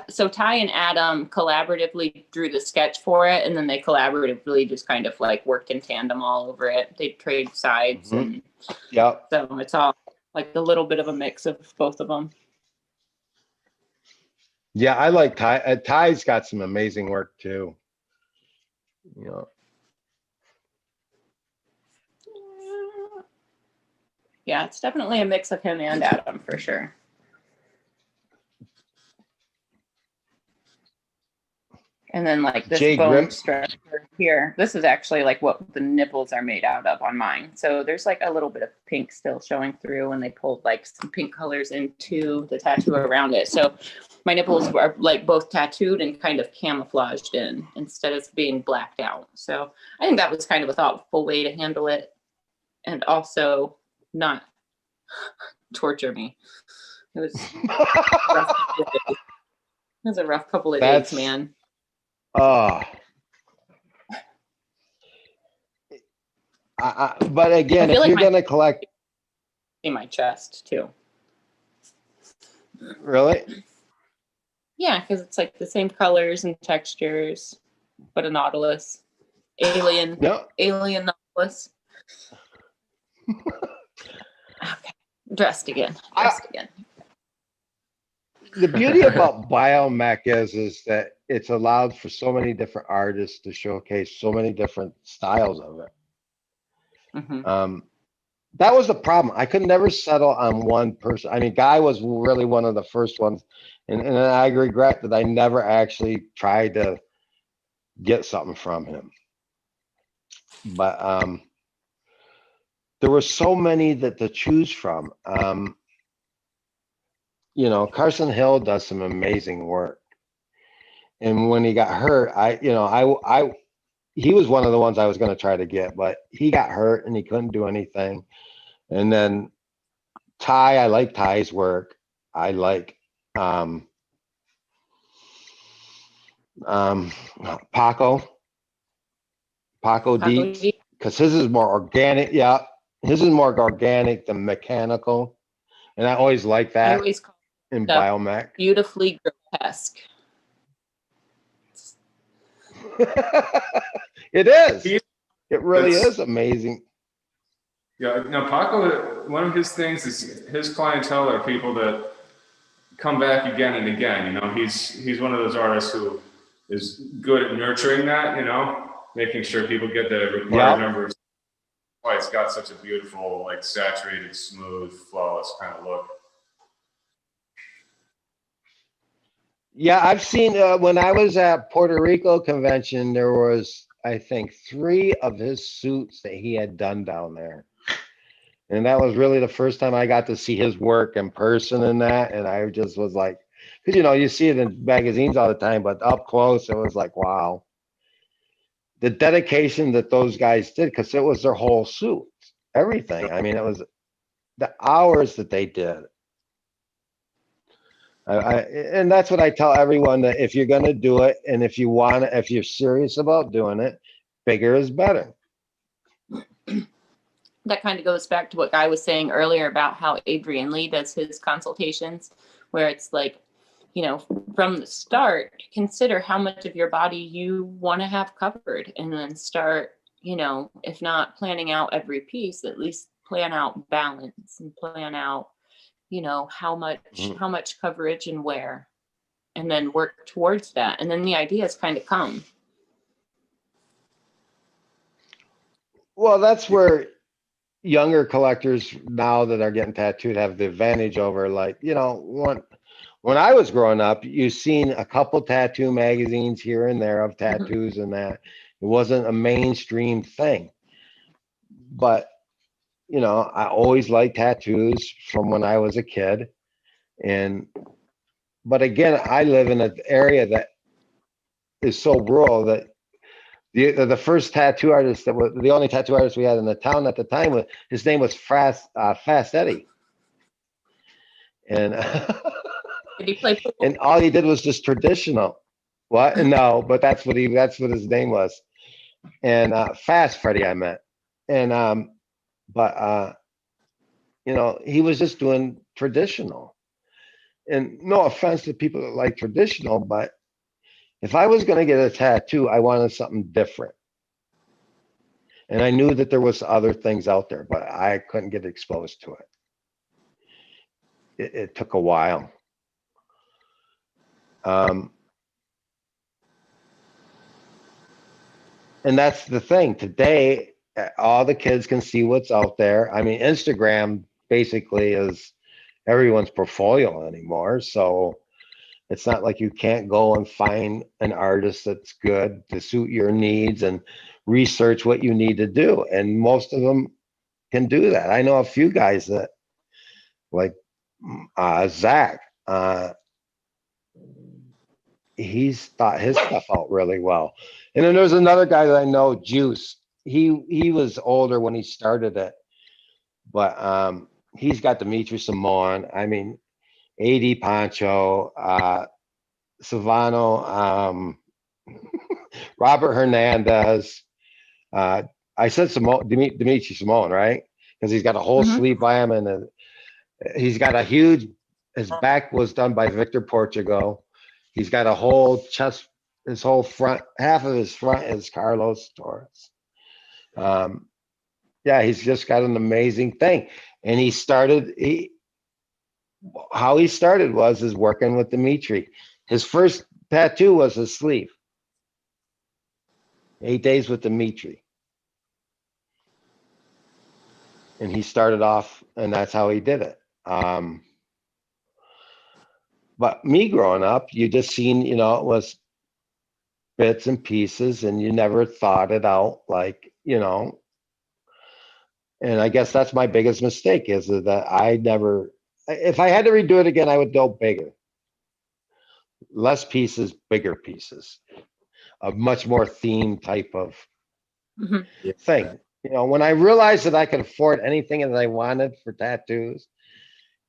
So Ty and Adam collaboratively drew the sketch for it, and then they collaboratively just kind of like worked in tandem all over it. They trade sides, and Yep. so it's all like a little bit of a mix of both of them. Yeah, I like Ty. Ty's got some amazing work too. You know. Yeah, it's definitely a mix of him and Adam for sure. And then like this Jay bone Grip. structure here, this is actually like what the nipples are made out of on mine. So there's like a little bit of pink still showing through, and they pulled like some pink colors into the tattoo around it. So my nipples are like both tattooed and kind of camouflaged in instead of being blacked out. So I think that was kind of a thoughtful way to handle it, and also not torture me. It was a rough couple of days, man. But again, if like you're gonna collect, in my chest too. really? Yeah, because it's like the same colors and textures, but a nautilus, alien nautilus. Okay, dressed again. The beauty about Biomech is that it's allowed for so many different artists to showcase so many different styles of it. That was the problem. I could never settle on one person. I mean, Guy was really one of the first ones, and I regret that I never actually tried to get something from him. But there were so many to choose from. You know, Carson Hill does some amazing work. And when he got hurt, he was one of the ones I was going to try to get, but he got hurt and he couldn't do anything. And then Ty, I like Ty's work. I like Paco D, because his is more organic. Yeah, his is more organic than mechanical, and I always like that. I always call in Biomech. Beautifully grotesque. It is. It really is amazing. Yeah, now Paco, one of his things is his clientele are people that come back again and again. You know, he's one of those artists who is good at nurturing that. You know, making sure people get the required numbers. Why it's got such a beautiful, like saturated, smooth, flawless kind of look. Yeah, I've seen when I was at Puerto Rico convention, there was, I think, 3 of his suits that he had done down there. And that was really the first time I got to see his work in person and that. And I just was like, because, you know, you see it in magazines all the time, but up close, it was like, wow. The dedication that those guys did, because it was their whole suit, everything. I mean, it was the hours that they did. And that's what I tell everyone, that if you're going to do it, and if you're serious about doing it, bigger is better. That kind of goes back to what Guy was saying earlier about how Adrian Lee does his consultations, where it's like, you know, from the start, consider how much of your body you want to have covered, and then start, you know, if not planning out every piece, at least plan out balance and plan out, you know, how much coverage and where. and then work towards that. And then the ideas kind of come. Well, that's where younger collectors now that are getting tattooed have the advantage over, like, you know, when I was growing up, you've seen a couple tattoo magazines here and there of tattoos and that. It wasn't a mainstream thing. But, you know, I always liked tattoos from when I was a kid. But again, I live in an area that is so rural that the first tattoo artist that was the only tattoo artist we had in the town at the time, his name was Fast Eddie. And Did he play pool? and all he did was just traditional. What? No, but that's what his name was. And Fast Freddy, I meant. And but you know, he was just doing traditional. And no offense to people that like traditional, but if I was going to get a tattoo, I wanted something different. And I knew that there was other things out there, but I couldn't get exposed to it. It took a while. And that's the thing. Today, all the kids can see what's out there. I mean, Instagram basically is everyone's portfolio anymore. So it's not like you can't go and find an artist that's good to suit your needs and research what you need to do. And most of them can do that. I know a few guys that, like Zach, he's thought his stuff out really well. And then there's another guy that I know, Juice. He was older when he started it, but he's got Dimitri Simon. I mean, AD Pancho, Silvano, Robert Hernandez. I said Dimitri Simon, right? Because he's got a whole sleeve by him, and he's got a huge. His back was done by Victor Portugal. He's got a whole chest. His whole front, half of his front is Carlos Torres. Yeah, he's just got an amazing thing. And how he started was working with Dimitri. His first tattoo was his sleeve. 8 days with Dimitri. And he started off, and that's how he did it. But me growing up, you just seen, you know, it was bits and pieces, and you never thought it out, like, you know. And I guess that's my biggest mistake is that I never, if I had to redo it again, I would go bigger. Less pieces, bigger pieces. A much more theme type of thing. You know, when I realized that I could afford anything that I wanted for tattoos,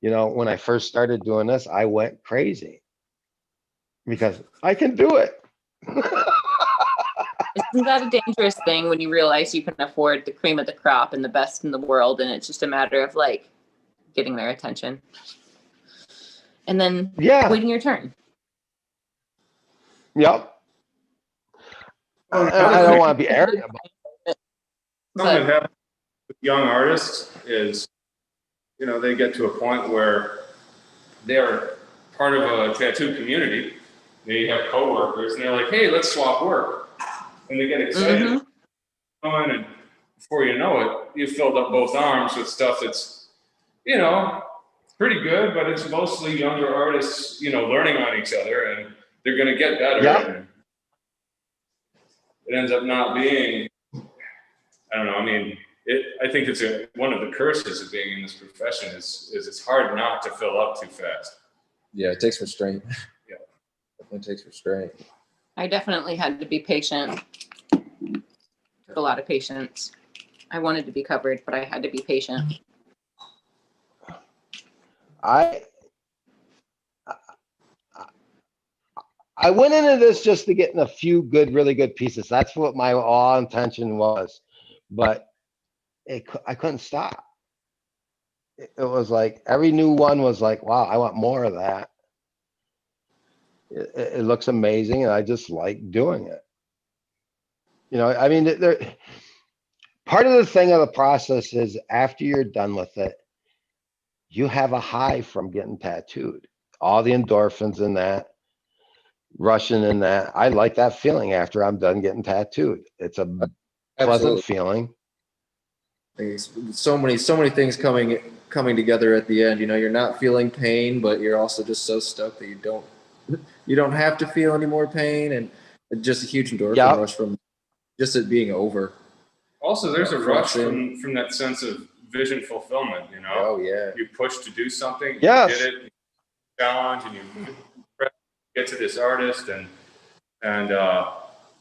you know, when I first started doing this, I went crazy because I can do it. Isn't that a dangerous thing when you realize you can afford the cream of the crop and the best in the world, and it's just a matter of like getting their attention and then waiting your turn? Yep. I don't want to be arrogant about it. Something that happens with young artists is, you know, they get to a point where they're part of a tattoo community. They have coworkers, and they're like, "Hey, let's swap work," and they get excited. And before you know it, you've filled up both arms with stuff that's, you know, pretty good, but it's mostly younger artists, you know, learning on each other, and they're going to get better. Yeah. It ends up not being, I don't know. I mean, I think it's one of the curses of being in this profession is it's hard not to fill up too fast. Yeah, it takes restraint. Yeah, it takes restraint. I definitely had to be patient. Took a lot of patience. I wanted to be covered, but I had to be patient. I went into this just to get in a few really good pieces. That's what my all intention was, but I couldn't stop. It was like every new one was like, wow, I want more of that. It looks amazing, and I just like doing it. You know, I mean, part of the thing of the process is after you're done with it, you have a high from getting tattooed. All the endorphins in that. rushing in that. I like that feeling after I'm done getting tattooed. It's a pleasant Absolutely. feeling. So many things coming together at the end. You know, you're not feeling pain, but you're also just so stoked that you don't have to feel any more pain, and just a huge endorphin Yep. rush from just it being over. Also, there's a From rush sin. from that sense of vision fulfillment. You know, Oh yeah. you push to do something, you Yes. did it, you challenge, and you get to this artist, and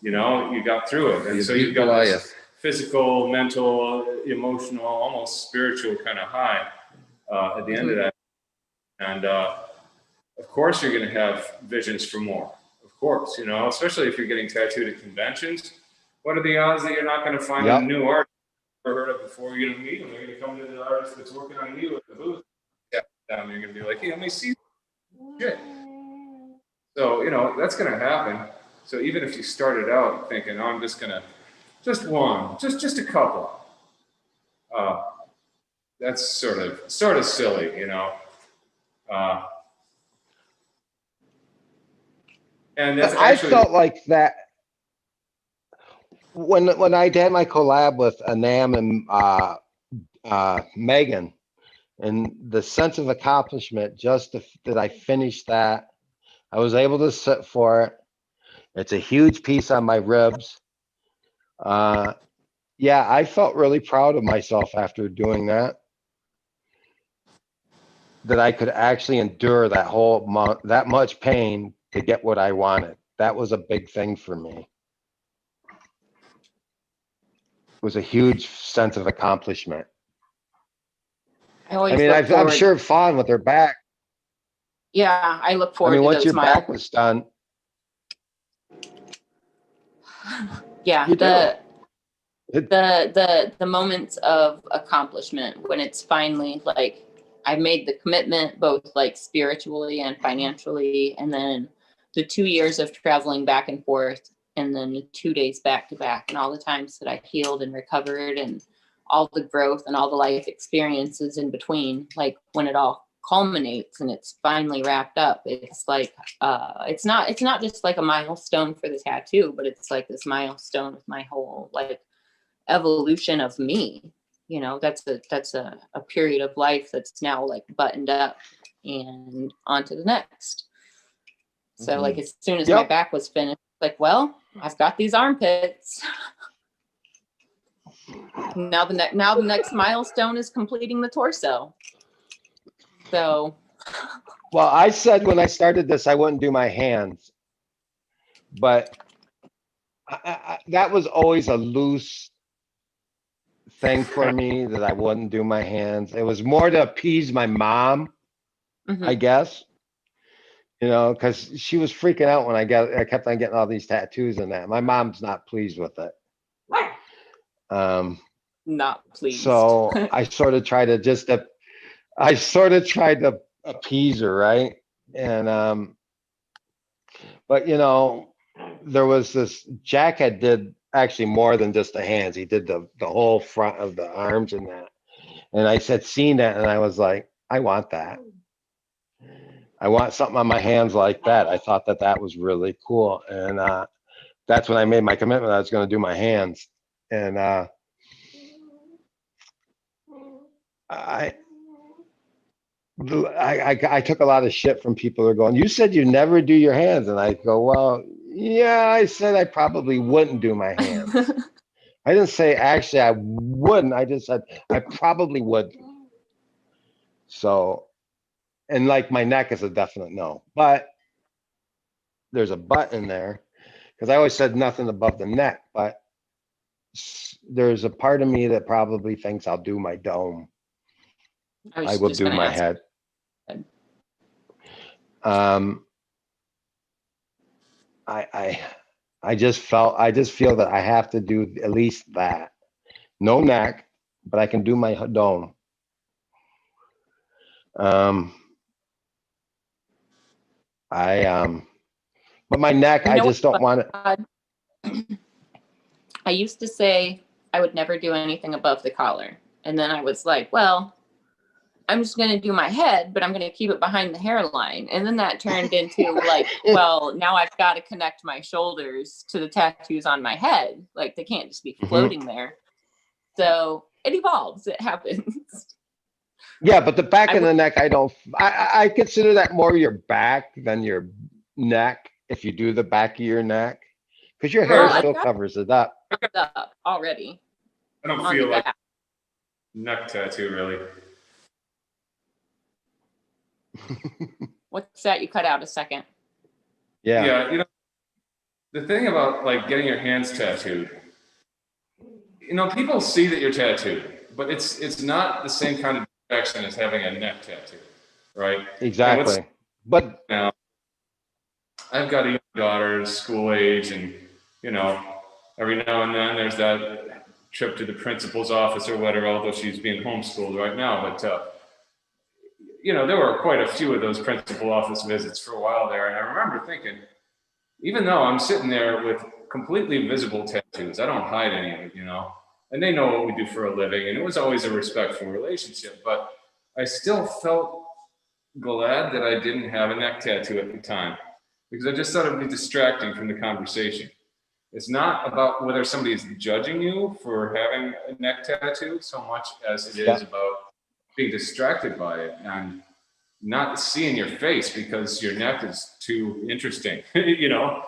you know, you got through it, and You so beat you've got Goliath. this physical, mental, emotional, almost spiritual kind of high at the end of that. And of course, you're going to have visions for more. Of course, you know, especially if you're getting tattooed at conventions. What are the odds that you're not going to find a new artist you've never heard of before? You're going to meet them. They're going to come to the artist that's working on you at the booth. Yeah, down there, you're going to be like, hey, let me see shit. So, you know, that's going to happen. So even if you started out thinking, oh, I'm just going to, just one, just a couple. That's sort of silly, you know. And that's I actually felt like that when I had my collab with Anam and Megan, and the sense of accomplishment just that I finished that. I was able to sit for it. It's a huge piece on my ribs. Yeah, I felt really proud of myself after doing that. That I could actually endure that whole month, that much pain to get what I wanted. That was a big thing for me. It was a huge sense of accomplishment. I mean, look I'm forward. sure fun with her back. Yeah, I look I forward mean, to once those your back was done, yeah, you do. the moments of accomplishment when it's finally like I've made the commitment both like spiritually and financially, and then the 2 years of traveling back and forth, and then the 2 days back to back, and all the times that I healed and recovered, and all the growth and all the life experiences in between, like when it all culminates and it's finally wrapped up, it's like it's not just like a milestone for the tattoo, but it's like this milestone with my whole like evolution of me. You know, that's a period of life that's now like buttoned up and on to the next. So like as soon as my back was finished, like, well, I've got these armpits. Now the next milestone is completing the torso. So Well, I said when I started this, I wouldn't do my hands, but that was always a loose thing for me that I wouldn't do my hands. It was more to appease my mom, I guess, you know, because she was freaking out when I kept on getting all these tattoos and that. My mom's not pleased with it. not pleased. So I sort of tried to appease her, right? And but you know, there was this Jack did actually more than just the hands. He did the whole front of the arms and that. And I said, seen that, and I was like, I want that. I want something on my hands like that. I thought that was really cool, and that's when I made my commitment. I was going to do my hands, and I took a lot of shit from people who are going, you said you never do your hands. And I go, well, yeah, I said I probably wouldn't do my hands. I didn't say actually I wouldn't. I just said I probably would. So, and like my neck is a definite no. But there's a but in there because I always said nothing above the neck. But there's a part of me that probably thinks I'll do my dome. I will do my head. I just feel that I have to do at least that. No neck, but I can do my dome. But my neck, I just don't want it. I used to say I would never do anything above the collar. And then I was like, well, I'm just going to do my head, but I'm going to keep it behind the hairline. And then that turned into like, well, now I've got to connect my shoulders to the tattoos on my head. Like they can't just be floating there. So it evolves. It happens. Yeah, but the back of the neck, I consider that more your back than your neck. If you do the back of your neck, because your hair still covers it up. Already. I don't feel like neck tattoo really. What's that? You cut out a second. Yeah. Yeah, you know, the thing about like getting your hands tattooed, you know, people see that you're tattooed, but it's not the same kind of distraction as having a neck tattoo, right? Exactly. But now, I've got a young daughter, school age, and you know, every now and then there's that trip to the principal's office or whatever, although she's being homeschooled right now. But you know, there were quite a few of those principal office visits for a while there, and I remember thinking, even though I'm sitting there with completely visible tattoos, I don't hide any of it, you know, and they know what we do for a living, and it was always a respectful relationship, but I still felt glad that I didn't have a neck tattoo at the time, because I just thought it would be distracting from the conversation. It's not about whether somebody is judging you for having a neck tattoo so much as it is about being distracted by it and not seeing your face because your neck is too interesting, you know.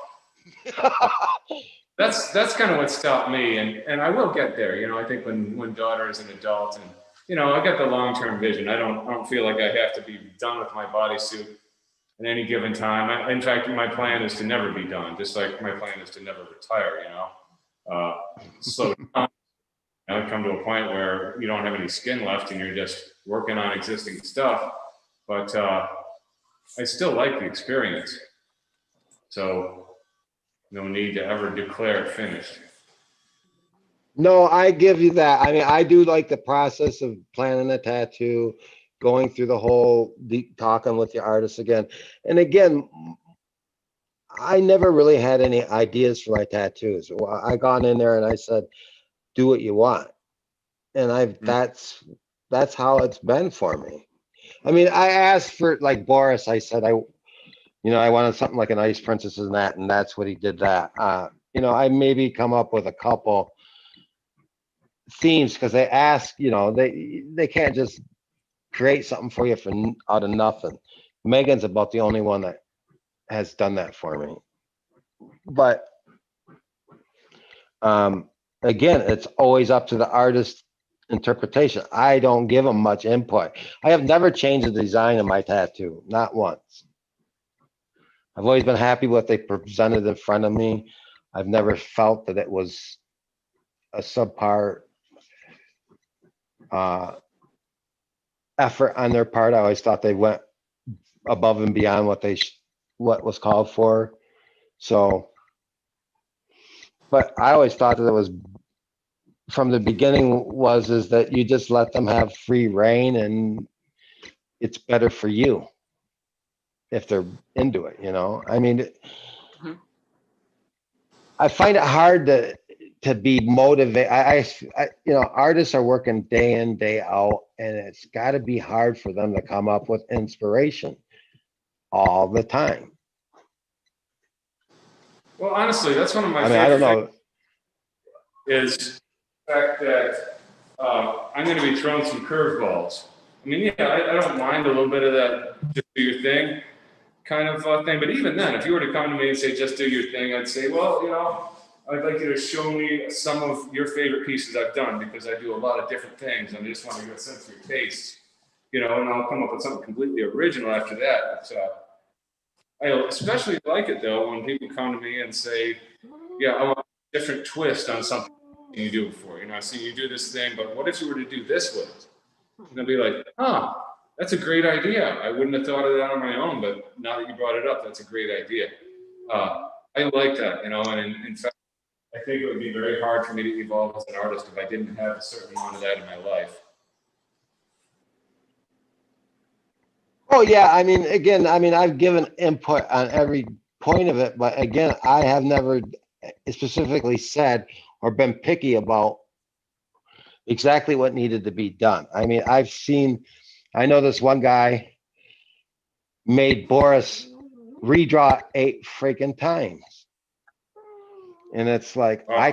That's kind of what stopped me, and I will get there, you know. I think when daughter is an adult, and you know, I got the long-term vision. I don't feel like I have to be done with my bodysuit at any given time. In fact, my plan is to never be done, just like my plan is to never retire, you know. So you know, come to a point where you don't have any skin left and you're just working on existing stuff. But I still like the experience. So no need to ever declare it finished. No, I give you that. I mean, I do like the process of planning a tattoo, going through the whole deep talking with the artist again. And again, I never really had any ideas for my tattoos. I gone in there and I said, do what you want. And that's how it's been for me. I mean, I asked for, like Boris, I said, I wanted something like an Ice Princess and that's what he did that. You know, I maybe come up with a couple themes because they ask, you know, they can't just create something for you out of nothing. Megan's about the only one that has done that for me. But again, it's always up to the artist interpretation. I don't give them much input. I have never changed the design of my tattoo, not once. I've always been happy with what they presented in front of me. I've never felt that it was a subpar effort on their part. I always thought they went above and beyond what was called for. So, but I always thought that it was, from the beginning, is that you just let them have free reign and it's better for you if they're into it, you know. I mean, I find it hard to be motivated. I you know, artists are working day in, day out, and it's got to be hard for them to come up with inspiration all the time. Well, honestly, that's one of my favorite I don't know. Is the fact that I'm going to be throwing some curveballs. I mean, yeah, I don't mind a little bit of that just do your thing kind of thing. But even then, if you were to come to me and say, just do your thing, I'd say, well, you know, I'd like you to show me some of your favorite pieces I've done, because I do a lot of different things and I just want to get a sense of your taste, you know, and I'll come up with something completely original after that. But, I especially like it though when people come to me and say, yeah, I want a different twist on something you do before. You know, I see you do this thing, but what if you were to do this with it? And I'll be like, huh, that's a great idea. I wouldn't have thought of that on my own, but now that you brought it up, that's a great idea. I like that, you know, and in fact, I think it would be very hard for me to evolve as an artist if I didn't have a certain amount of that in my life. Oh yeah, I mean, again, I've given input on every point of it, but again, I have never specifically said or been picky about exactly what needed to be done. I mean, I've seen I know this one guy made Boris redraw 8 freaking times. And it's like, Oh. I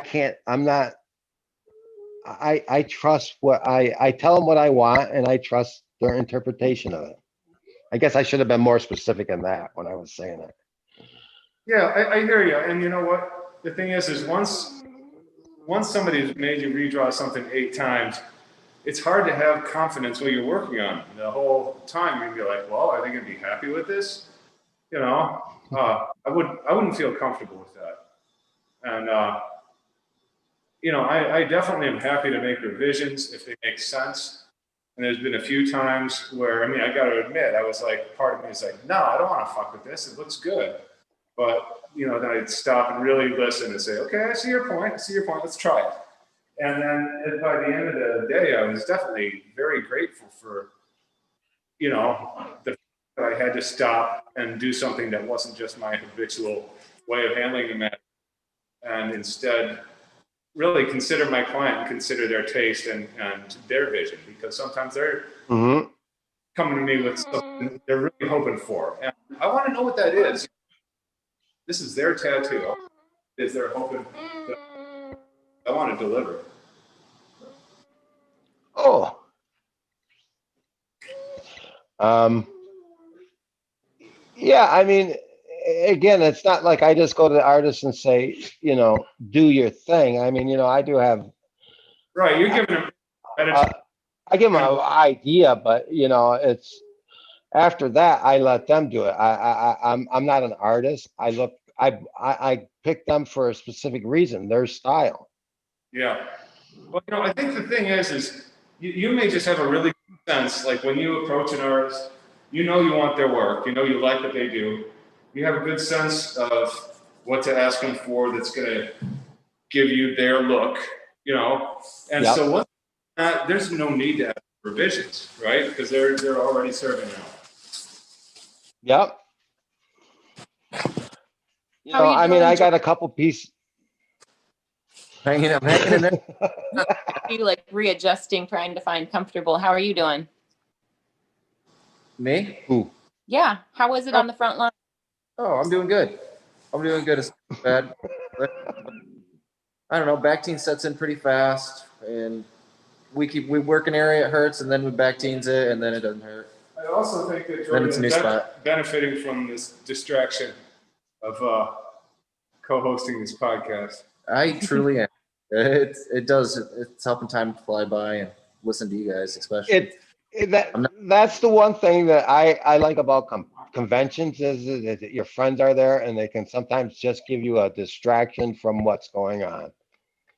trust I tell them what I want, and I trust their interpretation of it. I guess I should have been more specific in that when I was saying it. Yeah, I hear you. And you know what? The thing is once somebody's made you redraw something 8 times, it's hard to have confidence what you're working on. The whole time you'd be like, well, are they going to be happy with this? You know, I wouldn't feel comfortable with that. And, you know, I definitely am happy to make revisions if they make sense. And there's been a few times where, I mean, I got to admit, I was like, part of me is like, no, I don't want to fuck with this. It looks good. But, you know, then I'd stop and really listen and say, okay, I see your point. Let's try it. And then by the end of the day, I was definitely very grateful for, you know, the fact that I had to stop and do something that wasn't just my habitual way of handling the matter, and instead really consider my client and consider their taste and their vision, because sometimes they're coming to me with something they're really hoping for. And I want to know what that is. This is their tattoo. Is they're hoping that I want to deliver. Oh. Yeah, I mean, again, it's not like I just go to the artist and say, you know, do your thing. I mean, you know, I do have. Right, you're giving them. I give them an idea, but you know, it's after that I let them do it. I'm not an artist. I pick them for a specific reason, their style. Yeah. Well, you know, I think the thing is you may just have a really good sense, like when you approach an artist, you know you want their work, you know you like what they do, you have a good sense of what to ask them for that's going to give you their look, you know, and so once there's no need to have revisions, right? Because they're already serving now. Yep. You know, I mean, I got a couple pieces. Hanging in there. Are you like readjusting, trying to find comfortable? How are you doing? Me? Ooh. Yeah. How was it on the front line? Oh, I'm doing good. It's bad. I don't know. Bactine sets in pretty fast, and we work an area, it hurts, and then we Bactines it, and then it doesn't hurt. I also think that Then it's a new Jordan is spot. benefiting from this distraction of co-hosting this podcast. I truly am. It's helping time fly by and listen to you guys, especially. That's the one thing that I like about conventions is that your friends are there and they can sometimes just give you a distraction from what's going on.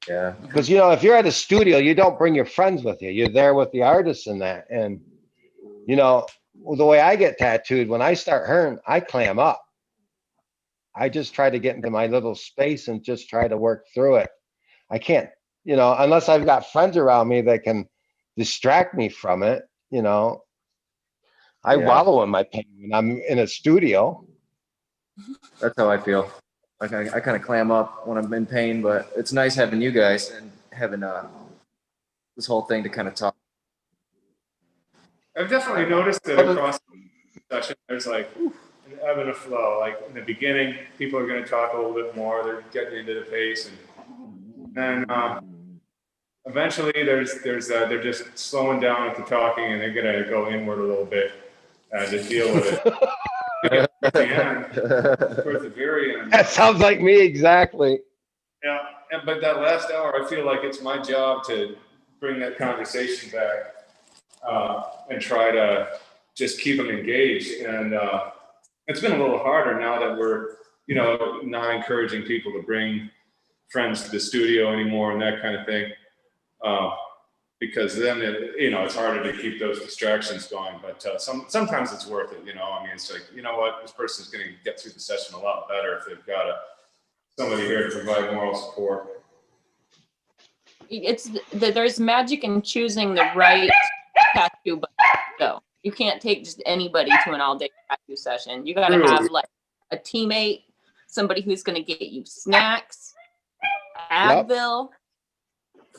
Yeah. Because, you know, if you're at a studio, you don't bring your friends with you. You're there with the artists and that. And, you know, the way I get tattooed, when I start hurting, I clam up. I just try to get into my little space and just try to work through it. I can't, you know, unless I've got friends around me that can distract me from it, you know. I wallow in my pain when I'm in a studio. That's how I feel. I kind of clam up when I'm in pain, but it's nice having you guys and having this whole thing to kind of talk. I've definitely noticed that across the session, there's like an ebb and a flow. Like in the beginning, people are going to talk a little bit more. They're getting into the pace, and eventually, they're just slowing down with the talking, and they're going to go inward a little bit to deal with it. At the end, towards the very end. That sounds like me exactly. Yeah, but that last hour, I feel like it's my job to bring that conversation back and try to just keep them engaged. And it's been a little harder now that we're, you know, not encouraging people to bring friends to the studio anymore and that kind of thing. Because then, it's harder to keep those distractions going. But sometimes it's worth it, you know. I mean, it's like, you know what, this person's going to get through the session a lot better if they've got somebody here to provide moral support. There's magic in choosing the right tattoo buddy, though. You can't take just anybody to an all-day tattoo session. You got to have like a teammate, somebody who's going to get you snacks, Advil,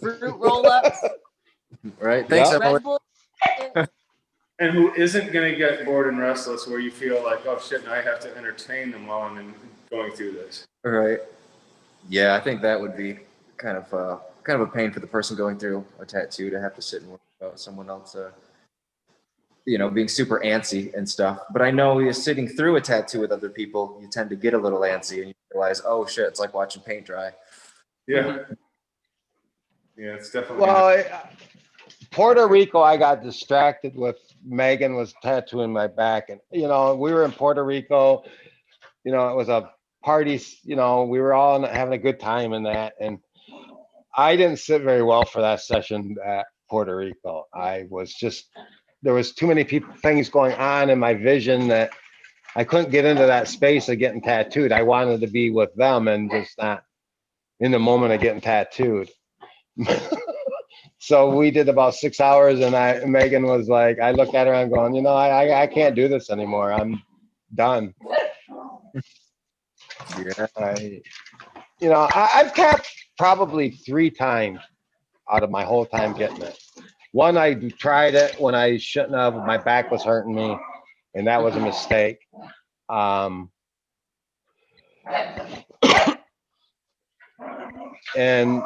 fruit roll-ups. Right. Thanks, Emily. and who isn't going to get bored and restless where you feel like, oh shit, now I have to entertain them while I'm going through this. All right. Yeah, I think that would be kind of a pain for the person going through a tattoo to have to sit and worry about someone else, being super antsy and stuff. But I know you're sitting through a tattoo with other people, you tend to get a little antsy and you realize, oh shit, it's like watching paint dry. Yeah. Yeah, it's definitely. Well, Puerto Rico, I got distracted with Megan was tattooing my back, and we were in Puerto Rico. It was a party. We were all having a good time in that, and I didn't sit very well for that session at Puerto Rico. There was too many things going on in my vision that I couldn't get into that space of getting tattooed. I wanted to be with them and just not in the moment of getting tattooed. So we did about 6 hours, and Megan was like, I looked at her and I'm going, I can't do this anymore. I'm done. Yeah. I've tapped probably 3 times out of my whole time getting it. One, I tried it when I shouldn't have. My back was hurting me, and that was a mistake. And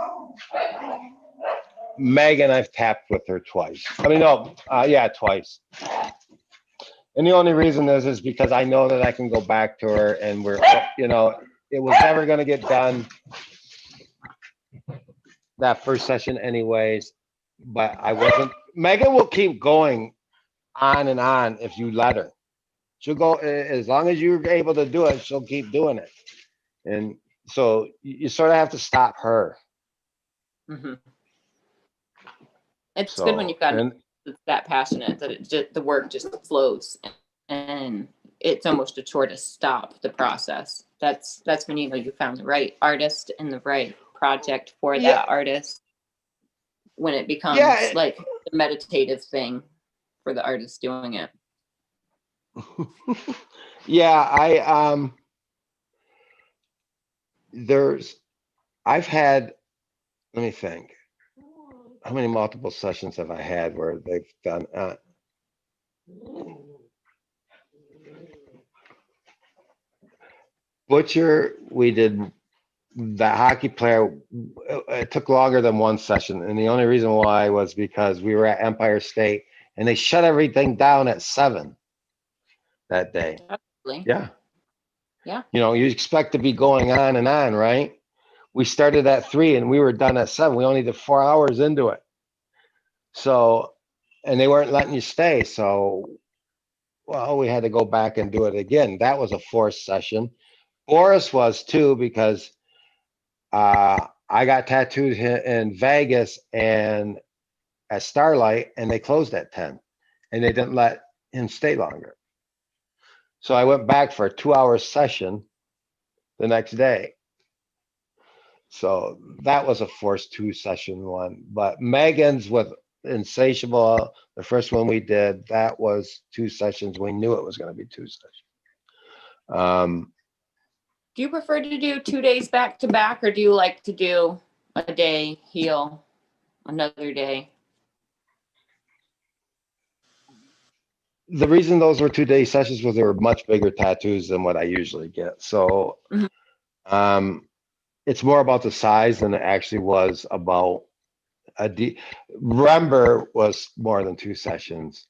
Megan, I've tapped with her twice. Twice. And the only reason is because I know that I can go back to her, and it was never going to get done that first session anyways, but I wasn't. Megan will keep going on and on if you let her. She'll go as long as you're able to do it, she'll keep doing it. And so you sort of have to stop her. Mm-hmm. It's good when you've got that passionate that the work just flows, and it's almost a chore to stop the process. That's when you found the right artist and the right project for that artist. When it becomes like a meditative thing for the artist doing it. I've had, let me think. How many multiple sessions have I had where they've done Butcher, we did the hockey player. It took longer than 1 session, and the only reason why was because we were at Empire State and they shut everything down at 7 that day. Absolutely. Yeah. You expect to be going on and on, right? We started at 3 and we were done at 7. We only did 4 hours into it. So, and they weren't letting you stay. So, we had to go back and do it again. That was a forced session. Boris was too, because I got tattooed in Vegas and at Starlight, and they closed at 10, and they didn't let him stay longer. So I went back for a 2-hour session the next day. So that was a forced 2-session one. But Megan's with Insatiable, the first one we did, that was 2 sessions. We knew it was going to be 2 sessions. Do you prefer to do 2 days back to back, or do you like to do a day, heal, another day? The reason those were 2-day sessions was they were much bigger tattoos than what I usually get. So it's more about the size than it actually was about Remember was more than 2 sessions.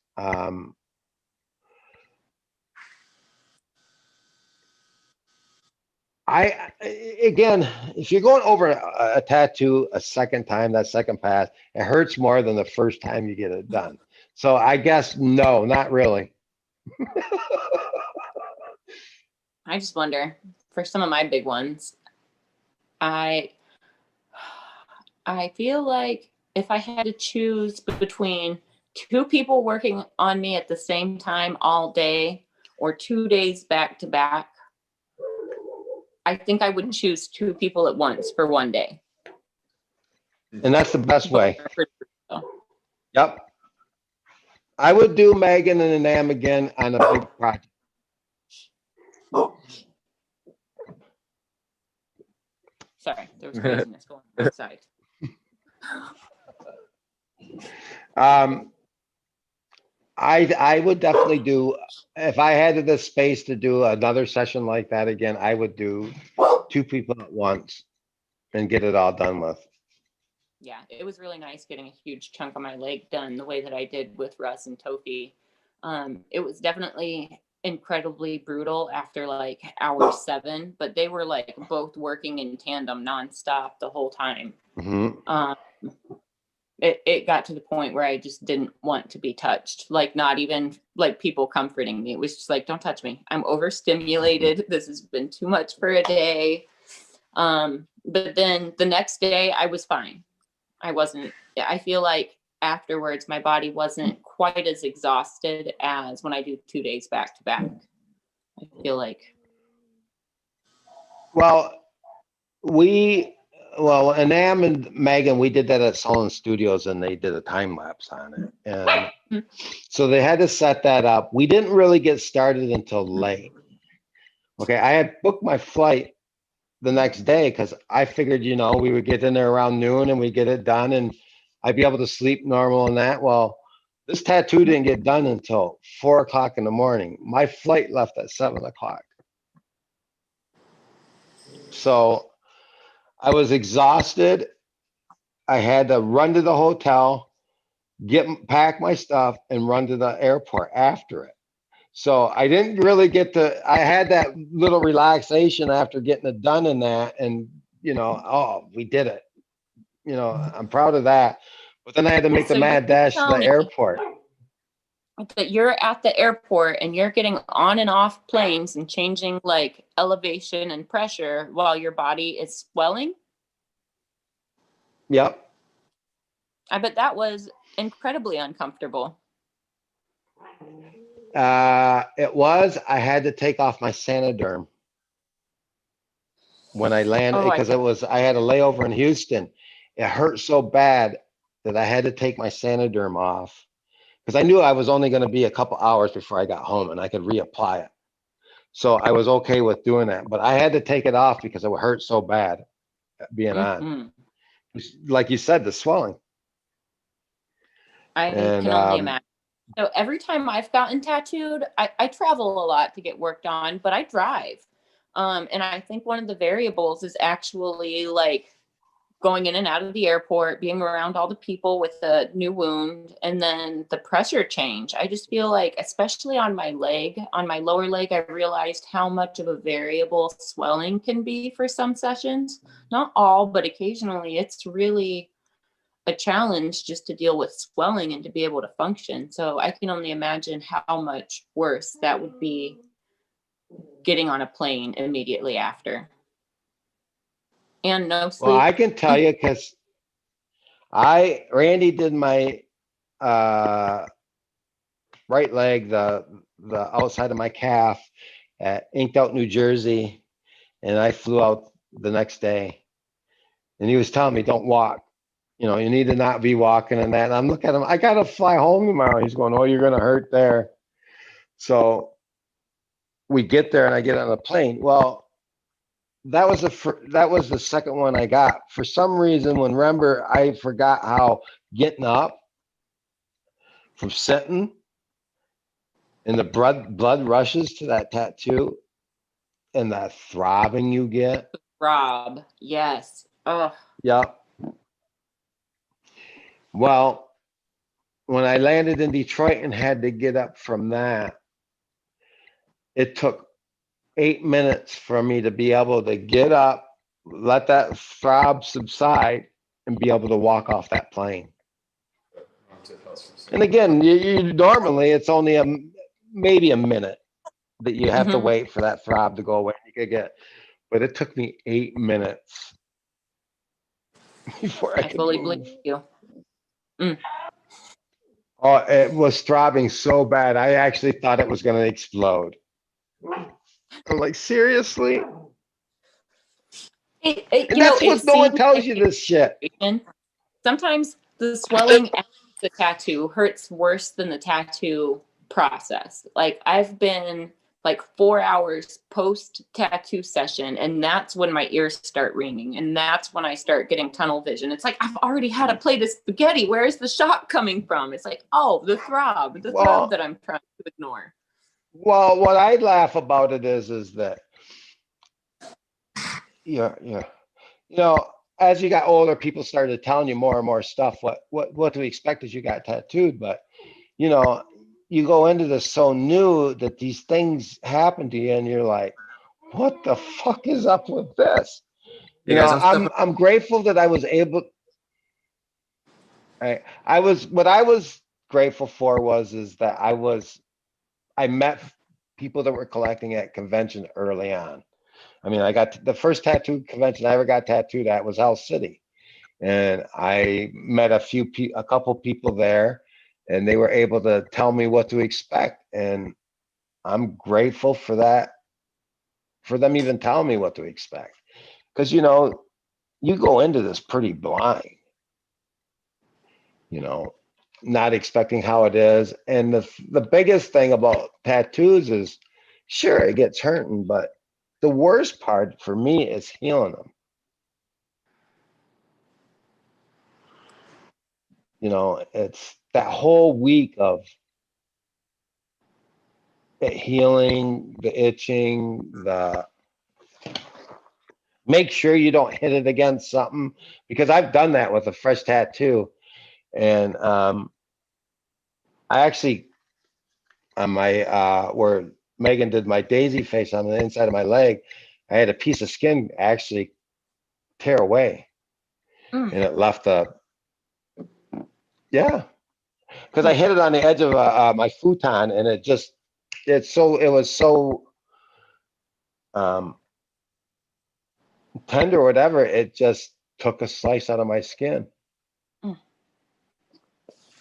Again, if you're going over a tattoo a second time, that second pass, it hurts more than the first time you get it done. So I guess no, not really. I just wonder, for some of my big ones, I feel like if I had to choose between 2 people working on me at the same time all day or 2 days back to back, I think I would choose 2 people at once for 1 day. And that's the best way. Yep. I would do Megan and Anam again on a big project. Sorry, there was craziness going on outside. I would definitely do, if I had the space to do another session like that again, I would do 2 people at once and get it all done with. Yeah, it was really nice getting a huge chunk of my leg done the way that I did with Russ and Tofi. It was definitely incredibly brutal after like hour 7, but they were like both working in tandem nonstop the whole time. Mhm. It got to the point where I just didn't want to be touched, like not even like people comforting me. It was just like, don't touch me. I'm overstimulated. This has been too much for a day. But then the next day I was fine. I feel like afterwards my body wasn't quite as exhausted as when I do 2 days back to back. I feel like. Well, and Am and Megan, we did that at Solon Studios and they did a time lapse on it. And so they had to set that up. We didn't really get started until late. Okay, I had booked my flight the next day because I figured, we would get in there around noon and we get it done and I'd be able to sleep normal and that. Well, this tattoo didn't get done until 4:00 in the morning. My flight left at 7:00. So I was exhausted. I had to run to the hotel, pack my stuff, and run to the airport after it. So I didn't really I had that little relaxation after getting it done in that. And, we did it. I'm proud of that. But then I had to make the So mad dash to the airport. that you're at the airport and you're getting on and off planes and changing like elevation and pressure while your body is swelling. Yep. I bet that was incredibly uncomfortable. It was. I had to take off my Sanoderm when I landed because I had a layover in Houston. It hurt so bad that I had to take my Sanoderm off because I knew I was only going to be a couple hours before I got home and I could reapply it. So I was okay with doing that, but I had to take it off because it would hurt so bad being on. Like you said, the swelling. I can only imagine. So every time I've gotten tattooed, I travel a lot to get worked on, but I drive. And I think one of the variables is actually like going in and out of the airport, being around all the people with the new wound, and then the pressure change. I just feel like, especially on my leg, on my lower leg, I realized how much of a variable swelling can be for some sessions. Not all, but occasionally it's really a challenge just to deal with swelling and to be able to function. So I can only imagine how much worse that would be getting on a plane immediately after. And no sleep. Well, I can tell you because Randy did my right leg, the outside of my calf at Inked Out, New Jersey, and I flew out the next day. And he was telling me, don't walk. You need to not be walking and that. And I'm looking at him, I got to fly home tomorrow. He's going, oh, you're going to hurt there. So we get there and I get on a plane. Well, that was the second one I got. For some reason, I forgot how getting up from sitting and the blood rushes to that tattoo and that throbbing you get. Throb, yes. Oh. Yep. Well, when I landed in Detroit and had to get up from that, it took 8 minutes for me to be able to get up, let that throb subside, and be able to walk off that plane. And again, you normally it's only maybe a minute that you have to wait for that throb to go away. But it took me 8 minutes before I could fully move. believe you. Oh, it was throbbing so bad. I actually thought it was going to explode. I'm like, seriously? And that's what no one tells you this shit. Sometimes the swelling after the tattoo hurts worse than the tattoo process. Like I've been like 4 hours post tattoo session. And that's when my ears start ringing. And that's when I start getting tunnel vision. It's like, I've already had a plate of spaghetti. Where is the shock coming from? It's like, oh, the throb that I'm trying to ignore. Well, what I laugh about it is that, yeah. As you got older, people started telling you more and more stuff. What to expect as you got tattooed, but you go into this so new that these things happen to you, and you're like, "What the fuck is up with this?" I'm grateful that I was able. What I was grateful for is that I met people that were collecting at convention early on. I mean, I got the first tattoo convention I ever got tattooed at was Hell City, and I met a couple people there, and they were able to tell me what to expect, and I'm grateful for that, for them even telling me what to expect, because you go into this pretty blind, not expecting how it is, and the biggest thing about tattoos is, sure, it gets hurting, but the worst part for me is healing them. It's that whole week of it healing, the itching, make sure you don't hit it against something, because I've done that with a fresh tattoo. And I actually, on my where Megan did my daisy face on the inside of my leg, I had a piece of skin actually tear away, and it left because I hit it on the edge of my futon, and it was so tender or whatever, it just took a slice out of my skin.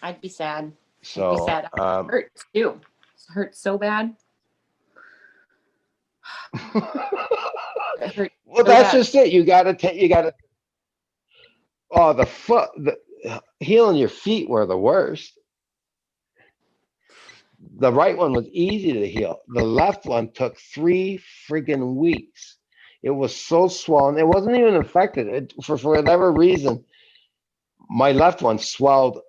I'd be sad. So I'd be sad. It hurts too. It hurts so bad. It hurts well, so that's bad. just it. You gotta. Oh, the healing your feet were the worst. The right one was easy to heal. The left one took 3 friggin' weeks. It was so swollen. It wasn't even infected. For whatever reason, my left one swelled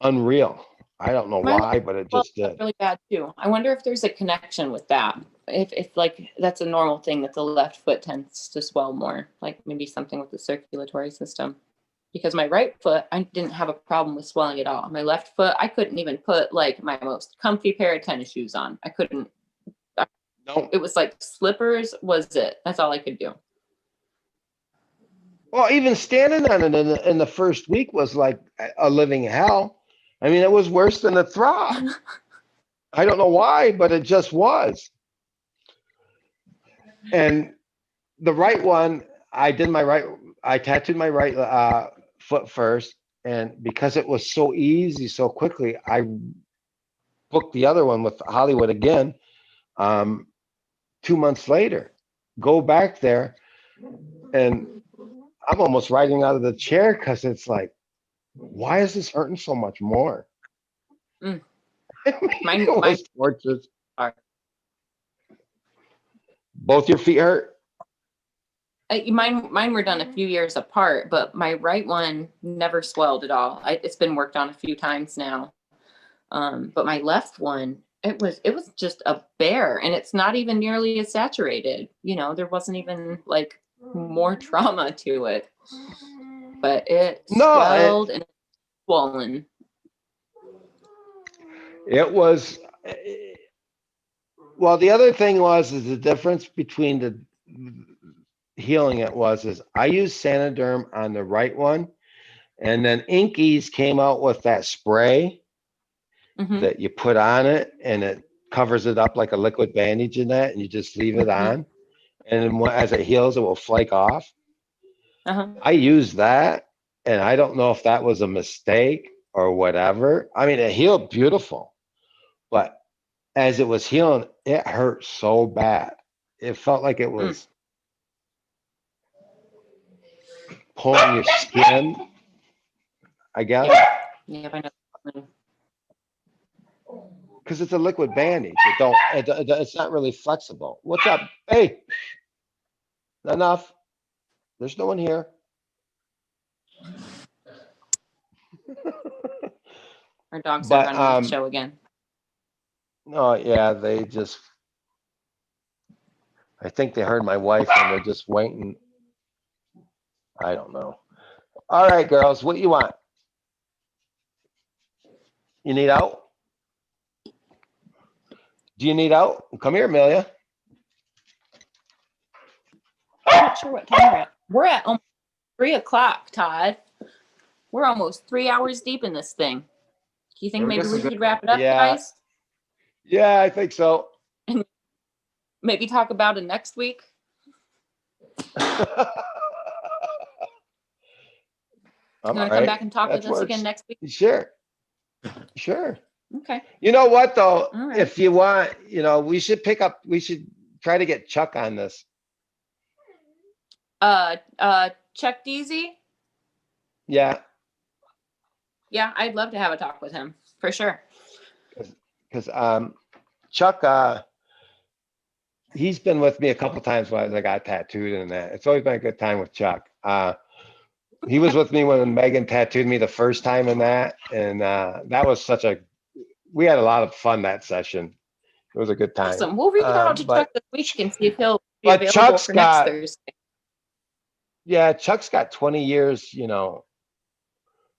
unreal. I don't know why, but it just did. Really bad too. I wonder if there's a connection with that. If like that's a normal thing that the left foot tends to swell more, like maybe something with the circulatory system. Because my right foot, I didn't have a problem with swelling at all. My left foot, I couldn't even put like my most comfy pair of tennis shoes on. I couldn't. No. It was like slippers was it. That's all I could do. Well, even standing on it in the first week was like a living hell. I mean, it was worse than a throb. I don't know why, but it just was. And the right one, I tattooed my right foot first, and because it was so easy so quickly, I booked the other one with Hollywood again 2 months later. Go back there, and I'm almost riding out of the chair because it's like, why is this hurting so much more? Mine was torturous. Both your feet hurt? Mine were done a few years apart, but my right one never swelled at all. It's been worked on a few times now. But my left one, it was just a bear, and it's not even nearly as saturated. There wasn't even like more trauma to it, but it swelled and swollen. It was. Well, the other thing is the difference between the healing is I used Sanoderm on the right one, and then Inkies came out with that spray that you put on it, and it covers it up like a liquid bandage in that, and you just leave it on, and as it heals, it will flake off. I used that, and I don't know if that was a mistake or whatever. I mean, it healed beautiful, but as it was healing, it hurt so bad. It felt like it was pulling your skin, I guess. Yeah, I know. because it's a liquid bandage. It's not really flexible. What's up? Hey, enough. There's no one here. Our dogs But, are running the show again. No, yeah, I think they heard my wife and they're just waiting. I don't know. All right, girls, what you want? You need out? Do you need out? Come here, Amelia. I'm not sure what time we're at. We're at almost 3:00, Todd. We're almost 3 hours deep in this thing. Do you think maybe we could wrap it up, guys? Yeah, I think so. And maybe talk about it next week? You want to come back and talk with us again next week? Sure. Okay. You know what, though? All right. If you want, we should try to get Chuck on this. Chuck Deasy? Yeah. Yeah, I'd love to have a talk with him for sure. Because Chuck, he's been with me a couple times when I got tattooed and that. It's always been a good time with Chuck. He was with me when Megan tattooed me the first time in that. And that was we had a lot of fun that session. It was a good time. Awesome. We'll reach out to Chuck this week and see if he'll be but available Chuck's for next Thursday. Yeah, Chuck's got 20 years,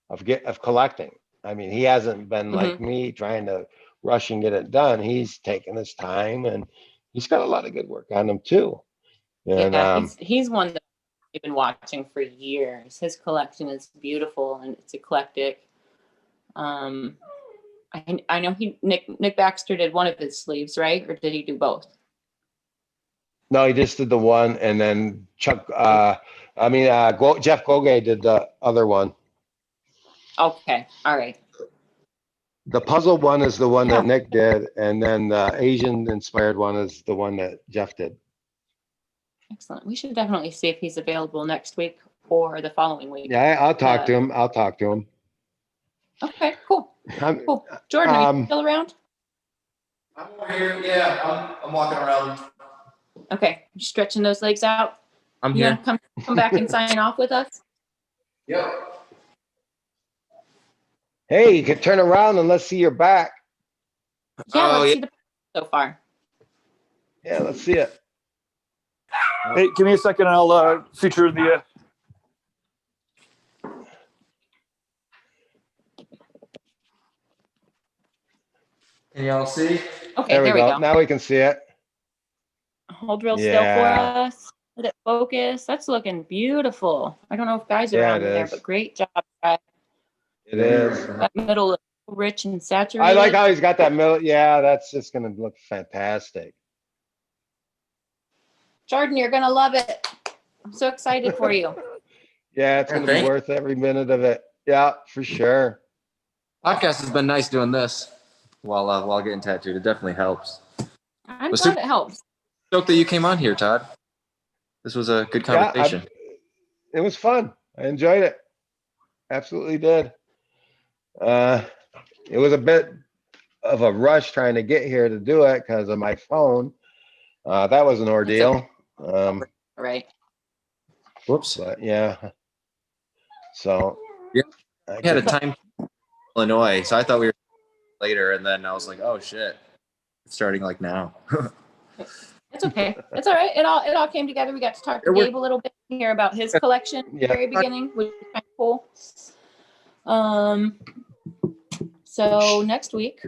of collecting. I mean, he hasn't been like me trying to rush and get it done. He's taken his time and he's got a lot of good work on him too. And yeah, he's one that I've been watching for years. His collection is beautiful and it's eclectic. I know Nick Baxter did one of his sleeves, right? Or did he do both? No, he just did the one, and then Jeff Gogay did the other one. Okay, all right. The puzzle one is the one that Nick did, and then the Asian inspired one is the one that Jeff did. Excellent. We should definitely see if he's available next week or the following week. Yeah, I'll talk to him. Okay, cool. Cool. Jordan, are you still around? I'm over here. Yeah, I'm walking around. Okay, you stretching those legs out. I'm here. You want to come back and sign off with us? Yep. Hey, you can turn around and let's see your back. Yeah, let's see the so far. Yeah, let's see it. Hey, give me a second and I'll feature the. Can y'all see? Okay, there we go. Now we can see it. Hold real still for us. Let it focus. That's looking beautiful. I don't know if guys are around there, but great job, guys. It is. That middle is rich and saturated. I like how he's got that middle. Yeah, that's just going to look fantastic. Jordan, you're going to love it. I'm so excited for you. Yeah, it's going to be worth every minute of it. Yeah, for sure. Podcast has been nice doing this while getting tattooed. It definitely helps. I'm glad it helps. Stoked that you came on here, Todd. This was a good conversation. It was fun. I enjoyed it. Absolutely did. It was a bit of a rush trying to get here to do it because of my phone. That was an ordeal. Right. Whoops. But yeah. So yeah, we had a time in Illinois, so I thought we were later, and then I was like, oh shit, it's starting like now. It's okay. It's all right. It all came together. We got to talk to Gabe a little bit, hear about his collection at the very beginning, which was kind of cool. So next week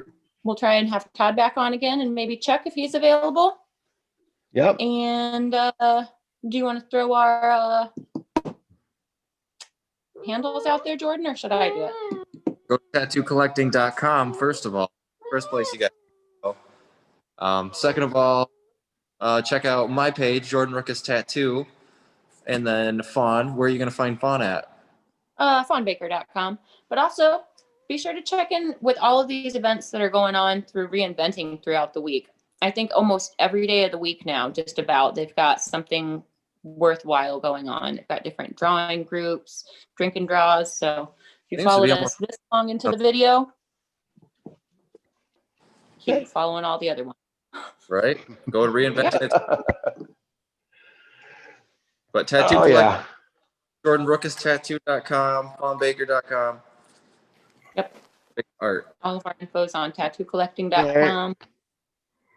we'll try and have Todd back on again, and maybe Chuck if he's available. Yep. And do you want to throw our handles out there, Jordan, or should I do it? Go to tattoocollecting.com. First of all, first place you got to go. Second of all, check out my page, Jordan Ruckus Tattoo, and then Fawn. Where are you going to find Fawn at? Fawnbaker.com. But also, be sure to check in with all of these events that are going on through Reinventing throughout the week. I think almost every day of the week now, just about, they've got something worthwhile going on. They've got different drawing groups, drink and draws. So if you followed us this long into the video, keep following all the other ones. Right? Go and reinvent it. But tattoo Oh collect, yeah. JordanRookistattoo.com, PaulBaker.com. Yep. Art. All of our info's on tattoocollecting.com.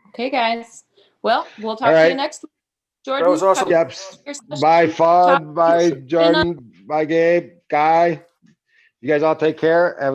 Okay, guys. Well, we'll talk to you next week. Jordan, That was awesome. Yep. Bye. Bye, Fun. Talk- Bye, Jordan. Bye, Gabe. Guy. You guys all take care. Have a